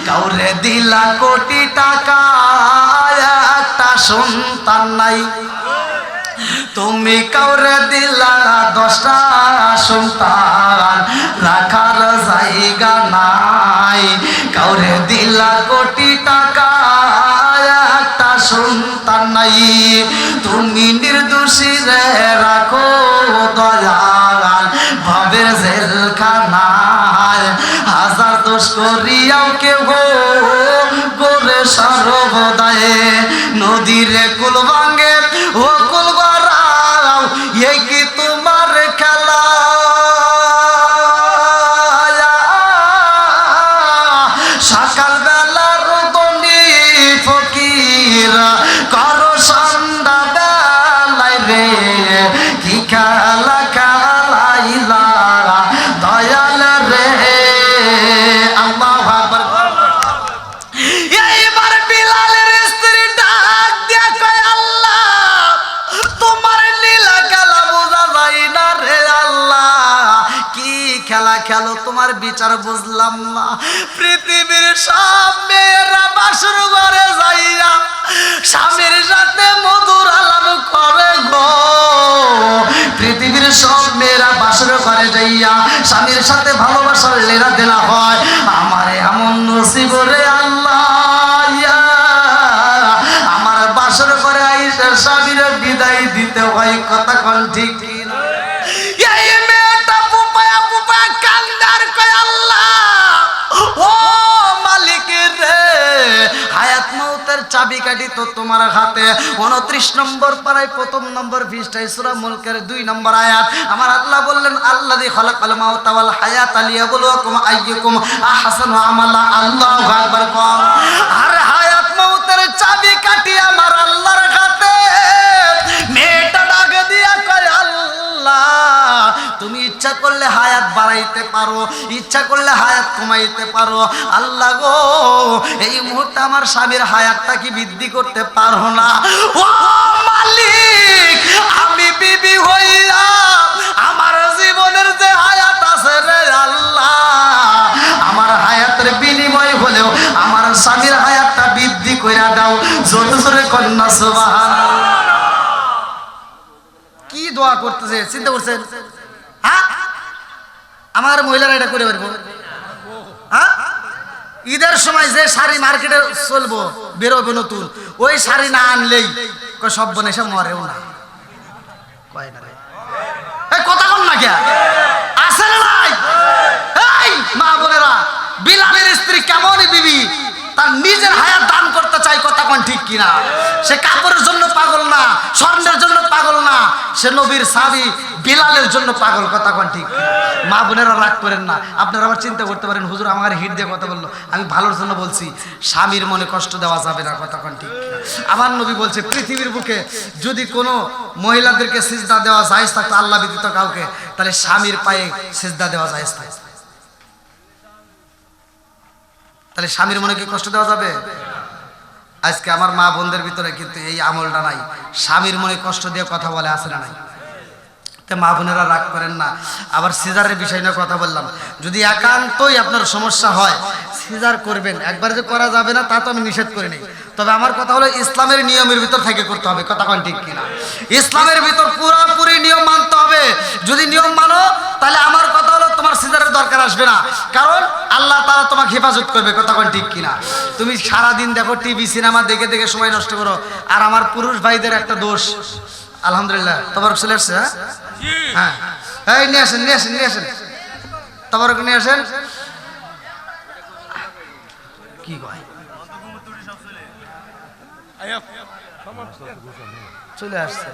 কাউরে দিলা কোটি টাকা, একটা সন্তান নাই। তুমি কাউরে দিলা 10টা সন্তান, রাখার জায়গা নাই, কাউরে দিলা কোটি টাকা, একটা সন্তান নাই। তুমি নির্দোষী রে রাখো দয়াল ভাবের জেলখানায়, হাজার দোষ করিয়াও কেউ গোরে সর্বদায়ে, নদীরে কুল ভাঙ্গে ও কুল গড়াও, এই কি তোমার খেলা? সকাল বেলার দনি ফকির করো সন্ধ্যা বেলায় রে, কি খেলা খেলাইলা দয়াল রে। আল্লাহু আকবার। এইবার বিলালের স্ত্রী ডাক দিয়া কয়, আল্লাহ তোমার নীলা খেলা বোঝা যায় না রে, আল্লাহ কি খেলা খেলো তোমার বিচার বুঝলাম না। পৃথিবীর সব মেয়েরা বাসর ঘরে যাইয়া স্বামীর সাথে মধুর আলাপ করে গো, পৃথিবীর সব মেয়েরা বাসর ঘরে যাইয়া স্বামীর সাথে ভালোবাসার লেনা দেনা হয়, আমার এমন নসিব রে আল্লাহ, আমার বাসর ঘরে আইসা স্বামীর বিদায় দিতে হয়, কথা কোন ঠিক কিনা? এই মেয়েটা পুপায়া পুপায়া কান্দার কয়, আল্লাহ ও মালিক রে, হায়াত মউতের চাবিকাঠি তো তোমার হাতে। 29 নম্বর পারায় 1ম নম্বর পৃষ্ঠায় সূরা মুলকের 2 নম্বর আয়াত আমার আল্লাহ বললেন, আল্লাযী খালাকাল মাউতা ওয়াল হায়াতা লিয়াবলুয়াকুম আইয়ুকুম আহসানু আমালা। আল্লাহু আকবার কম। আর হায়াত মউতের চাবিকাঠি আমার আল্লাহর হাতে। মেয়েটা ডাকে দিয়া কয়, আল্লাহ তুমি ইচ্ছা করলে হায়াত বাড়াইতে পারো, ইচ্ছা করলে হায়াত কমাইতে পারো, আল্লাহ গো এই মুহূর্তে আমার স্বামীর হায়াতটা কি বৃদ্ধি করতে পারো না? ও মালিক আমি বিবি হইয়া আমার জীবনের যে হায়াত আছে রে আল্লাহ, আমার হায়াতের বিনিময় হলেও আমার স্বামীর হায়াতটা বৃদ্ধি কইরা দাও। জোরে জোরে কন্যা সুবহানাল্লাহ। কি দোয়া করতেছে চিন্তা করছেন? হ্যাঁ আমার মহিলারা এটা করে পারবো? হ্যাঁ ঈদের সময় যে শাড়ি মার্কেটে চলবো বেরোবে নতুন, ওই শাড়ি না আনলেই সব বনেসে মরেও না, কয় না রে কথা কন না কে আছে না নাই? এই মা বোনেরা, বিলালের স্ত্রী কেমনই বিবি, তার নিজের হায়াত দান করতে চায়, কথা কোন ঠিক কিনা? সে কাপড়ের জন্য পাগল না, স্বর্ণের জন্য পাগল না, সে নবীর সাহাবী বিলালের জন্য পাগল, কথা কোন ঠিক? মা বোনেরা রাগ করেন না। আপনারা আবার চিন্তা করতে পারেন, হুজুর আমার হিট দিয়ে কথা বললো, আমি ভালোর জন্য বলছি। স্বামীর মনে কষ্ট দেওয়া যাবে না, কথা কোন ঠিক? আমার নবী বলছে পৃথিবীর বুকে যদি কোনো মহিলাদেরকে সিজদা দেওয়া জায়েজ থাকতো আল্লাহ ব্যতীত কাউকে, তাহলে স্বামীর পায়ে সিজদা দেওয়া জায়েজ থাকে। তাহলে স্বামীর মনে কি কষ্ট দেওয়া যাবে? আজকে আমার মা বোনদের ভিতরে কিন্তু এই আমলটা নাই, স্বামীর মনে কষ্ট দিয়ে কথা বলে, আছে না নাই? মা বোনেরা রাগ করেন না। আবার সিজারের বিষয় নিয়ে কথা বললাম, যদি একান্তই আপনার সমস্যা হয় সিজার করবেন, একবার যে করা যাবে না তা তো আমি নিষেধ করি নাই, তবে আমার কথা হলো ইসলামের নিয়মের ভিতর থেকে করতে হবে, কথা কোন ঠিক কিনা? ইসলামের ভিতর পুরোপুরি নিয়ম মানতে হবে। যদি নিয়ম মানো তাহলে আমার কথা হলো তোমার সিজারের দরকার আসবে না, কারণ আল্লাহ তাআলা তোমাকে হেফাজত করবে, কথা কোন ঠিক কিনা? তুমি সারাদিন দেখো টিভি সিনেমা দেখে দেখে সময় নষ্ট করো। আর আমার পুরুষ ভাইদের একটা দোষ, আলহামদুলিল্লাহ তবরক চলে আসছে। হ্যাঁ এই নিয়ে আসেন, নিয়ে আসেন, নিয়ে আসেন, তবরক নিয়ে আসেন। কি কয় চলে আসছে?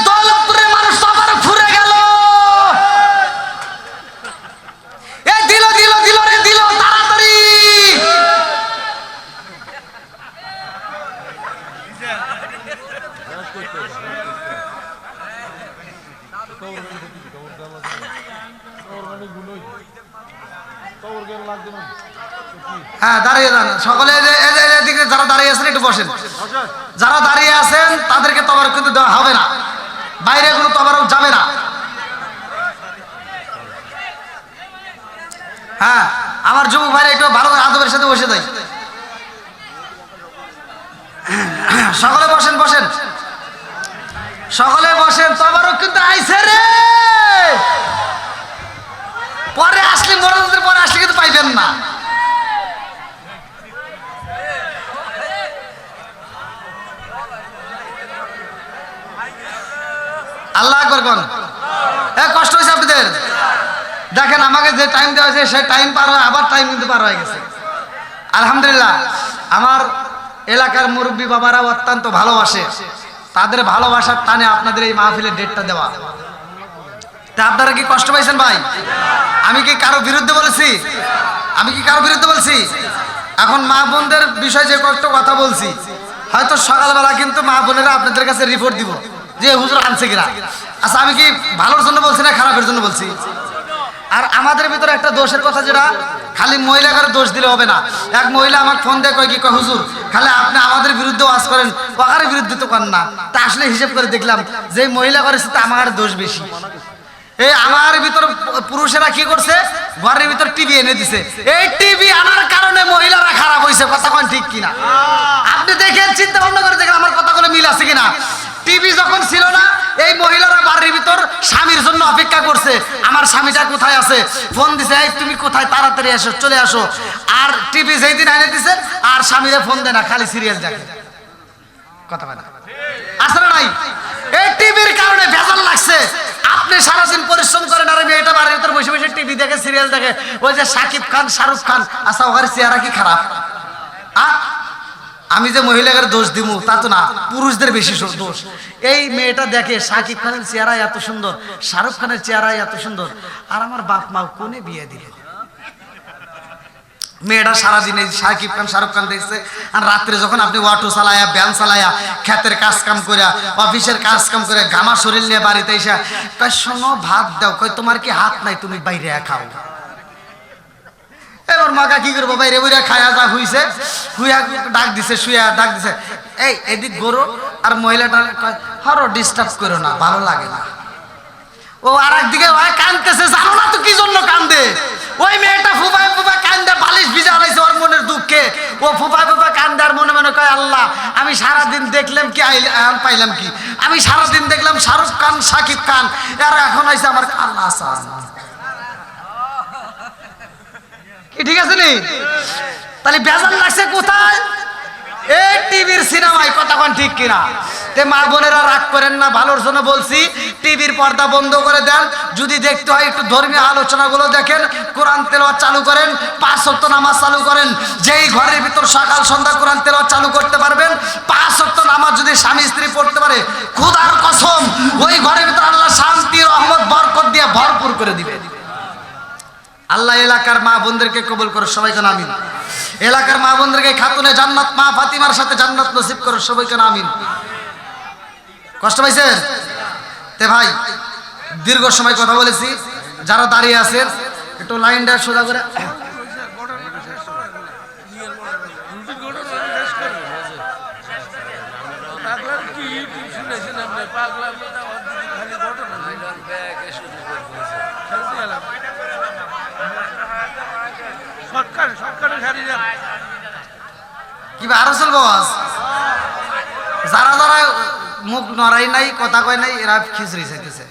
দৌলতপুরের মানুষ সবার ঘুরে গেল, দিল দিল দিল রে দিল, তাড়াতাড়ি হ্যাঁ দাঁড়িয়ে যান সকলে, যারা দাঁড়িয়ে আছেন একটু বসেন। যারা দাঁড়িয়ে আছেন তাদেরকে তবরক কিন্তু দেওয়া হবে না, বাইরে কোনো তবরক যাবে না। হ্যাঁ আমার যুবক ভাইরা একটু ভালো করে আদবের সাথে বসে দেয়। সকলে বসেন, বসেন, সকলে বসেন। তবরক কিন্তু আইছে রে, পরে আসলে মরদের পরে আসলে কিন্তু পাইবেন না। আল্লাহ আকবার কোন? কষ্ট হয়েছে আপনাদের? দেখেন আমাকে যে টাইম দেওয়া হয়েছে সেই টাইম পার হয়, আবার টাইম কিন্তু পার হয়ে গেছে। আলহামদুলিল্লাহ আমার এলাকার মুরব্বী বাবারা অত্যন্ত ভালোবাসে, তাদের ভালোবাসার টানে আপনাদের এই মাহফিলের ডেটটা দেওয়া। তা আপনারা কি কষ্ট পাইছেন ভাই? আমি কি কারো বিরুদ্ধে বলেছি? আমি কি কারো বিরুদ্ধে বলছি? এখন মা বোনদের বিষয়ে যে কয়েকটা কথা বলছি, হয়তো সকালবেলা কিন্তু মা বোনেরা আপনাদের কাছে রিপোর্ট দিব যে হুজুর আনছে কিনা। আচ্ছা আমি কি ভালোর জন্য বলছি না খারাপের জন্য বলছি? আর আমাদের ভিতরে একটা দোষের কথা, যেটা খালি মহিলাকে দোষ দিলে হবে না। এক মহিলা আমাকে ফোন দিয়ে কয় কি, কয় হুজুর খালি আপনি আমাদের বিরুদ্ধে ওয়াজ করেন, ওয়াকার বিরুদ্ধে তো করেন না। তা আসলে হিসেব করে দেখলাম যে মহিলা করেছে তা আমার দোষ বেশি। এই আমার ভিতর পুরুষেরা কি করছে, ঘরের ভিতর টিভি এনে দিছে, এই টিভি আনার কারণে মহিলারা খারাপ হয়েছে, কথা কোন ঠিক কিনা? আপনি দেখেন, চিন্তা ভাবনা করে দেখেন আমার কথাগুলো মিল আছে কিনা। টিভি যখন ছিল না, এই মহিলারা বাড়ির ভিতর স্বামীর জন্য অপেক্ষা করছে, আমার স্বামীটা কোথায় আছে, ফোন দিছে, এই তুমি কোথায়, তাড়াতাড়ি আসো, চলে আসো। আর টিভি যেই দিন এনে দিছে আর স্বামীরা ফোন দেয় না, খালি সিরিয়াল দেখে, কথা বলে আসলে নাই। এই টিভির কারণে ভেজাল লাগছে। আপনি সারাদিন পরিশ্রম করেন আর মেয়েটা বাড়ির ভিতর বসে বসে টিভি দেখে, সিরিয়াল দেখে, ওই যে সাকিব খান, শাহরুখ খান, আচ্ছা ওখানে চেহারা কি খারাপ? আমি যে মহিলাদের দোষ দিব তা তো না, পুরুষদের বেশি দোষ। এই মেয়েটা দেখে সাকিব খানের চেহারা এত সুন্দর, শাহরুখ খানের চেহারা এত সুন্দর, আর আমার বাপ মা কোনে বিয়ে দিল। মেয়েটা সারাদিন এই সাকিব খান, শাহরুখ খান দেখছে, আর রাত্রে যখন আপনি অটো চালায়া, ব্যান চালায়া, ক্ষেতের কাজ কাম করে, অফিসের কাজ কাম করে, ঘামা শরীর নিয়ে বাড়িতে এসে কয় শোনো ভাত দাও, কয় তোমার কি হাত নাই, তুমি বাইরে খাও। এবার মাকা কি করবো, বাইরে বইরা খায়া যা হইছে, হুইয়া ডাক দিছে, শুয়া ডাক দিছে, এই এদিক গরো। আর মহিলাটা কয় হরো ডিস্টার্ব করো না, ভালো লাগে না। ও আর একদিকে কান্দতেছে, জানো না তো কি জন্য কান্দে। ওই মেয়েটা ফুফায় ফুফা কান্দে, বালিশ ভিজা হলাইছে ওর মনের দুঃখে। ও ফুফায় ফুফা কান্দে আর মনে মনে কয় আল্লাহ আমি সারাদিন দেখলাম কি পাইলাম কি, আমি সারাদিন দেখলাম শাহরুখ খান, সাকিব খান, আর এখন আইসে আমার আল্লাহ কি, ঠিক আছে নি? তাহলে বেজার লাগছে কোথায়? এই টিভির সিনেমায়, কথা কোন ঠিক কিনা? তে মা বোনেরা রাগ করেন না, ভালোর জন্য বলছি, টিভির পর্দা বন্ধ করে দেন, যদি দেখতে হয় একটু ধর্মীয় আলোচনাগুলো দেখেন, কোরআন তেলাওয়াত চালু করেন, 5 ওয়াক্ত নামাজ চালু করেন। যেই ঘরের ভিতর সকাল সন্ধ্যা কোরআন তেলাওয়াত চালু করতে পারবেন, 5 ওয়াক্ত নামাজ যদি স্বামী স্ত্রী পড়তে পারে, খোদার কসম ওই ঘরের ভিতর আল্লাহ শান্তি রহমত বরকত দিয়ে ভরপুর করে দিবে। আল্লাহ এলাকার মা বোনদেরকে কবুল করো, সবাইকে আমিন। এলাকার মা বোনদেরকে খাতুনে জান্নাত মা ফাতিমার সাথে জান্নাত নসিব করো, সবাইকে আমিন। কষ্ট পাইছেন? তে ভাই দীর্ঘ সময় কথা বলেছি, যারা দাঁড়িয়ে আছেন একটু লাইনটা সোজা করে। কি আরো চলবো? যারা যারা মুখ নড়াই নাই, কথা কয় নাই, এরা খিচুড়ি চাইতেছে।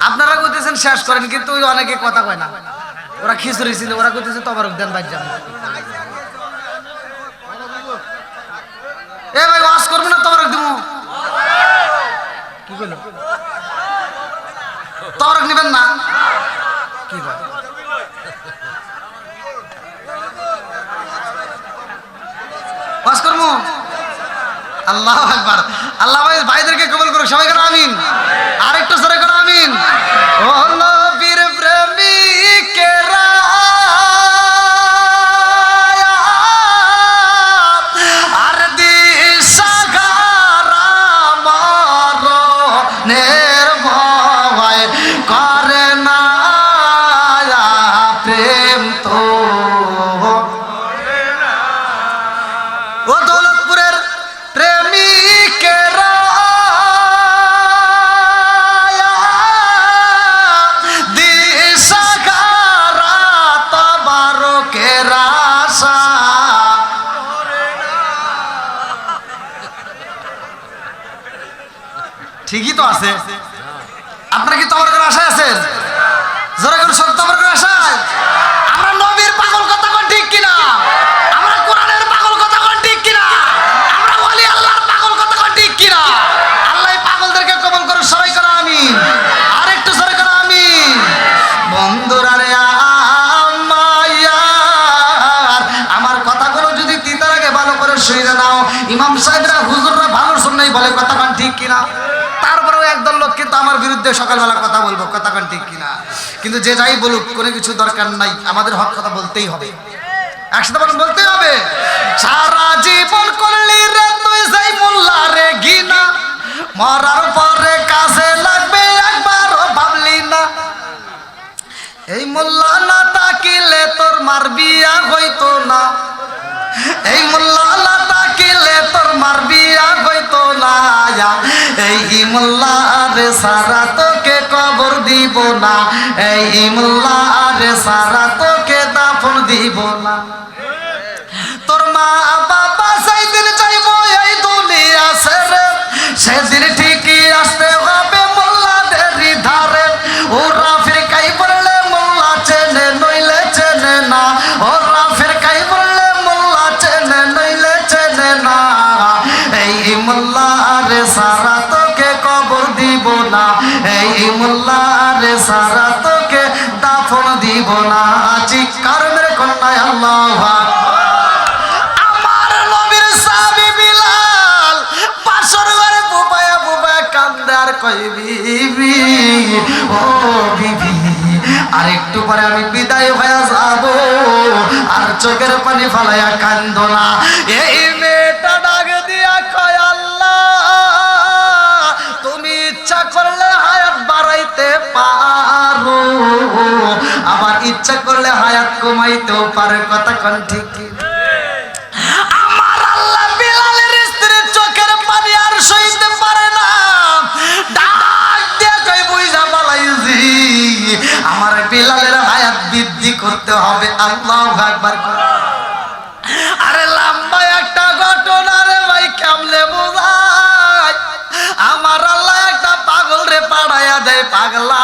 আপনারা কইতেছেন শেষ করেন, কিন্তু ওই অনেকে কথা কয় না, ওরা খিচুড়ি ছিল, ওরা কইতেছে তবারক দেন বাইর যান। এ ভাই ওয়াজ করবো না তবারক দিব? কি কইল? তবারক নিবেন না? কি কয়? ওয়াজ করবো? আল্লাহু আকবার। আল্লাহ ভাইদেরকে কবুল করুক, সবাই করো আমিন। আর একটু জোরে করো আমিন। ও নবীর প্রেমিকেরা আর দিশাহারা মরণের ভয় করে না প্রেম তো। ও দৌলতপুরের প্রেমিকেরা দিশাহারা তবারকের আশা। ঠিকই তো আছে। আপনারা কি তবারকের আশায় আছেন? যারা করে সব তবারকের আশায়। আমরা নবীর পাগল কথা কোন ঠিক কিনা? আমরা কোরআনের পাগল কথা কোন ঠিক কিনা? আমরা ওলি আল্লাহর পাগল কথা কোন ঠিক কিনা? আল্লাহ এই পাগলদেরকে কবুল করুন, সবাই করো আমিন। আর একটু সবাই করো আমিন। বন্ধুরা রে আমার, আমার কথাগুলো যদি তিতার আগে ভালো করে শুনে নাও, ইমাম সাহেবরা হুজুররা ভালোর জন্যই বলে কথা কোন ঠিক কিনা। তারপরেও একদল লোক কিন্তু আমার বিরুদ্ধে সকালবেলা কথা বলবো, কথা কোন ঠিক কিনা। কিন্তু যে যাই বলুক কোনো কিছু দরকার নাই, আমাদের হক কথা বলতেই হবে, একসাথে বলতেই হবে। সারা জীবন করলি রে তুই যাই মোল্লা রে গিনা, মরার পরে কাজে লাগবে একবারও ভাবলি না। এই মোল্লা না তাকিলে তোর মার বিয়া হইতো না, এই মোল্লা না তাকিলে তোর মার বিয়া হইতো না। এই মোল্লা রে সারা তোকে কবর দিব না, এই মোল্লা রে সারা তোকে দাফন দিব না। তোর মা বাবা সেদিন চাইবো এই দুনিয়া ছেড়ে, সেদিন ঠিকই আসতে হবে মোল্লাদের ধারে। ওরা ফিরকাই বললে মোল্লা চেনে নইলে চেনে না, ওরা ফিরকাই বললে মোল্লা চেনে নইলে চেনে না। এই মোল্লা রে সারা তোকে কবর দিব না, এই মোল্লা রে সারা তোকে দাফন দিব না। চিৎকার মেরে কন্যায় আল্লাহু আকবার। আমার নবীর সাহাবী বিলাল পাশর ঘরে বুবায়া বুবায়া কান্দে আর কই বিবি ও বিবি, আর একটু পরে আমি বিদায় হয়ে যাব, আর চোখের পানি ফালাইয়া কান্দো না। এই মেয়েটা ডাক দিয়া কয় আল্লাহ তুমি ইচ্ছা করলে হায়াত বাড়াইতে পারো, আবার ইচ্ছা করলে হায়াত কমাইতেও পারে, কথা কোন ঠিক কি? আমার আল্লাহ বিলালের স্ত্রীর চোখের পানি আর সইতে পারে না, ডাক দিয়ে কই বুঝা বলাইছি আমার বিলালের হায়াত বৃদ্ধি করতে হবে। আল্লাহু আকবার। আরে লম্বা একটা ঘটনা রে ভাই, কেমনে বোঝাই? আমার আল্লাহ একটা পাগল রে পাড়াইয়া দেয়, পাগলা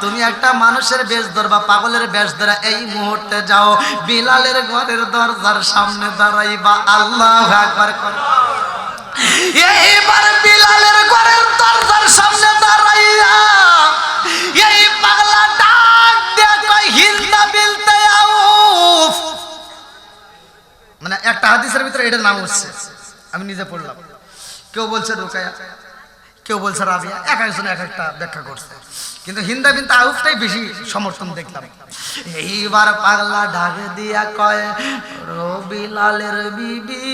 তুমি একটা মানুষের বেশ ধরবা, পাগলের বেশ ধরা এই মুহূর্তে যাও বিলালের ঘরের দরজার সামনে দাঁড়াইবা, আল্লাহু আকবার কর। এইবার বিলালের ঘরের দরজার সামনে দাঁড়াইয়া এই পাগলা ডাক দিয়ে কয় হিলতা বিলতা আউফ। মানে একটা হাদিসের ভিতরে এটার নাম হচ্ছে, আমি নিজে পড়লাম। কেউ বলছে রুকায়া, কেউ বলছে রাবিয়া, এক একজন এক একটা ব্যাখ্যা করছে, কিন্তু হিন্দা বিনতে আউফটাই বেশি সমর্থন দেখলাম। এইবার পাগলা ডাক দিয়া কয় ও বিলালের বিবি,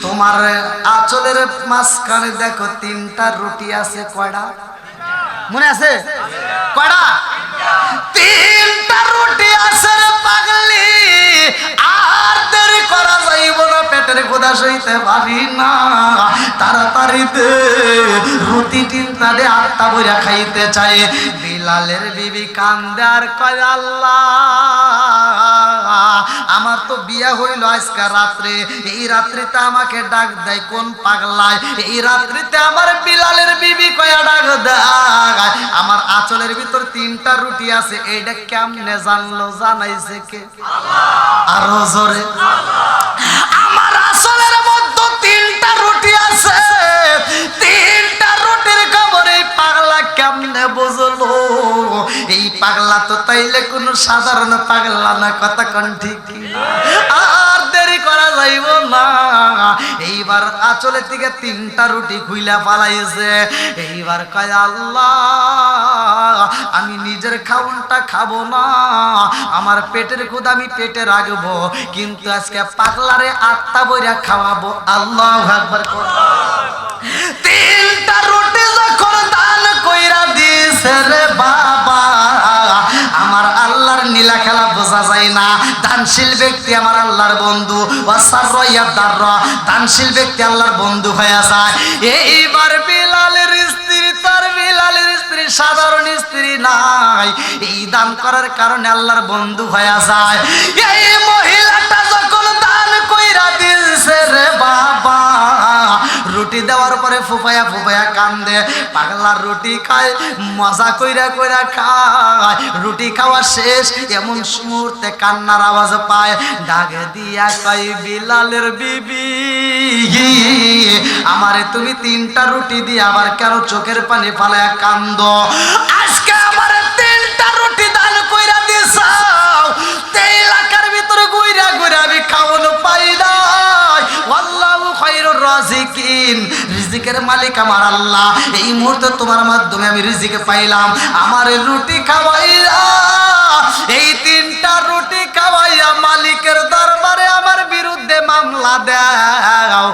তোমার আঁচলের মাঝখানে দেখো তিনটা রুটি আছে, কয়টা মনে আছে? কয়টা? তিনটা রুটি আছে রে পাগলি, আর দেরি করা যাইব না, পেটের ক্ষুধা সইতে পারি না, তাড়াতাড়ি দে রুটি তিনটা দে, আটটা বইরা খাইতে চাই। বিলালের বিবি কান্দে আর কয় আল্লাহ, আমার তো বিয়া হইল আজকে রাত্রে, এই রাত্রিতে আমাকে ডাক দেয় কোন পাগলায়, এই রাত্রিতে আমার বিলালের বিবি কয়া ডাক দেয় আমার আঁচলের ভিতর তিনটা রুটি আছে, এইটা কেমনে জানলো? জানাইছে কে? আরো জোরে। আমার আঁচলের মধ্যে তিনটা রুটি আছে, তিনটা রুটির খবর এই পাগলা কেমনে বুঝলো? এই পাগলা তো তাইলে কোন সাধারণ পাগলা না, কথা কোন ঠিক না? আর দেরি করা যাইব না, এইবার আঁচলের থেকে তিনটা রুটি খুইলা পালাইছে। এইবার কয় আল্লাহ, আমি নিজের খাউনটা খাবো না, আমার পেটের ক্ষুধা আমি পেটে রাখবো, কিন্তু আজকে পাগলারে আটটা বইরা খাওয়াবো, আল্লাহু আকবার। তিনটা রুটি যখন দান কইরা দিছে রে বাবা, আমার আল্লাহর নীলা খেলা বোঝা যায় না। দানশীল ব্যক্তি আমার আল্লাহর বন্ধু, দানশীল ব্যক্তি আল্লাহর বন্ধু হয়ে যায়। এইবার বিলালের স্ত্রী, তার বিলালের স্ত্রী সাধারণ স্ত্রী নাই, এই দান করার কারণে আল্লাহর বন্ধু হয়ে যায়। এই মহিলাটা যখন দান কইরা দিছে রে বাবা, রুটি দেওয়ার পরে ফুফায়া ফুফায়া কান্দে, পাগলার রুটি খায়, মজা কইরা কইরা খায়, রুটি খাওয়া শেষ এমন মুহূর্তে কান্নার আওয়াজ পায়, ডাক দিয়া কয় বিলালের বিবি, আমারে তুমি তিনটা রুটি দিয়ে আবার কেন চোখের পানি ফালায়া কান্দ? আজকে আমারে তিনটা রুটি দান কইরা দিছাও, এই এলাকার ভিতরে ঘুইরা ঘুইরা আমি খাওয়ানো পাই না, আল্লাহু খায়রুর রাজিকিন, রিজিকের মালিক আমার আল্লাহ, এই মুহূর্তে তোমার মাধ্যমে আমি রিজিক পাইলাম, আমার রুটি খাওয়াইয়া, এই তিনটা রুটি খাওয়াইয়া মালিকের দরবারে আমার বিরুদ্ধে মামলা দাও,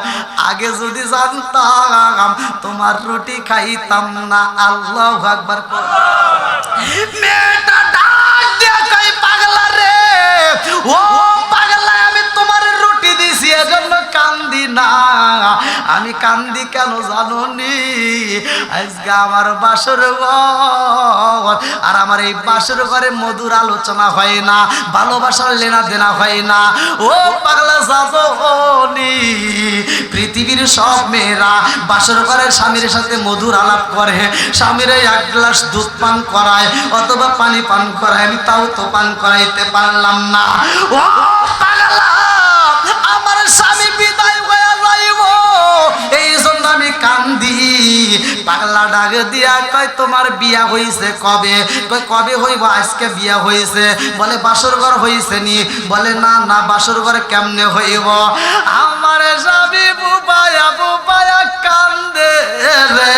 আগে যদি জানতাম তোমার রুটি খাইতাম না, আল্লাহু আকবার। মেয়েটা ডাক দিয়া কই পাগলা রে, ও পাগলা, আমি তোমার রুটি দিছি এজন্য কান্দি না, আমি কান্দি কেন জানো নি? আজকে আমার বাসর ঘর, আর আমার এই বাসর ঘরে মধুর আলোচনা হয় না, ভালোবাসার লেনা দেনা হয় না। ও পাগলা জানি, পৃথিবীর সব মেয়েরা বাসর ঘরের স্বামীর সাথে মধুর আলাপ করে, স্বামীর এক গ্লাস দুধ পান করায় অথবা পানি পান করায়, আমি তাও তো পান করাইতে পারলাম না। ও পাগলা, আমার স্বামী বিদায় হয়ে যাইব, এই জন্য আমি কান্দি। পাগলা ডাক দিয়া কয় তোমার বিয়া হইছে কবে? কয় কবে হইব? আজকে বিয়া হইছে। বলে বাসর ঘর হইছে নি? বলে না না, বাসর ঘর কেমনে হইব? আমার স্বামী বুবায়া বুবায়া কান্দে রে,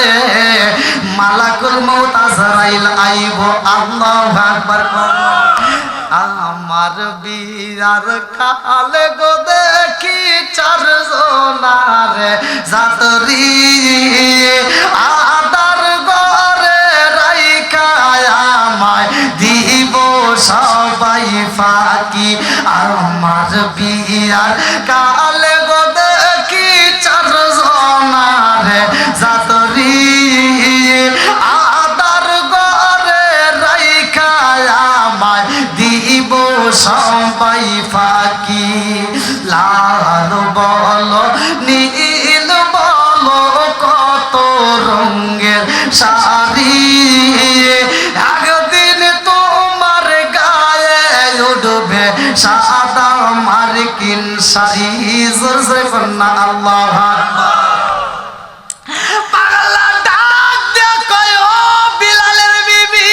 মালাকুল মউত আজরাইল আইব, আল্লাহু আকবার। আমার বিয়ার কালে গো দেখি চারজনারে যাতরি, আদার ঘরে রাইখা আমায় দিব সবাই ফাঁকি, আমার বিয়ার কালে গো দেখি চারজনারে যাতরি, আদার ঘরে রাইখা আমায় দিব সবাই ফাঁকি, লাল বলো নীল বলো কত রঙে শাড়ি, একদিন তোমার গায়ে উঠবে সাদা মার্কিন শাড়ি। জোরে জোরে কন্যা আল্লাহু আকবার। পাগলা ডাক দিয়ে কয়, ও বিলালের বিবি,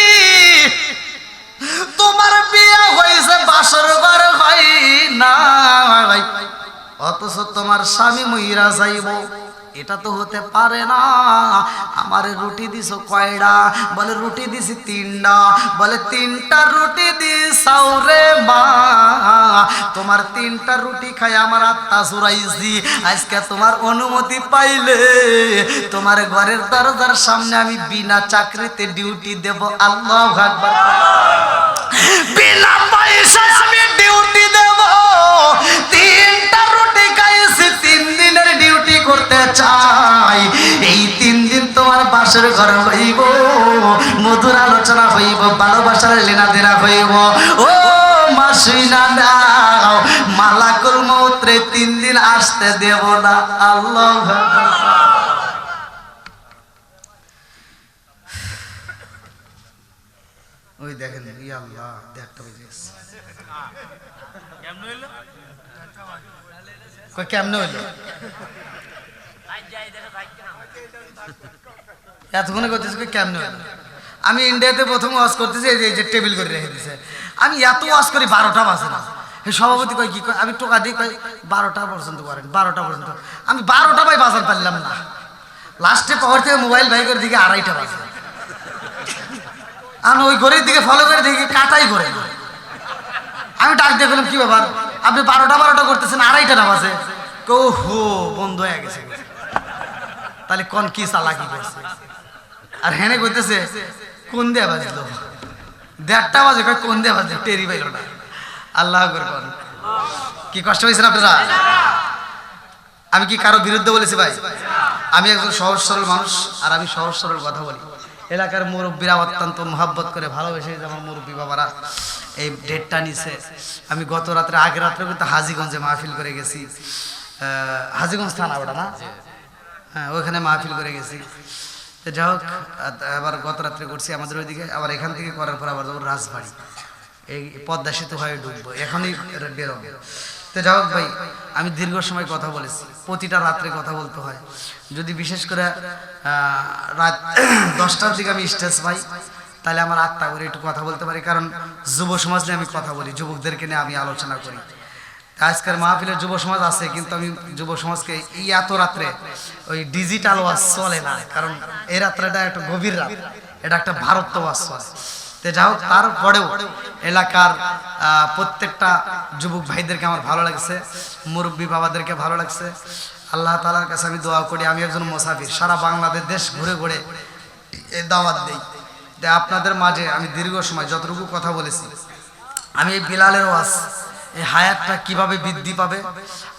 তোমার বিয়ে হয়েছে, বাসর ঘর হয় না, অথচ তোমার স্বামী মইরা যাইব, এটা তো হতে পারে না। আমার রুটি দিছো কয়টা? বলে রুটি দিছি 3টা। বলে 3টা রুটি দিছাও রে মা, তোমার 3টা রুটি খাই আমার আত্মা চুরাইছি। আজকে তোমার অনুমতি পাইলে তোমার ঘরের দরজার সামনে আমি বিনা চাকরিতে ডিউটি দেব। আল্লাহু আকবার। বিনা পয়সায় আমি ডিউটি দেব। 3টা রুটি খাইছি, 3 দিনের ডিউটি করতে চাই। এই 3 দিন তোমার বাসর ঘর হইব, মধুর আলোচনা হইব, ভালোবাসার লেনাদেনা হইব। ও মাসিনা দাও, মালাকুল মউতরে 3 দিন আসতে দেব না। আল্লাহু আকবার। ওই দেখেন, ইয়া আল্লাহ, দেখটা বেজে গেছে। কেমনে হইল? এতক্ষণে করতেছি কেমনে হইল? আমি ইন্ডিয়াতে প্রথম ওয়াজ করতেছি, এই যে টেবিল করে রেখে দিছে। আমি এত ওয়াজ করি 12টা বাজে না। এই সভাপতি কয় কি কয়, আমি টোকা দিই, কয় 12টা পর্যন্ত করেন, 12টা পর্যন্ত। আমি 12টা বাই বাজার পারলাম না। লাস্টে পাওয়ার থেকে মোবাইল ভাই করে দিকে 2:30টা বাজে। আমি ওই ঘড়ির দিকে ফলো করে দেখি কাটাই করে না। আমি ডাক দিয়ে বললাম, কি ব্যাপার আপনি 12টা করতেছেন, 2:30টা না বাজে? কো হো, বন্ধ হয়ে গেছে। তাহলে কোন কি চালাকি করছে? আর হেনে করতেছে কোন দিয়ে বাজলো, 1:30টা বাজে, কয় কোন দিয়ে বাজে, টেরি পাইল না। আল্লাহ আকবার। কোন কি কষ্ট হয়েছেন আপনারা? আমি কি কারো বিরুদ্ধে বলেছি ভাই? আমি একজন সহজ সরল মানুষ, আর আমি সহজ সরল কথা বলি। এলাকার মুরব্বীরা অত্যন্ত মহাব্বত করে ভালোবেসে, যেমন মুরব্বী বাবারা এই ডেটটা নিছে। আমি গত রাত্রে, আগের রাত্রে কিন্তু হাজীগঞ্জে মাহফিল করে গেছি। হাজীগঞ্জ থানা ওটা না? হ্যাঁ, ওইখানে মাহফিল করে গেছি। তো যাই হোক, আবার গত রাত্রে করছি আমাদের ওইদিকে। আবার এখান থেকে করার পর আবার যাবো রাজবাড়ি, এই পদ্মা সেতু হয়ে ঢুকবো, এখনই বেরোবো। তো যাই হোক ভাই, আমি দীর্ঘ সময় কথা বলেছি, প্রতিটা রাত্রে কথা বলতে হয়। যদি বিশেষ করে রাত 10টার দিকে আমি স্টেজ পাই, তাহলে আমার 8টা করে একটু কথা বলতে পারি, কারণ যুব সমাজ নিয়ে আমি কথা বলি, যুবকদেরকে নিয়ে আমি আলোচনা করি। আজকের মাহফিলের যুব সমাজ আছে, কিন্তু আমি যুব সমাজকে এই এত রাত্রে ওই ডিজিটাল ওয়াজ চলে না, কারণ এই রাত্রেটা একটা গভীর রাত, এটা একটা ভারত ওয়াজ চলে। তো যাই হোক, তারপরেও এলাকার প্রত্যেকটা যুবক ভাইদেরকে আমার ভালো লাগছে, মুরব্বী বাবাদেরকে ভালো লাগছে। আল্লাহ তাআলার কাছে আমি দোয়া করি, আমি একজন মুসাফির, সারা বাংলাদেশ দেশ ঘুরে ঘুরে এই দাওয়াত দিই। তাই আপনাদের মাঝে আমি দীর্ঘ সময় যতটুকু কথা বলেছি, আমি এই বিলালের ওয়াজ, এই হায়াতটা কিভাবে বৃদ্ধি পাবে,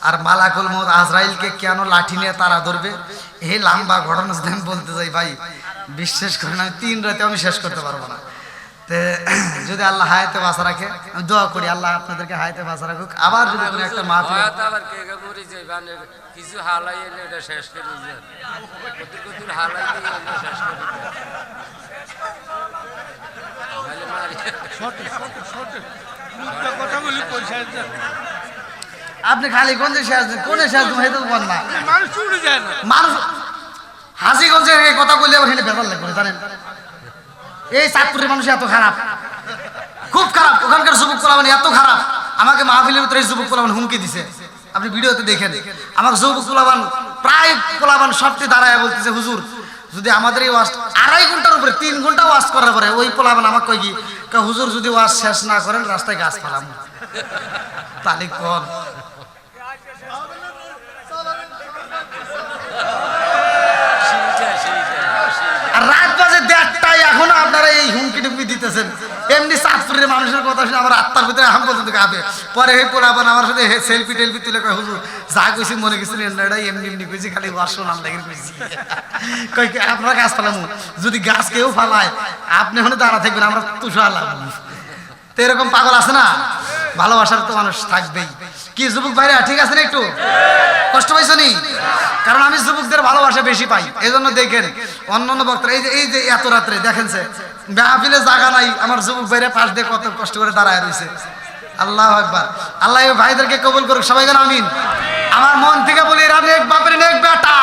আর মালাকুল মউত আজরাইলকে কেন লাঠি নিয়ে তারা ধরবে, এই লম্বা ঘটনা যদি আমি বলতে যাই ভাই, বিশ্বাস করেন আমি 3 রাতে আমি শেষ করতে পারবো না। তো যদি আল্লাহ হায়াতে বাঁচা রাখে, আমি দোয়া করি আল্লাহ আপনাদেরকে হায়াতে বাঁচা রাখুক। আবার যদি কোনো একটা মাহফিল কিছু হালাই এলে এটা শেষ করে দিই, কত হালাই দিয়ে এটা শেষ করে দিই। আপনি খালি গঞ্জে শেষ দেন, কোনে শেষ দেন হেতু বল না, মানুষ চুরি যায় না। মানুষ হাজীগঞ্জের এই কথা বললে আবার হেনে বেজার লাগবে, জানেন? এই চাঁদপুরের মানুষ এত খারাপ, খুব খারাপ। ওখানকার যুবক পোলাপান এত খারাপ, আমাকে মাহফিলের ভিতরে যুবক পোলাপান হুমকি দিছে, আপনি ভিডিওতে দেখেন। আমার যুবক পোলাপান, প্রায় পোলাপান সবটি দাঁড়ায় বলতেছে, হুজুর যদি আমাদের এই ওয়াজ 2.5 ঘন্টার উপরে 3 ঘন্টা ওয়াজ করার পরে ওই পোলাপান আমাকে কই কি, হুজুর যদি ওয়াজ শেষ না করেন রাস্তায় গাছ ফালাম। তাহলে কোন রাত বাজে 1:30টায় এখনো আপনারা এই হুমকি টুমকি দিতেছেন। এমনি চাঁদপুরের মানুষের কথা শুনে আমার আত্মার ভিতরে আম পর্যন্ত কাঁপে। পরে হে পোলাপান আমার সাথে সেলফি টেলফি তুলে কয়, হুজুর যা কইছি মনে গেছিল এমনি এমনি কইছি, খালি ওয়াজ শোনাম লাগের কইছি। কই আপনারা গাছ ফালামু, যদি গাছ কেউ ফালায় আপনি ওখানে দাঁড়া থাকবেন, আমরা তুষালাম। তো এরকম পাগল আছে না? ভালোবাসার তো মানুষ থাকবেই। কি যুবক ভাইরা ঠিক আছে না? একটু কষ্ট পাইছো নি? কারণ আমি যুবকদের ভালোবাসা বেশি পাই, এই জন্য দেখেন অন্যান্য বক্তারা এই যে এত রাত্রে দেখেন সে মাহফিলে জায়গা নাই, আমার যুবক ভাইরা পাশ দিয়ে কত কষ্ট করে দাঁড়ায় রয়েছে। আল্লাহু আকবার। আল্লাহ এই ভাইদেরকে কবুল করুক, সবাই যেন আমিন। আমার মন থেকে বলি এরা নেক বাপের নেক বেটা,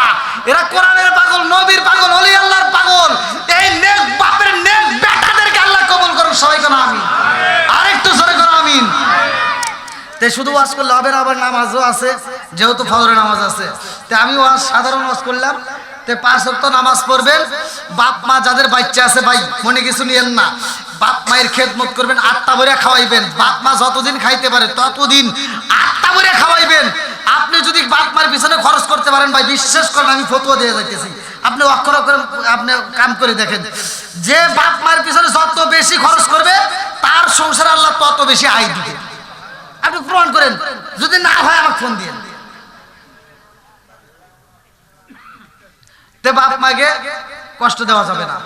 এরা কোরআনের পাগল, নবীর পাগল, ওলি আল্লাহর পাগল। এই নেক বাপের নেক বেটাদেরকে আল্লাহ কবুল করুক, সবাই যেন আমিন। আরেকটু জোরে যেন আমিন। তে শুধু ওয়াজ করলে হবে না, আবার নামাজও আছে, যেহেতু ফজরের নামাজ আছে। তে আমি ওয়াজ সাধারণ ওয়াজ করলাম। তে 5 ওয়াক্ত নামাজ পড়বেন। বাপ মা যাদের বাচ্চা আছে ভাই মনে কিছু নিয়েন না, বাপ মায়ের খেদমত করবেন, 8টা ভরে খাওয়াইবেন। বাপ মা যতদিন খাইতে পারে ততদিন 8টা ভরে খাওয়াইবেন। আপনি যদি বাপ মার পিছনে খরচ করতে পারেন ভাই, বিশ্বাস করেন আমি ফতোয়া দিয়ে যাইতেছি, আপনি অক্ষর অক্ষর আপনি কাম করে দেখেন, যে বাপ মায়ের পিছনে যত বেশি খরচ করবে তার সংসারে আল্লাহ তত বেশি আয় দিবে। আপনি প্রমাণ করেন, যদি না হয় আমাকে ফোন দিয়েন। তে বাপ মাকে কষ্ট দেওয়া যাবে না।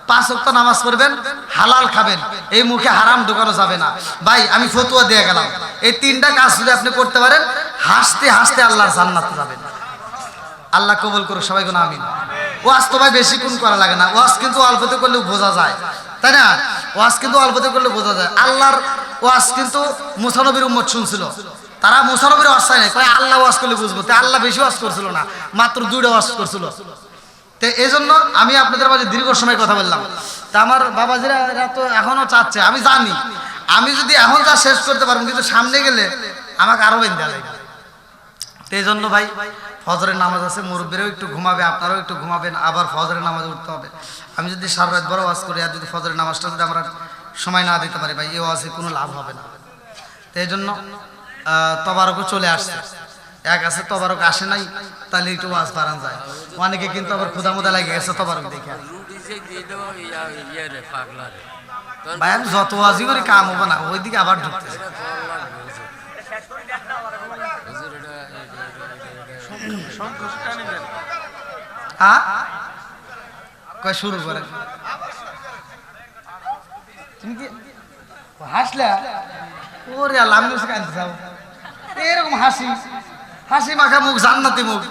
5 ওয়াক্ত নামাজ পড়বেন, হালাল খাবেন, এই মুখে হারাম ঢোকানো যাবে না। ভাই আমি ফতোয়া দিয়ে গেলাম, এই 3টা কাজ যদি আপনি করতে পারেন হাসতে হাসতে আল্লাহর জান্নাতে যাবেন। আল্লাহ কবুল করুক, সবাই কোন আমিন। ওয়াজ তো ভাই বেশি কোন করা লাগে না, ওয়াজ কিন্তু অল্পতে করলেও বোঝা যায়, তাই না? ওয়াজ কিন্তু অল্পতে করলে বোঝা যায়। আল্লাহর ওয়াজ কিন্তু মুসা নবীর উম্মত শুনছিল, তারা মুসা নবীর ওয়াজ চায় না, কয় আল্লাহ ওয়াজ করলে বুঝবো। তে আল্লাহ বেশি ওয়াজ করছিল না, মাত্র 2টা ওয়াজ করছিল। তো এই জন্য আমি আপনাদের মাঝে দীর্ঘ সময় কথা বললাম। তা আমার বাবাজিরা এরা তো এখনো চাচ্ছে, আমি জানি আমি যদি এখন যা শেষ করতে পারবো, কিন্তু সামনে গেলে আমাকে আরো বেঁধে লাগবে। তো এই জন্য ভাই ফজরের নামাজ আছে, মুরব্বীরাও একটু ঘুমাবে, আপনারাও একটু ঘুমাবেন, আবার ফজরের নামাজে উঠতে হবে। আমি যদি সারা রাত বড় ওয়াজ করি আর যদি ফজরের নামাজটা যদি আমরা সময় না দিতে পারি ভাই, এই ওয়াজে কোনো লাভ হবে না। তো এই জন্য তবারকও চলে আসছে, এক আছে তবারক আসে নাই, তাহলে একটু ওয়াজ বাড়ান যায়। অনেকে কিন্তু আবার ক্ষুধা মুদা লাগে গেছে তবারক দেখে। ভাই আমি যত ওয়াজই করি কাম হবো না, ওইদিকে আবার ঢুকতেছে। কয় শুরু করে তুমি কি হাসলে? ওরে আল্লাহ, আমি কাঁদতে যাবো এরকম হাসি, হাসি মাখা মুখ, জান্নাতি মুখ,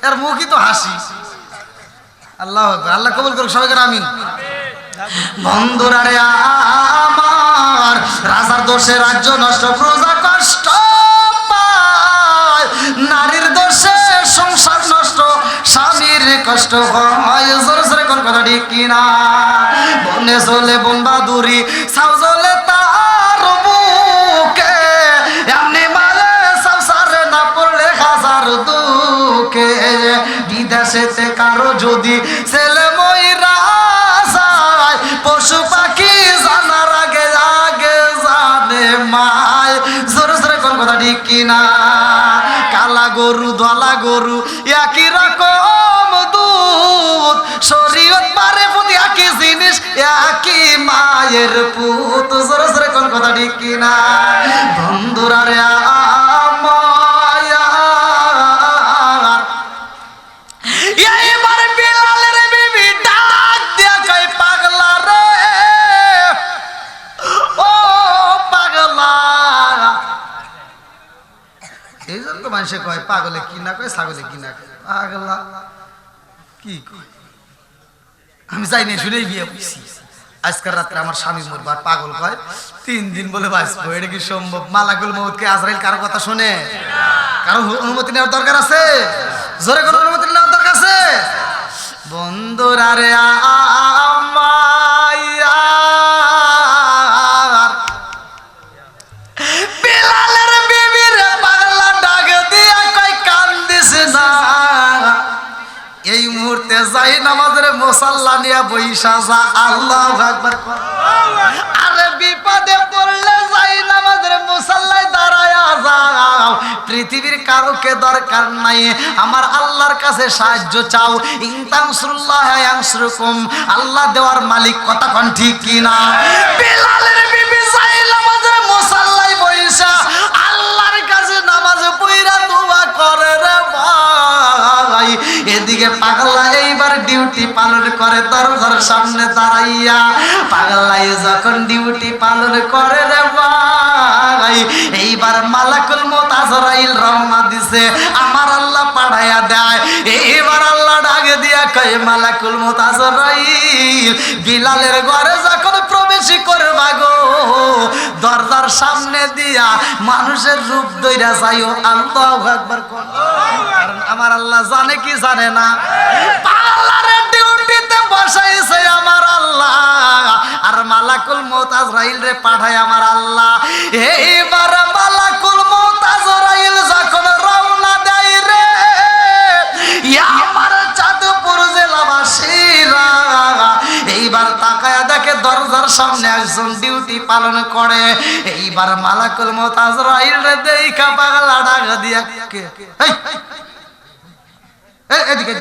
এর মুখই তো হাসি। আল্লাহ আল্লাহ কবুল করুক, সবাই করে আমিন। বন্ধুরা রে আমার, রাজার দোষে রাজ্য নষ্ট, প্রজা কষ্ট পায়, নারীর দোষে সংসার নষ্ট, স্বামীর কষ্ট হয়। জোরে জোরে কোন কথা ঠিক কিনা? বনে চলে বন বাদুরি, ছাউ জ্বলে তার বুকে, এমনি মালে সংসারে না পড়লে হাজার দুঃখে। বিদেশেতে কারো যদি ছেলে ময়রা যায়, পশু পাখি জানার আগে আগে জানে মায়। জোরে জোরে কোন কথা ঠিক কিনা? কালা গরু ধলা গরু একই রকম দুধ, শরীয়ত পারে প্রতি একই জিনিস, একই মায়ের পুত। জোরে জোরে কোন কথা ঠিক কিনা? বন্ধুরা রে এইবার বিলালের বিবি ডাক দিয়া কয়, পাগলা রে ও পাগলা। এই জন্য তো মানুষে কয় পাগলে কি না কয়, ছাগলে কি না কয়, পাগলা কি কয় আমি যাই না, শুনেই বিয়ে করছি। আজকাল রাত্রে আমার স্বামী মরবে, আর পাগল কয় 3 দিন বলে বাঁচবো। এটা কি সম্ভব? মালাকুল মউতকে আজরাইল কারো কথা শোনে? কারো অনুমতি নেওয়ার দরকার আছে? জোরে কোনো অনুমতি নেওয়ার দরকার আছে? বন্ধুরা রে আমার, বিলালের বিবির পাগলা ডাক দিয়া কয়, কান্দিস না, এই মুহূর্তে যাই নামাজের মুসাল্লা নিয়ে বইসা যা। আল্লাহু আকবার। আরে বিপদে পড়লে যাই নামাজের মুসাল্লায় দাঁড়ায়া যাও, পৃথিবীর কারোকে দরকার নাই, আমার আল্লাহর কাছে সাহায্য চাও। ইন তানসুরুল্লাহ ইয়ানসুরকুম, আল্লাহ দেওয়ার মালিক, কথা কোন ঠিক কিনা? বিলালের বিবি যাই নামাজের মুসাল্লায় বইসা আল্লাহর কাছে নামাজ পড়া দোয়া করে রে ভাই। এদিকে পাগলা এইবার ডিউটি পালন করে দরজার সামনে দাঁড়াইয়া। পাগলাই যখন ডিউটি পালন করে রে ভাই, এই আজরাইল রওনা দিছে, আমার আল্লাহ পাঠাইয়া দেয়। এইবার আল্লাহ ডাকে দিয়া কয় মালাকুল মউত আজরাইল, বিলালের ঘরে যখন প্রবেশ করবা গো, দরজার সামনে দিয়া মানুষের রূপ ধইরা যাইও। আল্লাহু আকবার। কারণ আমার আল্লাহ জানে কি জানে না, পাগলারে ডিউটিতে বসাইছে আমার আল্লাহ, আর মালাকুল মউত আজরাইল রে পাঠায় আমার আল্লাহ। এইবার মালাকুল মউত আজরাইল যখন রওনা দেয় রে, আমার চাঁদপুর জেলাবাসীরা এইবার তাকায়া দেখে দরজার সামনে একজন ডিউটি পালন করে। এইবার মালাকুল মউত আজরাইল রে দেইখা পাগলা ডাক দিয়া কে এদিকে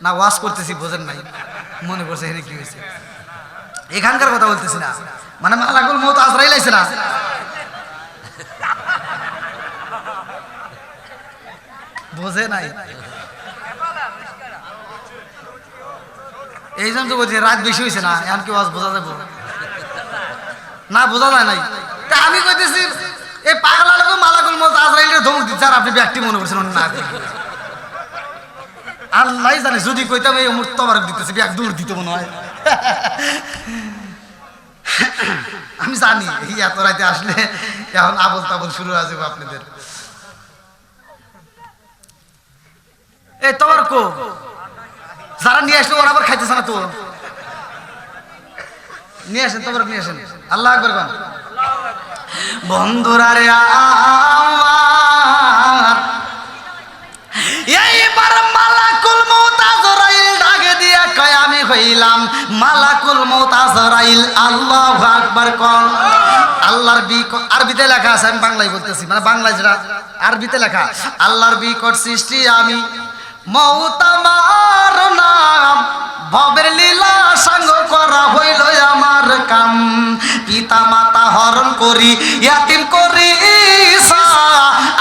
না, ওয়াজ করতেছি বোঝেন নাই, মনে করছে এখানে কি হয়েছে, এখানকার কথা বলতেছি না, মানে মালাকুল মউত আজরাইল আইছে না, বোঝে নাই। এই জন্য তো বলছি রাত বেশি হয়েছে না, এখন কি ওয়াজ বোঝা যাবো না, বোঝা যায় নাই। তা আমি কইতেছি এই পাগলা লোক মালাকুল মউত আজরাইলের ধমক দিচ্ছে, আর আপনি ব্যক্তি মনে করছেন না। আল্লাহ জানে, যদি কইতাম এই অমর তবারক দিতেছে, ব্যাগ দূর দিতে মনে হয়। আমি জানি এই এত রাতে আসলে এখন আবল তাবল শুরু হয়ে যাবে আপনাদের। এই তবারক যারা নিয়ে আসলো ওরা আবার খাইতেছে না তো, নিয়ে আসেন তবারক নিয়ে আসেন। আল্লাহ আকবার কোন। বন্ধুরা রে আমার, এইবার মালাকুল মউত আজরাইল ডাকে দিয়া কয় আমি হইলাম মালাকুল মউত আজরাইল। আল্লাহু আকবার কোন। আল্লাহর আরবিতে লেখা আছে, আমি বাংলায় বলতেছি, মানে বাংলায় যেটা আরবিতে লেখা, আল্লাহর বিকট সৃষ্টি আমি, মউত আমার নাম, ভবের লীলা সঙ্গ করা হইল আমার কাম, পিতা মাতা হরণ করি ইয়াতিম করি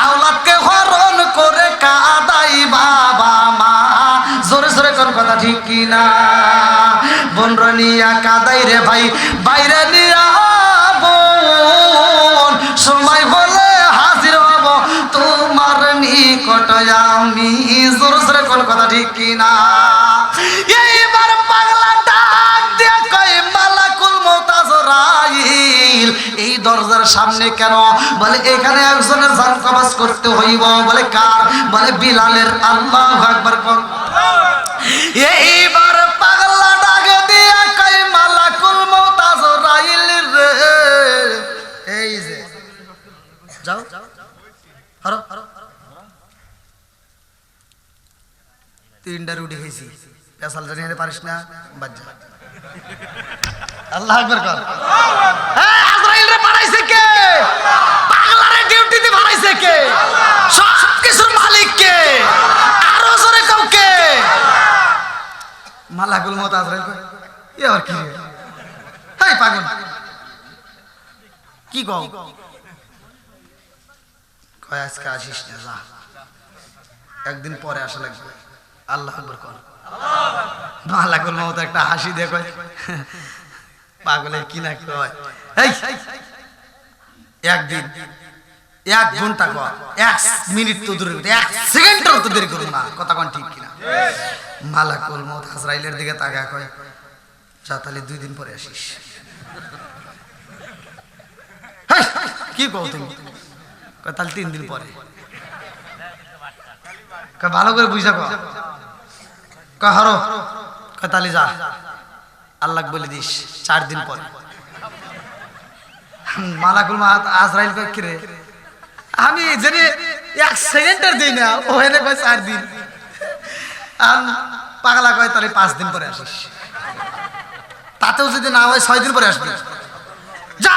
আওলাদকে হরণ করে কাদাই বাবা মা। জোরে জোরে কোন কথা ঠিক কিনা? বোনরা নিয়া কাদাই রে ভাই, বাইরে নিয়া বোন, সময় হলে হাজির হব তোমার নিকট আমি। জোরে জোরে কোন কথা ঠিক কিনা? এইবার পাগলা ডাক দিয়ে কয় মালাকুল মউত আজরাইল এই দরজার সামনে কেন? বলে এখানে একজনের জান কবজ করতে হইব। বলে কার? বলে বিলালের। আল্লাহু আকবার কোন। এইবার পাগলা ডাক দিয়ে কয় মালাকুল মউত আজরাইল রে, এই যে যাও হরো, তিনটা রুটি খাইছি, পেশাল জানি পারিস না, বাদ যা। আল্লাহু আকবার কর। এই আজরাইল রে পাঠাইছে কে? পাগলারে ডিউটিতে পাঠাইছে কে? সব কিছুর মালিক কে? আরো জোরে কও কে? মালাকুল মউত আজরাইল কয় এ আর কি রে? এই পাগল কি কও? কয় আজকে আসিস না, যা, একদিন পরে আসা লাগবে। আল্লাহু আকবার কর। মালাকুল মউত একটা হাসি দিয়ে কয় পাগলের কি না কয়, এই একদিন 1 ঘন্টা কর, 1 মিনিট তো দূরে, 1 সেকেন্ডও তো দেরি করব না, কথা কোন ঠিক কিনা? মালাকুল মউত আজরাইলের দিকে তাকায় কয় যা তাহলে 2 দিন পরে আসিস। কি কও তুমি? কয় তাহলে 3 দিন পরে। কয় ভালো করে বুঝা কও। কয় হরো। কয় তাহলে যা, আল্লাহ বলে দিস 4 দিন পরে। মালাকুল মউত আজরাইল কয় কি রে, আমি জানি 1 সেকেন্ডের দিই না, ওখানে কয় 4 দিন। আর পাগলা কয় তাহলে 5 দিন পরে আসিস। তাতেও যদি না হয় 6 দিন পরে আসবি। যা,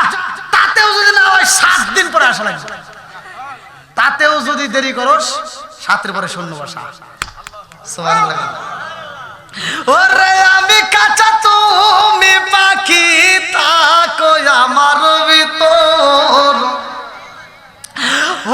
তাতেও যদি না হয় 7 দিন পরে আসা লাগবে। তাতেও যদি দেরি করস 7 এর পরে শূন্য বসা। সুবহানাল্লাহ। ওরে আমি কাঁচা তুমি পাখি, তাকো আমার ভিতর।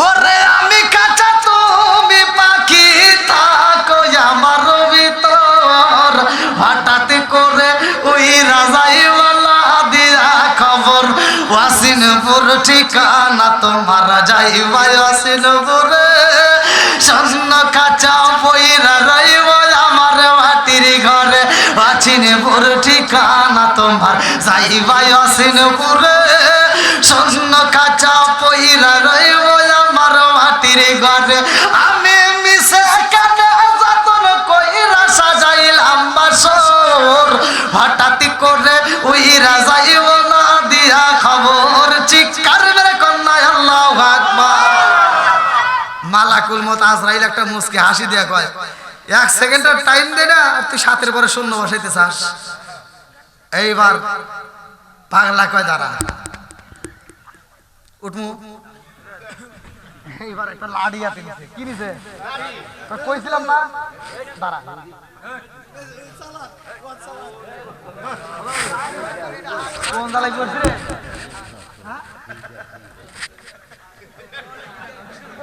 ওরে আমি কাঁচা তুমি পাখি, তাকো আমার ভিতর। হঠাৎ করে ওই রাজাইওয়ালা দিয়া খবর ওয়াসিনপুর ঠিকানা তোমার যাইবাই অসিনপুরে স্বর্ণ কাঁচা পইরা রইব আমার মাটির ঘরে অচিনপুর ঠিকানা তোমার যাইবাই অসিনপুরে স্বর্ণ কাঁচা পইরা রইব আমার মাটির ঘরে আমি মিশে কানে যতন কইরা সাজাইলাম বাসর হঠাৎ করে উইরা যাইব না দিয়া খবর চিৎকার মেরে কন্যা আল্লাহু আকবার। মালাকুল মউত আজরাইল একটা মুস্কি হাসি দিয়া কয়, 1 সেকেন্ডের টাইম দে না, তুই 7 পরে শূন্য বসাইতে চাস। এইবার পাগলা কয় দাঁড়া, উঠমু। এইবার একটা লাড়ি হাতে নিছে। কি নিছে? কইছিলাম না, দাঁড়া। কোন দালাই করছে রে? হ্যাঁ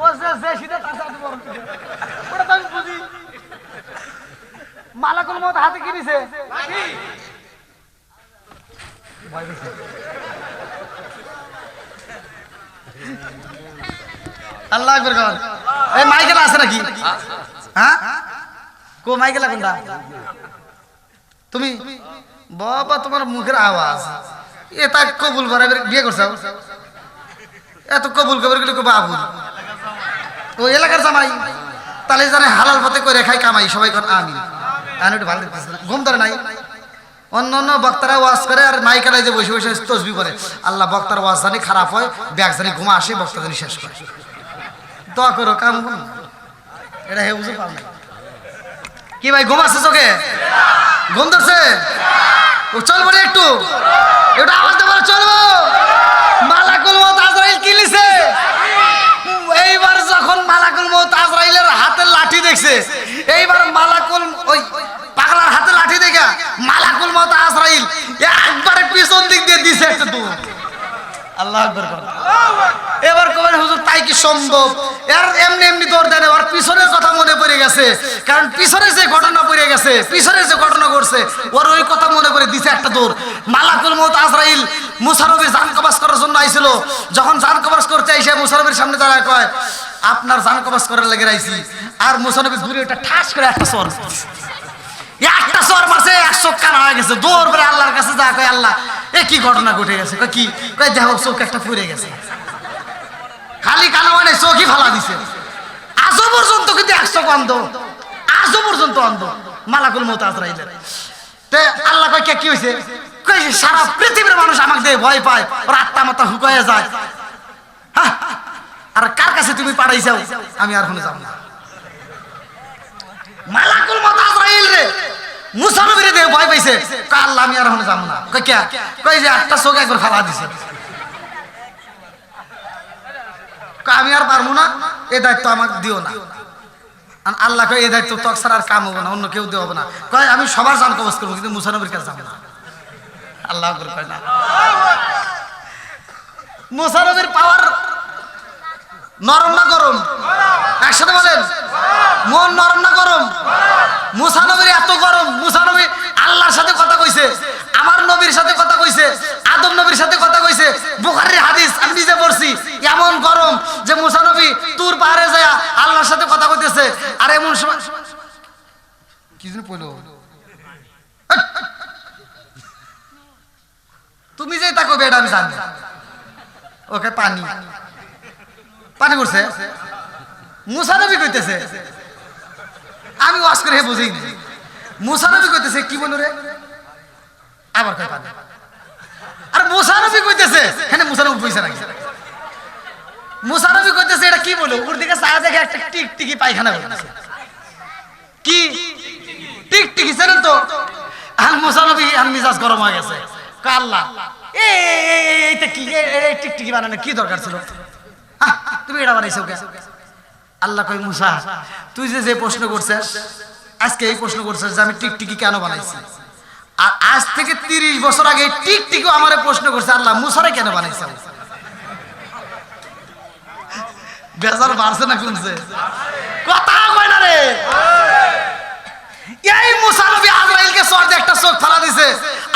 ও যে সিধা টাকা দিব ওটা তো আমি বুঝি। মালাকুল মউত হাতে কি নিছে? ভয় পেয়েছে। আল্লাহ আকবার কর। এই মাইকেল আছে নাকি? হ্যাঁ কো মাইকেল কোনটা? তুমি বাবা, তোমার মুখের আওয়াজ এটা কবুল করে বিয়ে করছো? এত কবুল কবর গেলে বাবু ও এলাকার জামাই, তাহলে জানে হালাল পথে করে খাই কামাই। সবাই কর আমিন। আমি একটু ভালো দেখতেছি, ঘুম ধরে নাই। অন্য অন্য বক্তারা ওয়াজ করে আর মাইকেলায় যে বসে বসে তসবি করে, আল্লাহ বক্তার ওয়াজ জানি খারাপ হয়, ব্যাগ জানি ঘুমা আসে, বক্তা জানি শেষ করে। দোয়া করো, কাম এটা হে বুঝে পাও না কি ভাই? ঘুম আসছে চোখে? ঘুম ধরছে? ও চলবো রে একটু, এটা আওয়াজ দেবো, চলবো। মালাকুল মউত আজরাইল কি লিছে? এইবার যখন মালাকুল মউত আজরাইলের হাতে লাঠি দেখছে, এইবার মালাকুল ওই পাগলার হাতে লাঠি দেখা মালাকুল মউত আজরাইল একবারে পিছন দিক দিয়ে দিছে একটা দৌড়। আল্লাহ আকবার কর। এবার কবেন হুজুর তাই কি সম্ভব? এর এমনি এমনি দৌড় দেন, ওর পিছনের কথা মনে পড়ে গেছে, কারণ পিছনে যে ঘটনা পড়ে গেছে, পিছনে যে ঘটনা ঘটছে, ওর ওই কথা মনে করে দিছে একটা দৌড়। মালাকুল মউত আজরাইল মুসা নবীর জান কবজ করার জন্য আইছিল। যখন জান কবজ করতে আইসে মুসা নবীর সামনে দাঁড়ায় কয়, আপনার জান কবজ করার লেগে আইছি। আর মুসা নবী ঘুরে ওটা ঠাস করে একটা সর, একটা সর মারছে, 1 চোখ কানা হয়ে গেছে। দৌড় করে আল্লাহর কাছে যা কয়, আল্লাহ এ কি ঘটনা ঘটে গেছে? কি কয়, দেখো চোখ একটা ফুরে গেছে, খালি কানা মানে চোখই ফালা দিছে। আজও পর্যন্ত কিন্তু 1 চোখ অন্ধ, আজও পর্যন্ত অন্ধ মালাকুল মউত আজরাইলের। তে আল্লাহ কয় কি হয়েছে? কয় সারা পৃথিবীর মানুষ আমাকে দিয়ে ভয় পায়, ওর আত্মা মাথা হুকায় যায়। আর কার কাছে তুমি পাঠাইছাও? আমি আর কোনো যাব না। মালাকুল মউত আজরাইল রে মুসা নবীর দিয়ে ভয় পাইছে, কয় আল্লাহ আমি আর কোনো যাব না। কয় কে? কয় যে একটা চোখ একবার ফালা দিছে। আমি আর পারবো না, এই দায়িত্ব আমাকে দিও না। আল্লাহ কয় এই দায়িত্ব তো ছাড়া আর কাম হবে না, অন্য কেউ দেবো না। কয় আমি সবার জান কবজ করবো, কিন্তু মুসা নবীর কাছে যাবো না। আল্লাহ কয় না। মুসা নবীর পাওয়ার নরম না গরম? একসাথে বলেন, মন নরম না গরম? মুসা নবীর এত গরম, মুসা নবী আল্লাহর সাথে কথা কইছে, আমার নবীর সাথে কথা কইছে, আদম নবীর সাথে কথা কইছে। বুখারীর হাদিস আমি নিজে পড়ছি। এমন গরম যে মুসা নবী তুর পাহাড়ে যায় আল্লাহর সাথে কথা কইতেছে। আর এমন সময় কি যেন কইলো, তুমি যে তা কইবে এটা আমি জানি। ওকে পানি পানি করছে, মুসা নবী কইতেছে, আমি ওয়াজ করে বুঝি না। মুসা নবী কইতেছে কি বলো রে, আবার কয় পানি। আর মুসা নবী কইতেছে, হ্যাঁ মুসা নবী পয়সা রাখছে। মুসা নবী কইতেছে এটা কি বলো, উপর দিকে চা দেখে একটা টিকটিকি পায়খানা করতেছে। কি টিকটিকি জানেন তো? আর মুসা নবী আর মিজাজ গরম হয়ে গেছে। কয় আল্লাহ এইটা কি, এই টিকটিকি বানানো কি দরকার ছিল? তুমি এটা বানাইছো কে? আল্লাহ কয় মুসা তুই যে প্রশ্ন করছিস, আজকে এই প্রশ্ন করছিস যে আমি টিকটিকি কেন বানাইছি, আর আজ থেকে 30 বছর আগে টিকটিকিও আমারে প্রশ্ন করছে, আল্লাহ মুসারে কেন বানাইছে? বেজার বাড়ছে না কমছে? কথা কয় না রে। এই মুসা নবী আজরাইলকে চোখ দিয়ে একটা চোখ ফালা দিছে।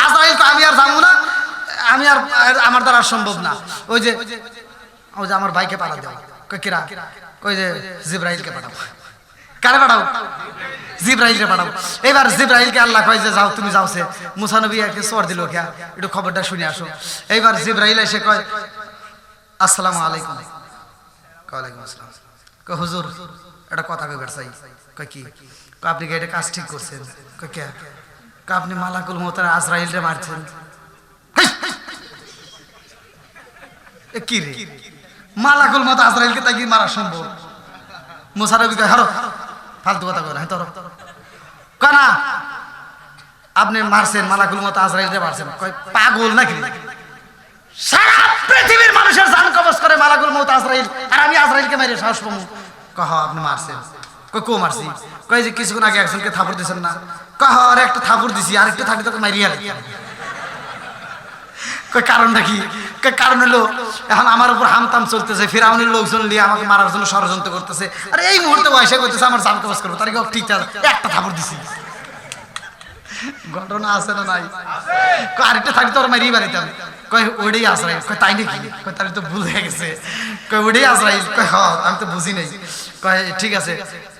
আজরাইল তো আমি আর যাবো না, আমি আর আমার দ্বারা সম্ভব না। ওই যে আমার ভাইকে পাঠা দাও। কই কিরা? কই যে জিব্রাইলকে পাঠাও। কারে পাঠাও? জিব্রাইলকে পাঠাও। এবার জিব্রাইলকে আল্লাহ কয় যে যাও, তুমি যাওছে। মুসা নবী একে সর দিল, কে একটু খবরটা শুনে আসো। এইবার জিব্রাইল এসে কয় আসসালামু আলাইকুম। ওয়ালাইকুম আসসালাম। কয় হুজুর একটা কথা কইবার চাই। কয় কি? কয় আপনি কি এটা কাজ ঠিক করছেন? কয় কে? কয় আপনি মালাকুল মউত আজরাইলরে মারছেন। কি রে, মালাকুল মউত আজরাইলকে তাই কি মারা সম্ভব? মুসা নবী কয় হারো, ফালতু কথা কয় না। হ্যাঁ, কয় না আপনি মারছেন, মালাকুল মউত আজরাইলরে মারছেন। কয় পাগল নাকি? সারা পৃথিবীর মানুষের জান কবজ করে মালাকুল মউত আজরাইল, আর আমি আজরাইলকে মেরে সাহস পাবো? কয় হ্যাঁ আপনি মারছেন। কয় কো মারছি? কয় যে কিছুক্ষণ আগে একজনকে থাপড় দিয়েছেন না? কয় হ্যাঁ আরে একটা থাপড় দিছি, আর একটু থাকলে তোকে মারিয়া। কয় কারণটা কি? কয় কারণ হলো এখন আমার উপর হামতাম চলতেছে, ফিরাউনের লোকজন নিয়ে আমাকে মারার জন্য ষড়যন্ত্র করতেছে, আর এই মুহূর্তে বয়সে করতেছে আমার জান কবজ করবো, তার ঠিক একটা থাপড় দিছি। ঘটনা আছে না নাই? আরেকটা থাকলে তো ওর মারিয়ে বাড়িতাম। কয় ওটাই আজরাইল। কয় তাই নাকি? কয় তাহলে তো ভুল হয়ে গেছে। কয় ওটাই আজরাইল। কয় হ্যাঁ আমি তো বুঝি নাই। কয় ঠিক আছে।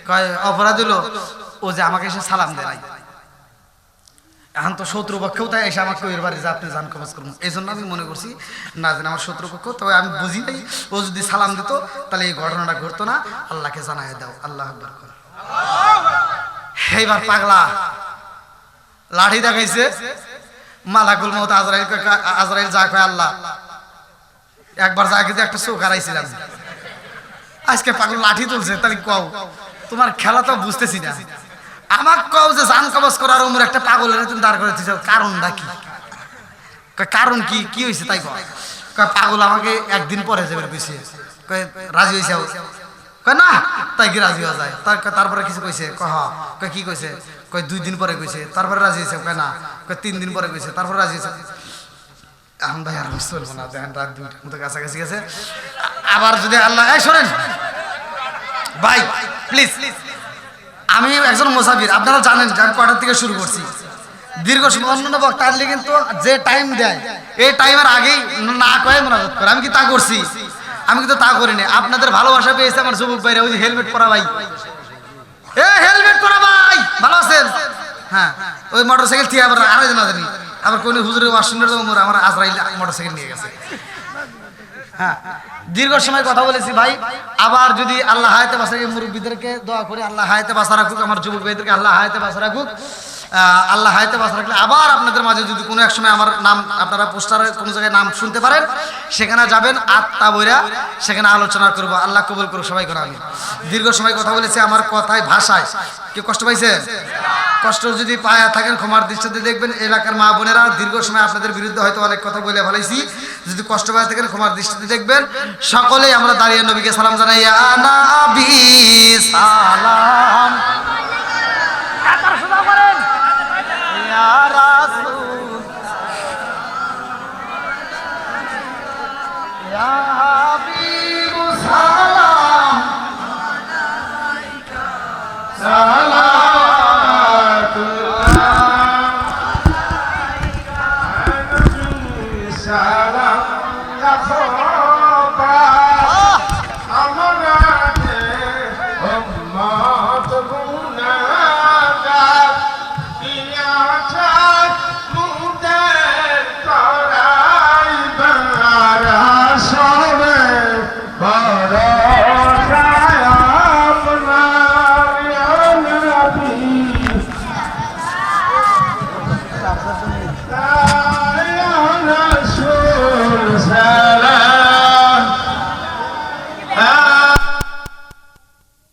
কয় অপরাধ হলো ও যে আমাকে এসে সালাম দেয় নাই। এখন তো শত্রুপক্ষেও তাই এসে আমাকে ওই বাড়ি যে আপনি জান কবজ করুন, এই জন্য আমি মনে করছি না যেন আমার শত্রুপক্ষ, তবে আমি বুঝি নাই ও যদি সালাম দিত তাহলে এই ঘটনাটা ঘটতো না। আল্লাহকে জানাই দাও। আল্লাহ আকবার। এইবার পাগলা লাঠি দেখাইছে। মালাকুল মউত আজরাইল যা কয় আল্লাহ একবার যা কিন্তু একটা চোখ হারাইছিলাম, আজকে পাগল লাঠি তুলছে। তাহলে কও তোমার খেলা তো বুঝতেছি না। আমার কও যে জান কবজ করার উমর একটা পাগলের তুমি দাঁড় করে দিয়েছ, কারণটা কি? কারণ কি? কি হয়েছে তাই কয়? পাগল আমাকে একদিন পরে যাবে কইছে। কয় রাজি হয়েছে? কয় না তাই কি রাজি হওয়া যায়? তারপরে কিছু কইছে? কয় কি কইছে? কয় 2 দিন পরে কইছে, তারপরে রাজি হয়েছে। কয় না, কয় 3 দিন পরে কইছে, তারপরে রাজি হয়েছে। এখন ভাই আর চলবো না, দেখেন রাত 2টার মতো কাছাকাছি গেছে। আবার যদি আল্লাহ শোনেন ভাই প্লিজ, আমি একজন মুসাফির, আপনারা জানেন যে আমি কয়টার থেকে শুরু করছি। দীর্ঘ সময় অন্যান্য বক্তা আসলে কিন্তু যে টাইম দেয় এই টাইমের আগেই না কয়ে মোনাজাত করে। আমি কি তা করছি? আমি কিন্তু তা করিনি। আপনাদের ভালোবাসা পেয়েছে আমার যুবক ভাইরা। ওই যে হেলমেট পরা ভাই, হেলমেট পরা ভাই ভালো আছেন? হ্যাঁ, ওই মোটরসাইকেল থেকে আবার আরো জানা জানি আবার কোন হুজুরের ওয়াশরুমের আমার আজরাইল মোটরসাইকেল নিয়ে গেছে। হ্যাঁ, দীর্ঘ সময় কথা বলেছি ভাই। আবার যদি আল্লাহ হায়াতে বাঁচা রাখুক, মুরব্বীদেরকে দোয়া করে আল্লাহ হায়াতে বাঁচা রাখুক, আমার যুবক ভাইদেরকে আল্লাহ হায়াতে বাঁচা রাখুক। আল্লাহ হায়াতে বাঁচা রাখলে আবার আপনাদের মাঝে যদি কোনো এক সময় আমার নাম আপনারা পোস্টারে কোনো জায়গায় নাম শুনতে পারেন, সেখানে যাবেন আত্মা বইরা, সেখানে আলোচনা করবো। আল্লাহ কবুল করুক সবাই করে। আমি দীর্ঘ সময় কথা বলেছি, আমার কথায় ভাষায় কি কষ্ট পাইছেন? কষ্ট যদি পায়া থাকেন ক্ষমার দৃষ্টিতে দেখবেন। এলাকার মা বোনেরা দীর্ঘ সময় আপনাদের বিরুদ্ধে হয়তো অনেক কথা বলে ফেলাইছি, যদি কষ্ট পায়া থাকেন ক্ষমার দৃষ্টিতে দেখবেন। সকলেই আমরা দাঁড়িয়ে নবীকে সালাম জানাই। ইয়া নবী সালাম, ইয়া রাসূল, ইয়া হাবিব সালাম আলাইকা